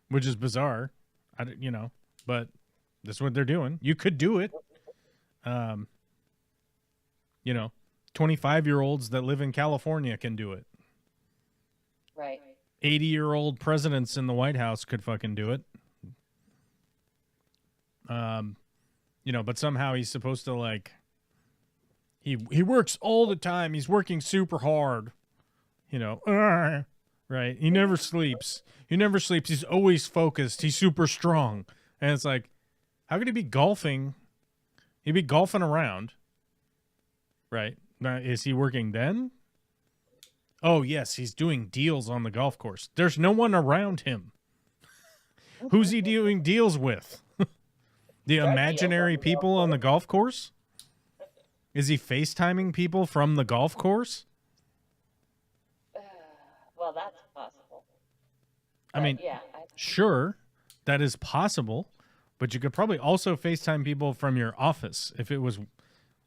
which is bizarre, but that's what they're doing. You could do it. 25-year-olds that live in California can do it. Right. 80-year-old presidents in the White House could fucking do it. But somehow he's supposed to like he works all the time. He's working super hard. Right? He never sleeps. He's always focused. He's super strong. And it's like, how could he be golfing? He'd be golfing around. Right? Now, is he working then? Oh, yes, he's doing deals on the golf course. There's no one around him. Who's he doing deals with? The imaginary people on the golf course? Is he FaceTiming people from the golf course? Well, that's possible. I mean, sure, that is possible, but you could probably also FaceTime people from your office if it was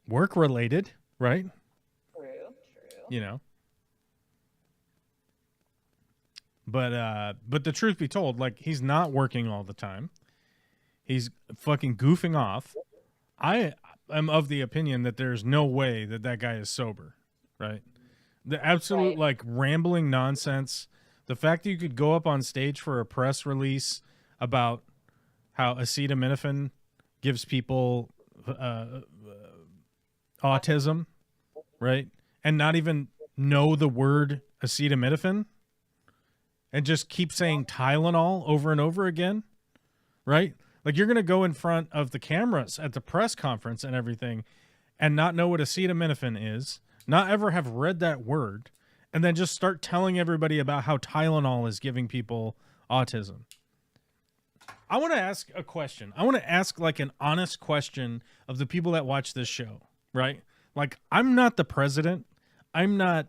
work-related, right? True. But the truth be told, like, he's not working all the time. He's fucking goofing off. I am of the opinion that there's no way that guy is sober, right? The absolute, like, rambling nonsense. The fact that you could go up on stage for a press release about how acetaminophen gives people autism, right? And not even know the word acetaminophen and just keep saying Tylenol over and over again, right? Like you're going to go in front of the cameras at the press conference and everything and not know what acetaminophen is, not ever have read that word, and then just start telling everybody about how Tylenol is giving people autism. I want to ask a question. I want to ask like an honest question of the people that watch this show, right? Like I'm not the president. I'm not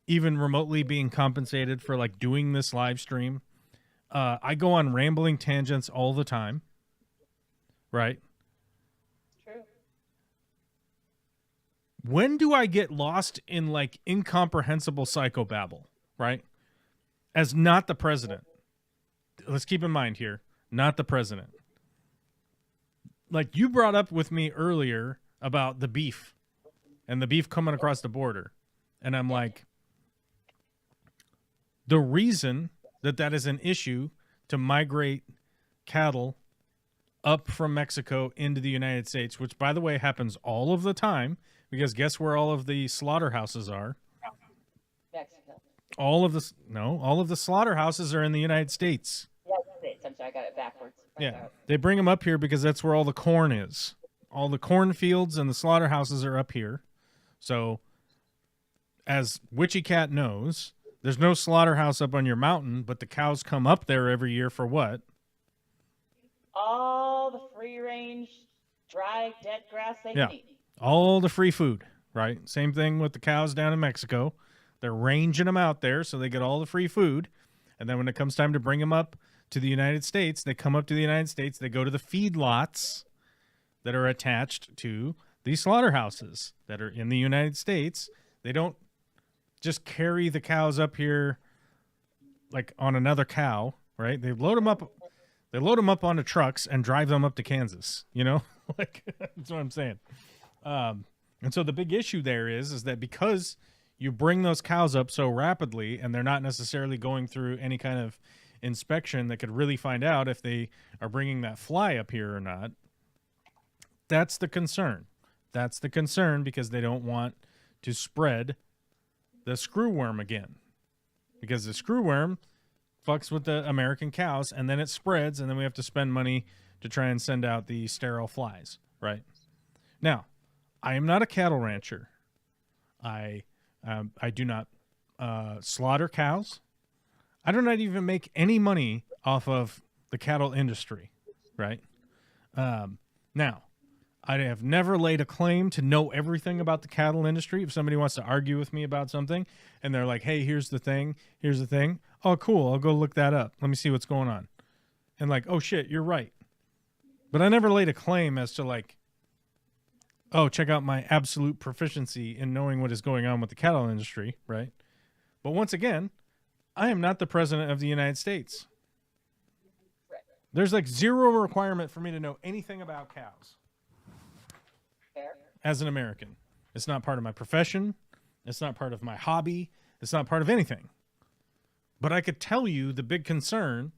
even remotely being compensated for like doing this live stream. I go on rambling tangents all the time, right? True. When do I get lost in like incomprehensible psychobabble, right? As not the president. Let's keep in mind here, not the president. Like you brought up with me earlier about the beef and the beef coming across the border. And I'm like, the reason that is an issue to migrate cattle up from Mexico into the United States, which, by the way, happens all of the time, because guess where all of the slaughterhouses are? Mexico. All of the slaughterhouses are in the United States. States. I'm sorry, I got it backwards. Yeah, they bring them up here because that's where all the corn is. All the cornfields and the slaughterhouses are up here. So, as Witchy Cat knows, there's no slaughterhouse up on your mountain, but the cows come up there every year for what? All the free range, dry, dead grass they can eat. All the free food, right? Same thing with the cows down in Mexico. They're ranging them out there so they get all the free food. And then when it comes time to bring them up to the United States, they come up to the United States, they go to the feedlots that are attached to these slaughterhouses that are in the United States. They don't just carry the cows up here like on another cow, right? They load them up onto trucks and drive them up to Kansas, you know? Like that's what I'm saying. And so the big issue there is that because you bring those cows up so rapidly and they're not necessarily going through any kind of inspection that could really find out if they are bringing that fly up here or not, that's the concern. That's the concern because they don't want to spread the screwworm again, because the screwworm fucks with the American cows and then it spreads and then we have to spend money to try and send out the sterile flies, right? Now, I am not a cattle rancher. I do not slaughter cows. I do not even make any money off of the cattle industry, right? Now, I have never laid a claim to know everything about the cattle industry. If somebody wants to argue with me about something and they're like, hey, here's the thing. Oh, cool. I'll go look that up. Let me see what's going on. And like, oh, shit, you're right. But I never laid a claim as to like, oh, check out my absolute proficiency in knowing what is going on with the cattle industry, right? But once again, I am not the president of the United States. Right. There's like zero requirement for me to know anything about cows. Fair. As an American. It's not part of my profession. It's not part of my hobby. It's not part of anything. But I could tell you the big concern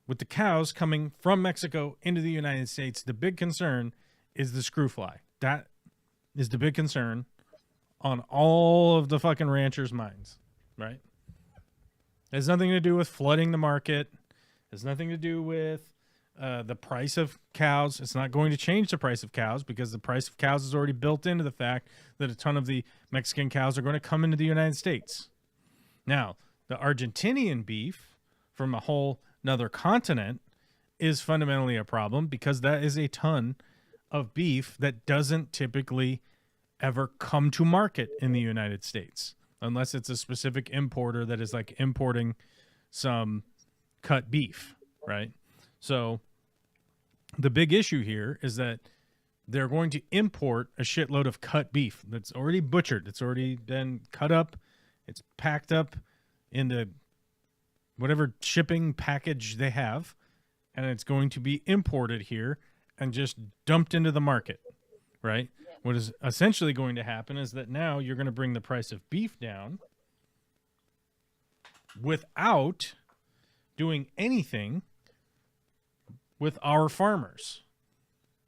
with the cows coming from Mexico into the United States, the big concern is the screw fly. That is the big concern on all of the fucking ranchers' minds, right? It has nothing to do with flooding the market. It has nothing to do with the price of cows. It's not going to change the price of cows because the price of cows is already built into the fact that a ton of the Mexican cows are going to come into the United States. Now, the Argentinian beef from a whole another continent is fundamentally a problem because that is a ton of beef that doesn't typically ever come to market in the United States unless it's a specific importer that is like importing some cut beef, right? So the big issue here is that they're going to import a shitload of cut beef that's already butchered. It's already been cut up. It's packed up into whatever shipping package they have, and it's going to be imported here and just dumped into the market, right? Yeah. What is essentially going to happen is that now you're going to bring the price of beef down without doing anything with our farmers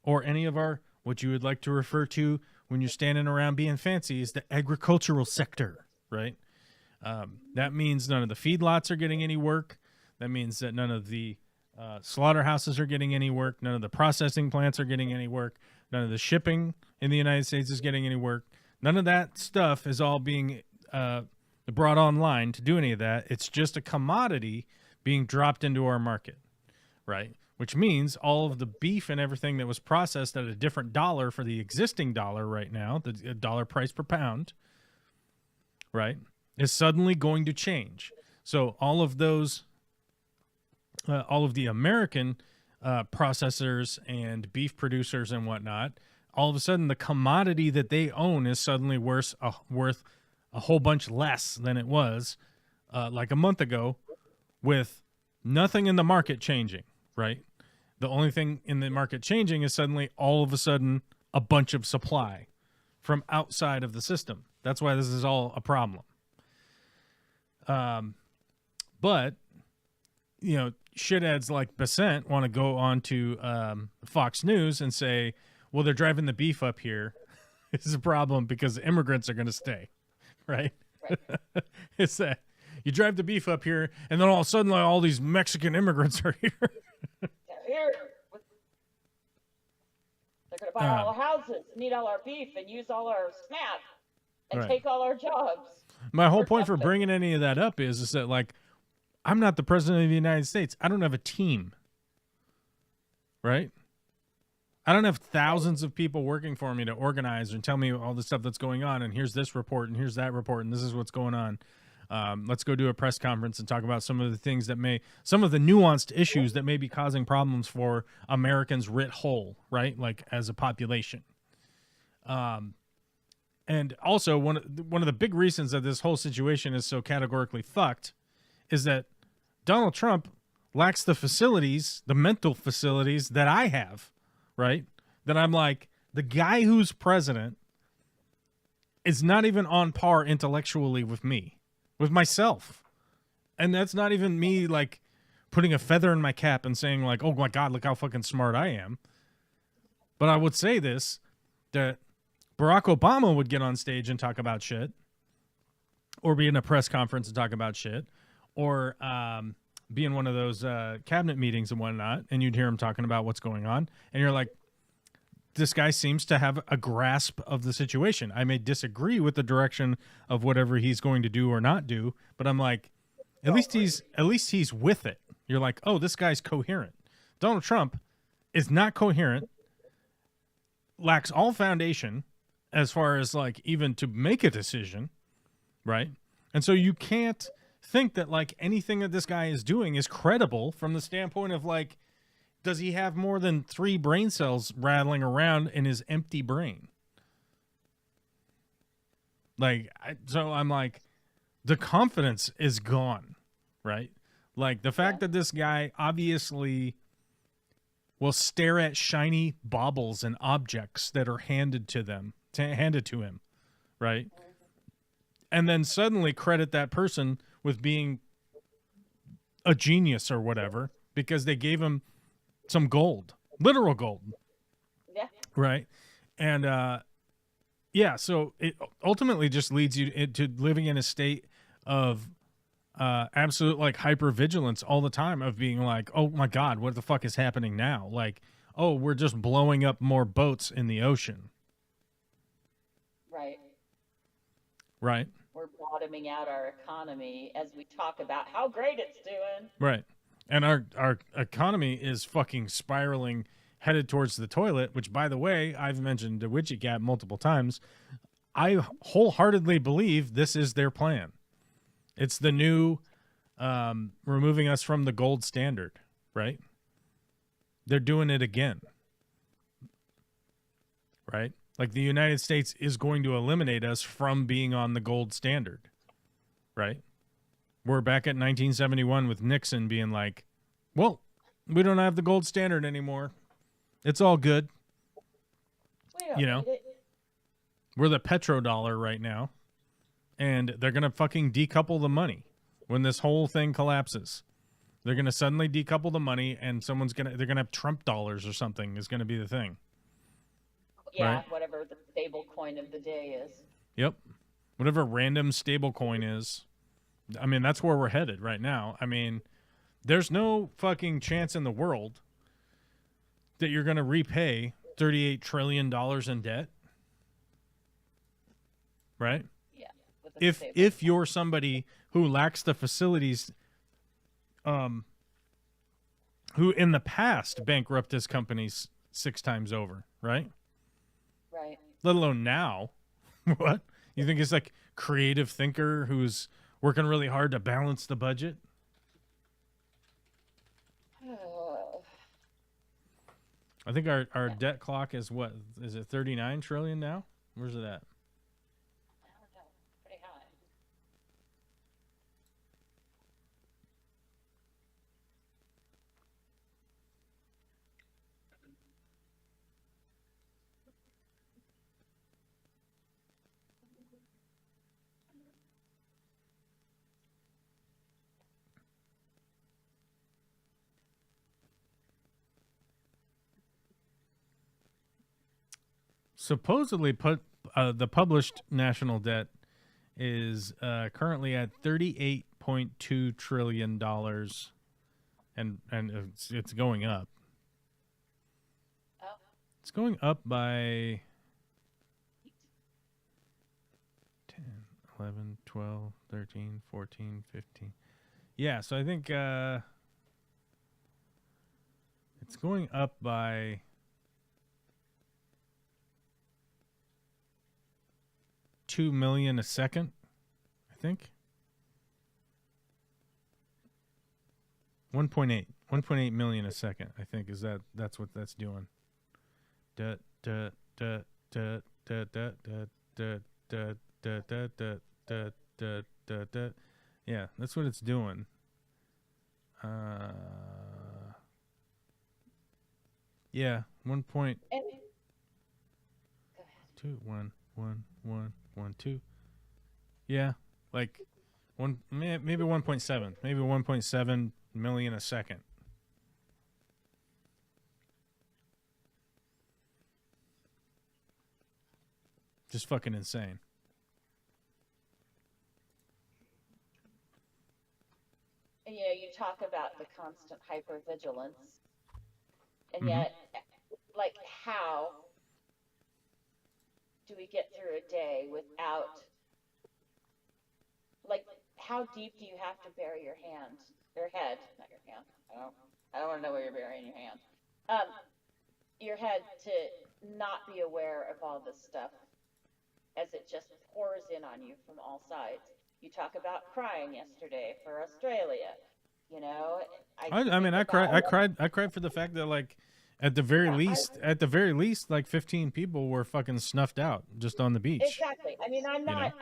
or any of our, what you would like to refer to when you're standing around being fancy is the agricultural sector, right? That means none of the feedlots are getting any work. That means that none of the slaughterhouses are getting any work. None of the processing plants are getting any work. None of the shipping in the United States is getting any work. None of that stuff is all being brought online to do any of that. It's just a commodity being dropped into our market, right? Which means all of the beef and everything that was processed at a different dollar for the existing dollar right now, the dollar price per pound, right, is suddenly going to change. So all of those, all of the American processors and beef producers and whatnot, all of a sudden the commodity that they own is suddenly worth a whole bunch less than it was like a month ago, with nothing in the market changing, right? The only thing in the market changing is suddenly all of a sudden a bunch of supply from outside of the system. That's why this is all a problem. But, you know, shitheads like Besant want to go on to Fox News and say, well, they're driving the beef up here. This is a problem because immigrants are going to stay, right? It's that you drive the beef up here, and then all of a sudden, like, all these Mexican immigrants are here. They're here. They're going to buy all our houses, need all our beef, and use all our SNAP, and take all our jobs. My whole point for bringing any of that up is that, like, I'm not the president of the United States. I don't have a team, right? I don't have thousands of people working for me to organize and tell me all the stuff that's going on, and here's this report, and here's that report, and this is what's going on. Let's go do a press conference and talk about some of the things that some of the nuanced issues that may be causing problems for Americans writ whole, right? Like as a population. And also one of the big reasons that this whole situation is so categorically fucked is that Donald Trump lacks the facilities, the mental facilities that I have, right? That I'm like, the guy who's president is not even on par intellectually with me. With myself. And that's not even me like putting a feather in my cap and saying like, oh my God, look how fucking smart I am. But I would say this, that Barack Obama would get on stage and talk about shit, or be in a press conference and talk about shit, or be in one of those cabinet meetings and whatnot, and you'd hear him talking about what's going on, and you're like, this guy seems to have a grasp of the situation. I may disagree with the direction of whatever he's going to do or not do, but I'm like, at least he's with it. You're like, oh, this guy's coherent. Donald Trump is not coherent, lacks all foundation as far as like even to make a decision, right? And so you can't think that like anything that this guy is doing is credible from the standpoint of like, does he have more than 3 brain cells rattling around in his empty brain? Like, so I'm like, the confidence is gone, right? Like the fact that this guy obviously will stare at shiny baubles and objects that are handed to him, right? And then suddenly credit that person with being a genius or whatever because they gave him some gold, literal gold. Yeah. Right. And, yeah, so it ultimately just leads you into living in a state of absolute like hypervigilance all the time of being like, oh my God, what the fuck is happening now? Like, oh, we're just blowing up more boats in the ocean. Right. Right. We're bottoming out our economy as we talk about how great it's doing. Right. And our economy is fucking spiraling, headed towards the toilet, which, by the way, I've mentioned the Witchy Gap multiple times. I wholeheartedly believe this is their plan. It's the new removing us from the gold standard, right? They're doing it again, right? Like the United States is going to eliminate us from being on the gold standard, right? We're back at 1971 with Nixon being like, well, we don't have the gold standard anymore. It's all good. You know, we're the petrodollar right now, and they're going to fucking decouple the money when this whole thing collapses. They're going to suddenly decouple the money, and they're going to have Trump dollars or something is going to be the thing. Yeah, right? whatever the stable coin of the day is. Yep. Whatever random stable coin is. I mean, that's where we're headed right now. I mean, there's no fucking chance in the world that you're going to repay $38 trillion in debt. Right? Yeah. With a stable If coin. you're somebody who lacks the facilities, who in the past bankrupted companies 6 times over, right? Right. Let alone now. What? You think it's like creative thinker who's working really hard to balance the budget? I think our debt clock is what? Is it 39 trillion now? Where's it at? I don't know. Pretty high. Supposedly, the published national debt is currently at $38.2 trillion, and it's going up. Oh. It's going up by 10, 11, 12, 13, 14, 15. Yeah, so I think it's going up by 2 million a second, I think. 1.8 million a second, I think that's what that's doing. Yeah, that's what it's doing. Yeah, 1.2 And go ahead. 1.2. Yeah, like maybe 1.7, maybe 1.7 million a second. Just fucking insane. And, you talk about the constant hypervigilance, and Mhm. yet, like, how do we get through a day without, like, how deep do you have to bury your hand, your head, not your hand? I don't want to know where you're burying your hand. Your head to not be aware of all this stuff as it just pours in on you from all sides. You talk about crying yesterday for Australia. I mean, I cried for the fact that, like, at the very least, like 15 people were fucking snuffed out just on the beach. Exactly. I mean, I'm not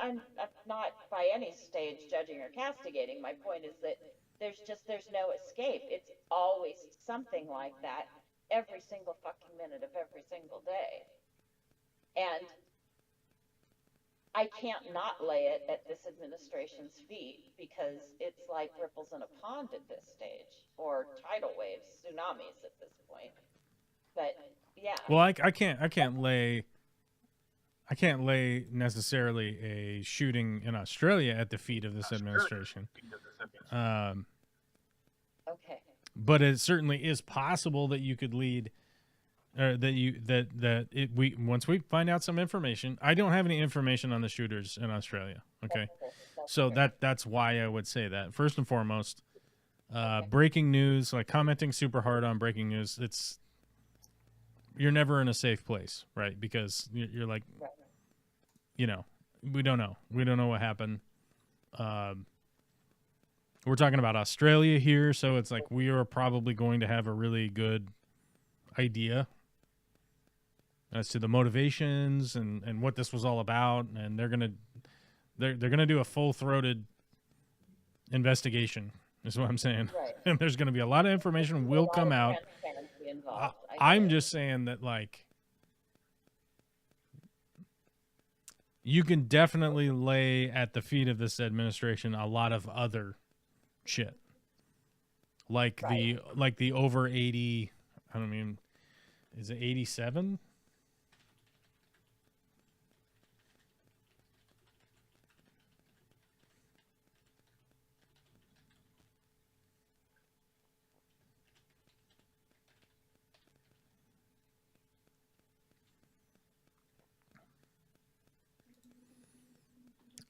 by any stage judging or castigating. My point is that there's no escape. It's always something like that every single fucking minute of every single day. And I can't not lay it at this administration's feet, because it's like ripples in a pond at this stage, or tidal waves, tsunamis at this point. But yeah. Well, I can't lay necessarily a shooting in Australia at the feet of this administration. Okay. But it certainly is possible that you could lead, or once we find out some information. I don't have any information on the shooters in Australia. Okay, so that's why I would say that first and foremost. Breaking news, like commenting super hard on breaking news, you're never in a safe place, right? Because you're like, we don't know what happened. We're talking about Australia here, so it's like we are probably going to have a really good idea as to the motivations and what this was all about, and they're gonna do a full-throated investigation, is what I'm saying. Right. And there's gonna be a lot of information will come out. I'm just saying that, like, you can definitely lay at the feet of this administration a lot of other shit, like right. the over 80. I don't mean, is it 87?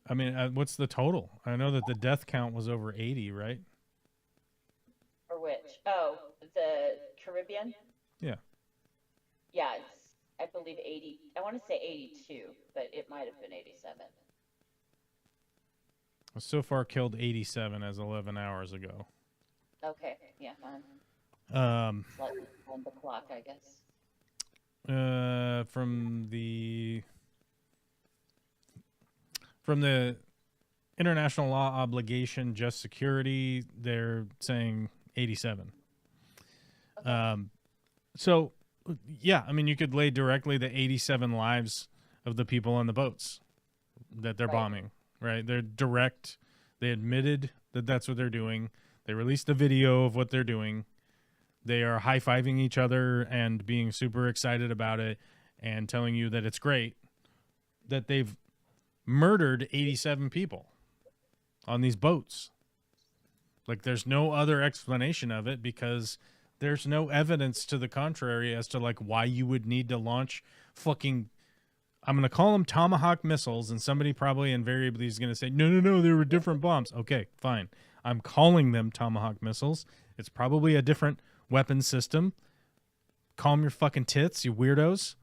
I mean, what's the total? I know that the death count was over 80, right? Or which? Oh, the Caribbean? Yeah. Yeah, it's, I believe 80. I want to say 82, but it might have been 87. So far killed 87 as 11 hours ago. Okay, yeah, slightly on the clock, I guess. From the international law obligation, just security, they're saying 87. Okay. So, yeah, I mean, you could lay directly the 87 lives of the people on the boats that they're bombing, right? They're direct. They admitted that that's what they're doing. They released a video of what they're doing. They are high-fiving each other and being super excited about it and telling you that it's great that they've murdered 87 people on these boats. Like, there's no other explanation of it because there's no evidence to the contrary as to, like, why you would need to launch fucking, I'm going to call them Tomahawk missiles, and somebody probably invariably is going to say, no, they were different bombs. Okay, fine. I'm calling them Tomahawk missiles. It's probably a different weapon system. Calm your fucking tits, you weirdos.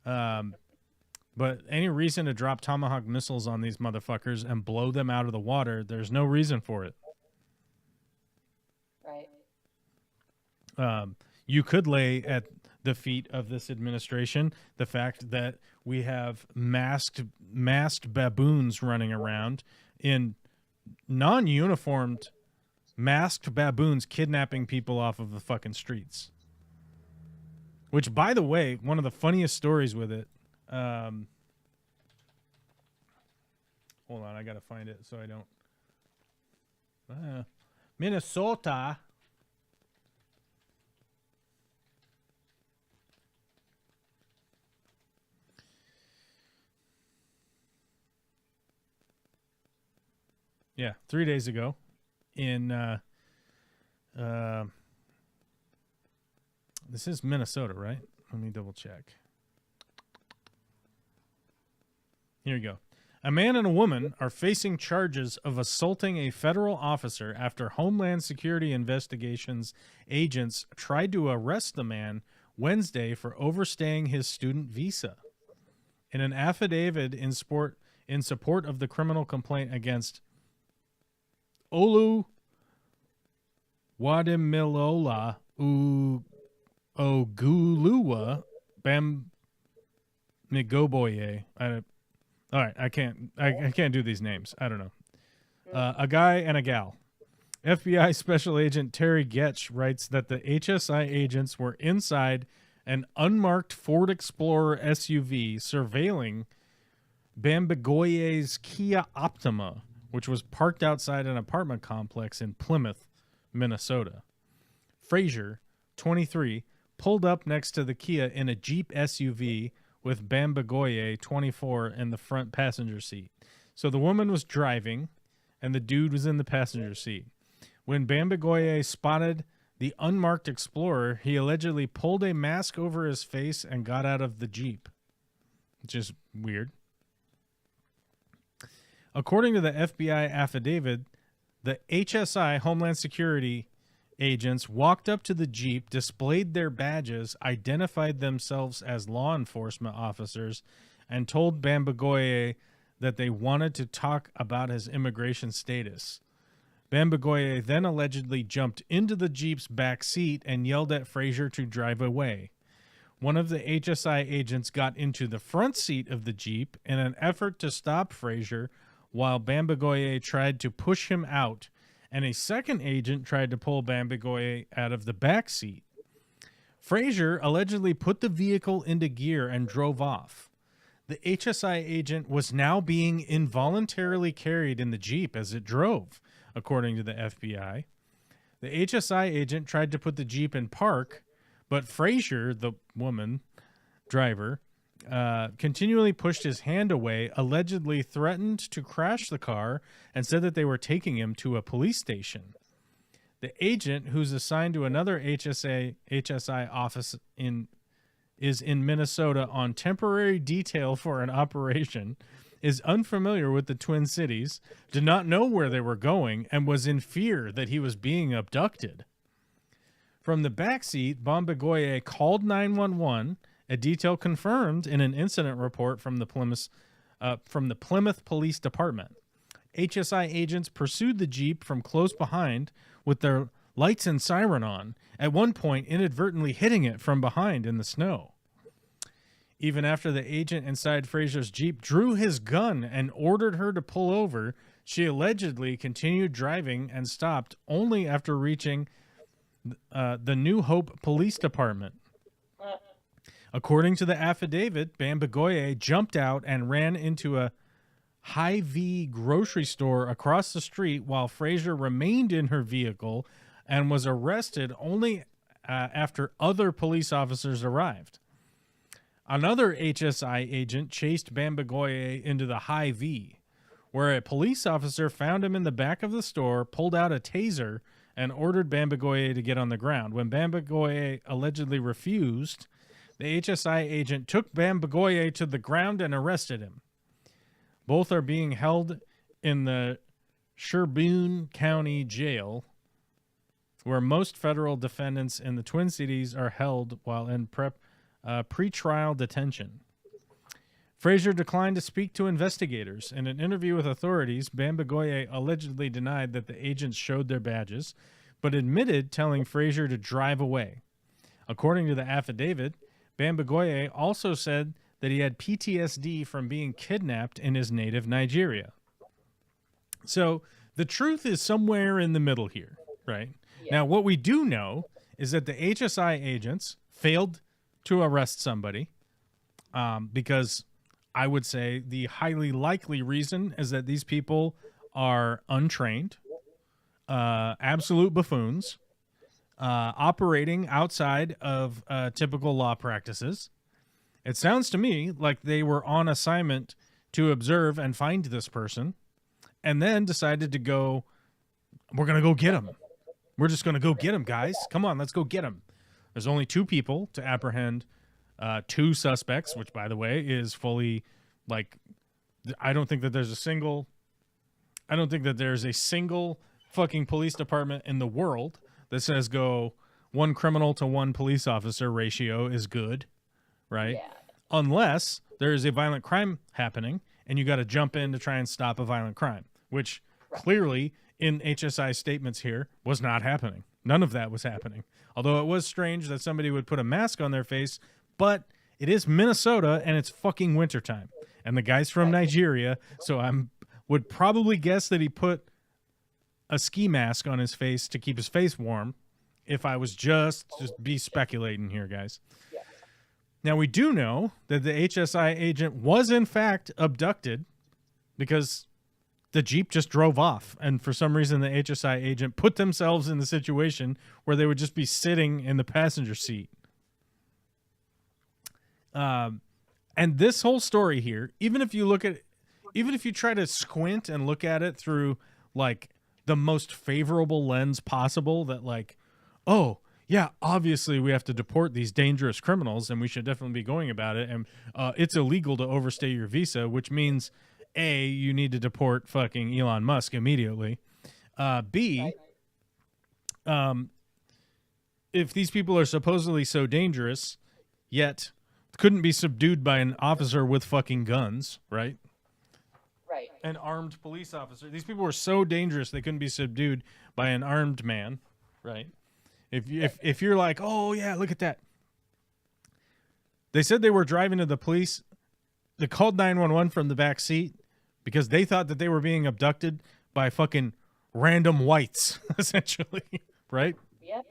But any reason to drop Tomahawk missiles on these motherfuckers and blow them out of the water, there's no reason for it. Right. You could lay at the feet of this administration the fact that we have masked baboons running around in non-uniformed masked baboons kidnapping people off of the fucking streets. Which, by the way, one of the funniest stories with it. Hold on, I gotta find it so I don't. Minnesota. Yeah, 3 days ago in this is Minnesota, right? Let me double check. Here you go. A man and a woman are facing charges of assaulting a federal officer after Homeland Security Investigations agents tried to arrest the man Wednesday for overstaying his student visa. In an affidavit in support of the criminal complaint against Olu Wadimilola Oguluwa Bamigoboye. All right, I can't do these names. I don't know. A guy and a gal. FBI Special Agent Terry Getch writes that the HSI agents were inside an unmarked Ford Explorer SUV surveilling Bambigoye's Kia Optima, which was parked outside an apartment complex in Plymouth, Minnesota. Frazier, 23, pulled up next to the Kia in a Jeep SUV with Bambigoye, 24, in the front passenger seat. So the woman was driving, and the dude was in the passenger seat. When Bambigoye spotted the unmarked Explorer, he allegedly pulled a mask over his face and got out of the Jeep, which is weird. According to the FBI affidavit, the HSI, Homeland Security agents, walked up to the Jeep, displayed their badges, identified themselves as law enforcement officers, and told Bambigoye that they wanted to talk about his immigration status. Bambigoye then allegedly jumped into the Jeep's back seat and yelled at Frazier to drive away. One of the HSI agents got into the front seat of the Jeep in an effort to stop Frazier while Bambigoye tried to push him out, and a second agent tried to pull Bambigoye out of the back seat. Frazier allegedly put the vehicle into gear and drove off. The HSI agent was now being involuntarily carried in the Jeep as it drove, according to the FBI. The HSI agent tried to put the Jeep in park, but Frazier, the woman driver, continually pushed his hand away, allegedly threatened to crash the car, and said that they were taking him to a police station. The agent, who's assigned to another HSI office is in Minnesota on temporary detail for an operation, is unfamiliar with the Twin Cities, did not know where they were going, and was in fear that he was being abducted. From the backseat, Bombagoye called 911, a detail confirmed in an incident report from the Plymouth Police Department. HSI agents pursued the Jeep from close behind with their lights and siren on, at one point inadvertently hitting it from behind in the snow. Even after the agent inside Fraser's Jeep drew his gun and ordered her to pull over, she allegedly continued driving and stopped only after reaching the New Hope Police Department. According to the affidavit, Bombagoye jumped out and ran into a Hy-Vee grocery store across the street while Fraser remained in her vehicle and was arrested only after other police officers arrived. Another HSI agent chased Bombagoye into the Hy-Vee, where a police officer found him in the back of the store, pulled out a taser, and ordered Bombagoye to get on the ground. When Bombagoye allegedly refused, the HSI agent took Bombagoye to the ground and arrested him. Both are being held in the Sherburne County Jail, where most federal defendants in the Twin Cities are held while in pre-trial detention. Fraser declined to speak to investigators. In an interview with authorities, Bombagoye allegedly denied that the agents showed their badges, but admitted telling Fraser to drive away. According to the affidavit, Bombagoye also said that he had PTSD from being kidnapped in his native Nigeria. So the truth is somewhere in the middle here, right? Yeah. Now, what we do know is that the HSI agents failed to arrest somebody because I would say the highly likely reason is that these people are untrained, absolute buffoons, operating outside of typical law practices. It sounds to me like they were on assignment to observe and find this person and then decided to go, we're going to go get him. We're just going to go get him, guys. Come on, let's go get him. There's only 2 people to apprehend 2 suspects, which, by the way, is fully, like, I don't think that there's a single fucking police department in the world that says go 1 criminal to 1 police officer ratio is good, right? Yeah. Unless there is a violent crime happening and you got to jump in to try and stop a violent crime, which clearly in HSI statements here was not happening. None of that was happening. Although it was strange that somebody would put a mask on their face, but it is Minnesota and it's fucking wintertime. And the guy's from Nigeria, so would probably guess that he put a ski mask on his face to keep his face warm if I was just be speculating here, guys. Yeah. Now, we do know that the HSI agent was, in fact, abducted because the Jeep just drove off. And for some reason, the HSI agent put themselves in the situation where they would just be sitting in the passenger seat. And this whole story here, even if you try to squint and look at it through, like, the most favorable lens possible, that, like, oh, yeah, obviously we have to deport these dangerous criminals and we should definitely be going about it. And it's illegal to overstay your visa, which means, A, you need to deport fucking Elon Musk immediately. B, if these people are supposedly so dangerous, yet couldn't be subdued by an officer with fucking guns, right? Right. An armed police officer. These people were so dangerous they couldn't be subdued by an armed man, right? If you're like, oh yeah, look at that. They said they were driving to the police. They called 911 from the back seat because they thought that they were being abducted by fucking random whites, essentially, right? Yep.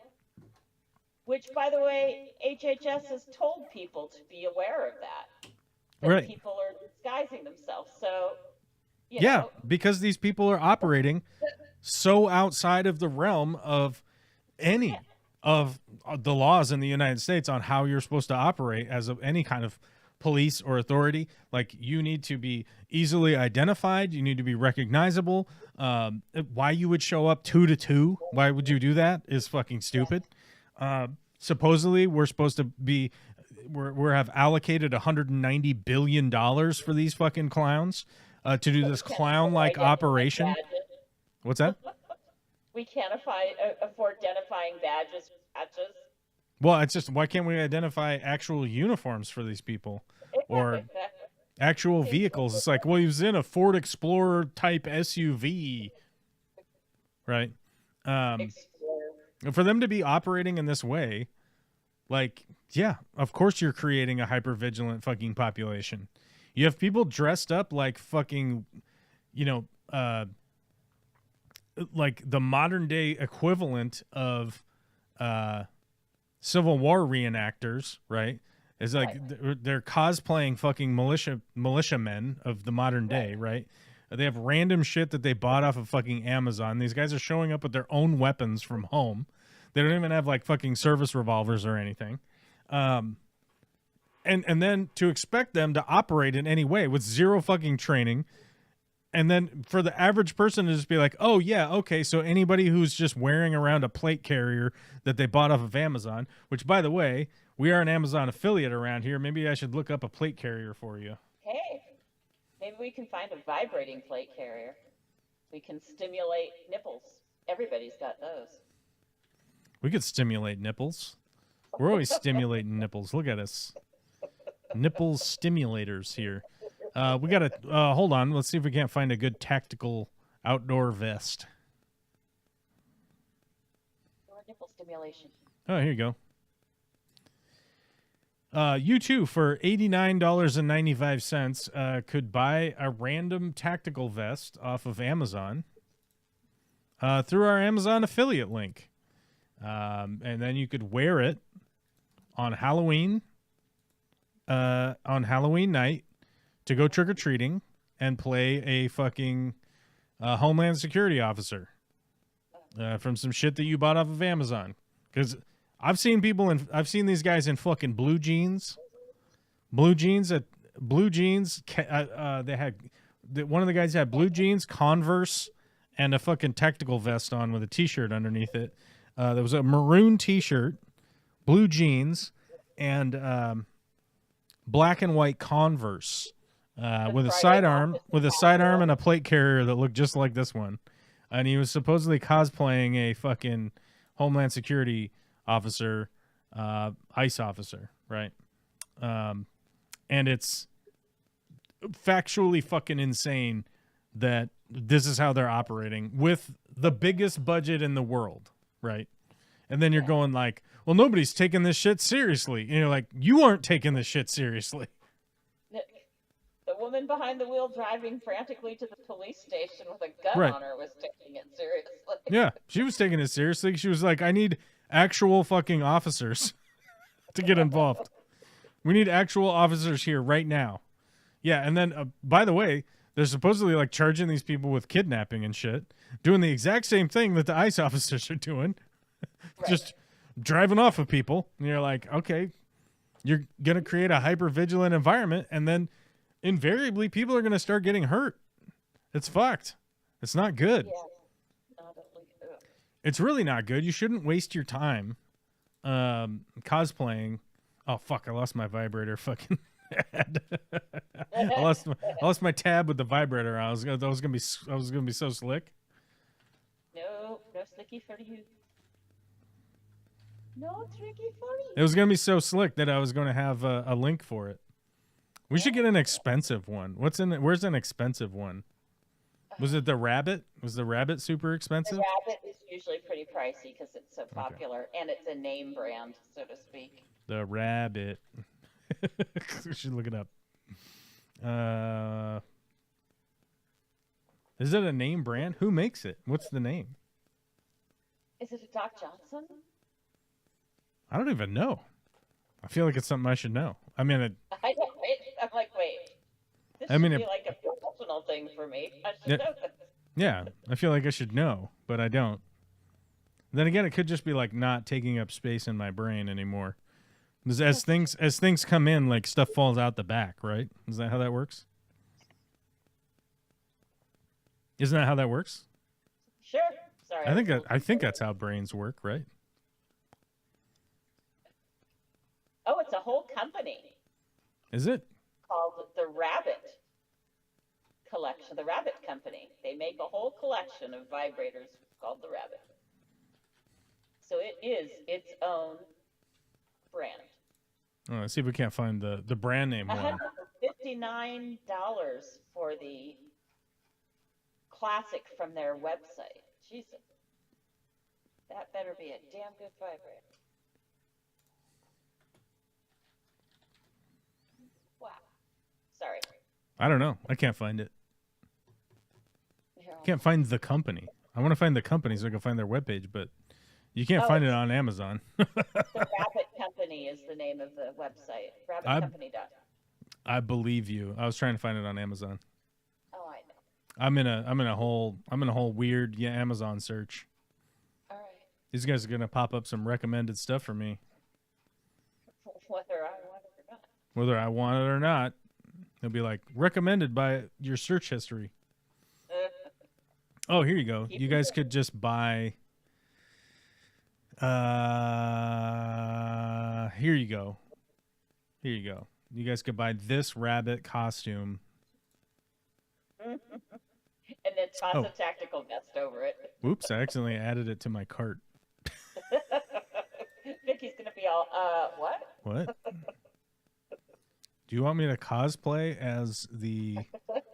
Which, by the way, HHS has told people to be aware of that. That right. People are disguising themselves. So, you yeah, know. Because these people are operating so outside of the realm of any of the laws in the United States on how you're supposed to operate as any kind of police or authority. Like, you need to be easily identified. You need to be recognizable. Why you would show up 2 to 2? Why would you do that is fucking stupid. Supposedly we're supposed to be we have allocated $190 billion for these fucking clowns to do this clown-like operation. What's that? We can't afford identifying badges. Well, it's just, why can't we identify actual uniforms for these people or actual vehicles? It's like, well, he was in a Ford Explorer type SUV, right? For them to be operating in this way, like, yeah, of course you're creating a hyper-vigilant fucking population. You have people dressed up like fucking, like the modern day equivalent of Civil War reenactors, right? It's like they're cosplaying fucking militiamen of the modern day, right? They have random shit that they bought off of fucking Amazon. These guys are showing up with their own weapons from home. They don't even have like fucking service revolvers or anything. And then to expect them to operate in any way with zero fucking training, and then for the average person to just be like, oh yeah, okay, so anybody who's just wearing around a plate carrier that they bought off of Amazon, which by the way, we are an Amazon affiliate around here. Maybe I should look up a plate carrier for you. Hey, maybe we can find a vibrating plate carrier. We can stimulate nipples. Everybody's got those. We could stimulate nipples. We're always stimulating nipples. Look at us. Nipple stimulators here. We got to hold on. Let's see if we can't find a good tactical outdoor vest. Or nipple stimulation. Oh, here you go. You too, for $89.95, could buy a random tactical vest off of Amazon through our Amazon affiliate link. And then you could wear it on Halloween night to go trick-or-treating and play a fucking Homeland Security officer from some shit that you bought off of Amazon. Because I've seen these guys in fucking blue jeans. One of the guys had blue jeans, Converse, and a fucking tactical vest on with a t-shirt underneath it. There was a maroon t-shirt, blue jeans, and black and white Converse with a sidearm and a plate carrier that looked just like this one. And he was supposedly cosplaying a fucking Homeland Security officer, ICE officer, right? And it's factually fucking insane that this is how they're operating with the biggest budget in the world, right? And then you're going like, well, nobody's taking this shit seriously. And you're like, you aren't taking this shit seriously. The woman behind the wheel driving frantically to the police station with a gun on her was taking it seriously. Yeah, she was taking it seriously. She was like, I need actual fucking officers to get involved. We need actual officers here right now. Yeah, and then, by the way, they're supposedly like charging these people with kidnapping and shit, doing the exact same thing that the ICE officers are doing, just driving off of people. And you're like, okay, you're going to create a hyper-vigilant environment, and then invariably people are going to start getting hurt. It's fucked. It's not good. Yeah. It's really not good. You shouldn't waste your time cosplaying. Oh, fuck, I lost my vibrator. Fucking I lost my tab with the vibrator. I was gonna be so slick. No slicky for you. No tricky for you. It was gonna be so slick that I was gonna have a link for it. We should get an expensive one. Where's an expensive one? Was it the rabbit? Was the rabbit super expensive? The rabbit is usually pretty pricey because it's so popular, and it's a name brand, so to speak. The rabbit. We should look it up. Is it a name brand? Who makes it? What's the name? Is it a Doc Johnson? I don't even know. I feel like it's something I should know. I mean, I'm like, wait. This should be like a professional thing for me. I should know this. Yeah, I feel like I should know, but I don't. Then again, it could just be like not taking up space in my brain anymore. Because as things come in, like stuff falls out the back, right? Is that how that works? Isn't that how that works? Sure. Sorry. I think that's how brains work, right? Oh, it's a whole company Is it? called the Rabbit Collection, the Rabbit Company. They make a whole collection of vibrators called the Rabbit. So it is its own brand. Oh, let's see if we can't find the brand name one. $159 for the classic from their website. Jesus. That better be a damn good vibrator. Wow. Sorry. I don't know. I can't find it. Here, I'll- Can't find the company. I want to find the company so I can find their webpage, but you can't find it on Amazon. The Rabbit Company is the name of the website. RabbitCompany.com. I believe you. I was trying to find it on Amazon. Oh, I know. I'm in a whole weird Amazon search. All right. These guys are gonna pop up some recommended stuff for me, Whether I want it or not. whether I want it or not. They'll be like recommended by your search history. Oh, here you go. You guys could just buy. Here you go. Here you go. You guys could buy this rabbit costume. And then toss a tactical vest over it. Whoops! I accidentally added it to my cart. Vicky's gonna be all, what? What? Do you want me to cosplay as the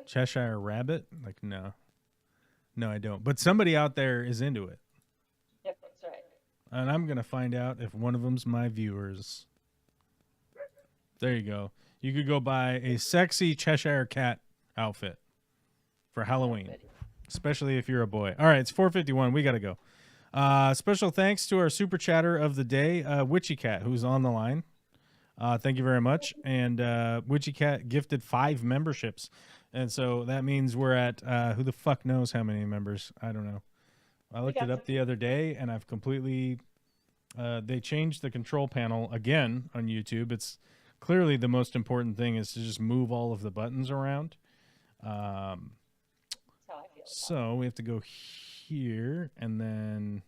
Cheshire Rabbit? Like, no. No, I don't. But somebody out there is into it. Yep, that's right. And I'm going to find out if one of them's my viewers. There you go. You could go buy a sexy Cheshire Cat outfit for Halloween, especially if you're a boy. All right, it's 4:51. We got to go. Special thanks to our super chatter of the day, Witchy Cat, who's on the line. Thank you very much. And Witchy Cat gifted 5 memberships. And so that means we're at, who the fuck knows how many members? I don't know. I looked it up the other day, and I've completely, they changed the control panel again on YouTube. It's clearly the most important thing is to just move all of the buttons around. So we have to go here and then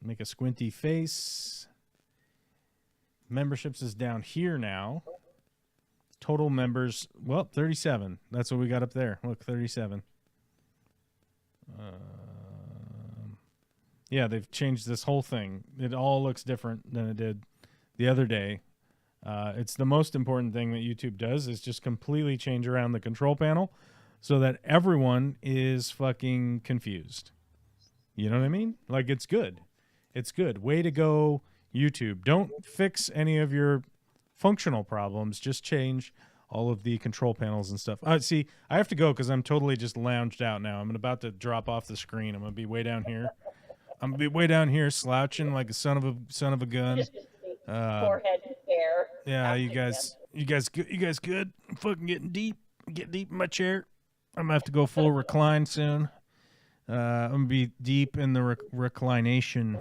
make a squinty face. Memberships is down here now. Total members, well, 37. That's what we got up there. Look, 37. Yeah, they've changed this whole thing. It all looks different than it did the other day. It's the most important thing that YouTube does is just completely change around the control panel so that everyone is fucking confused. You know what I mean? Like, it's good. It's good. Way to go, YouTube. Don't fix any of your functional problems. Just change all of the control panels and stuff. See, I have to go because I'm totally just lounged out now. I'm about to drop off the screen. I'm going to be way down here. I'm going to be way down here slouching like a son of a gun. Forehead and hair. Yeah, you guys good? I'm fucking getting deep. Get deep in my chair. I'm gonna have to go full recline soon. I'm gonna be deep in the reclination.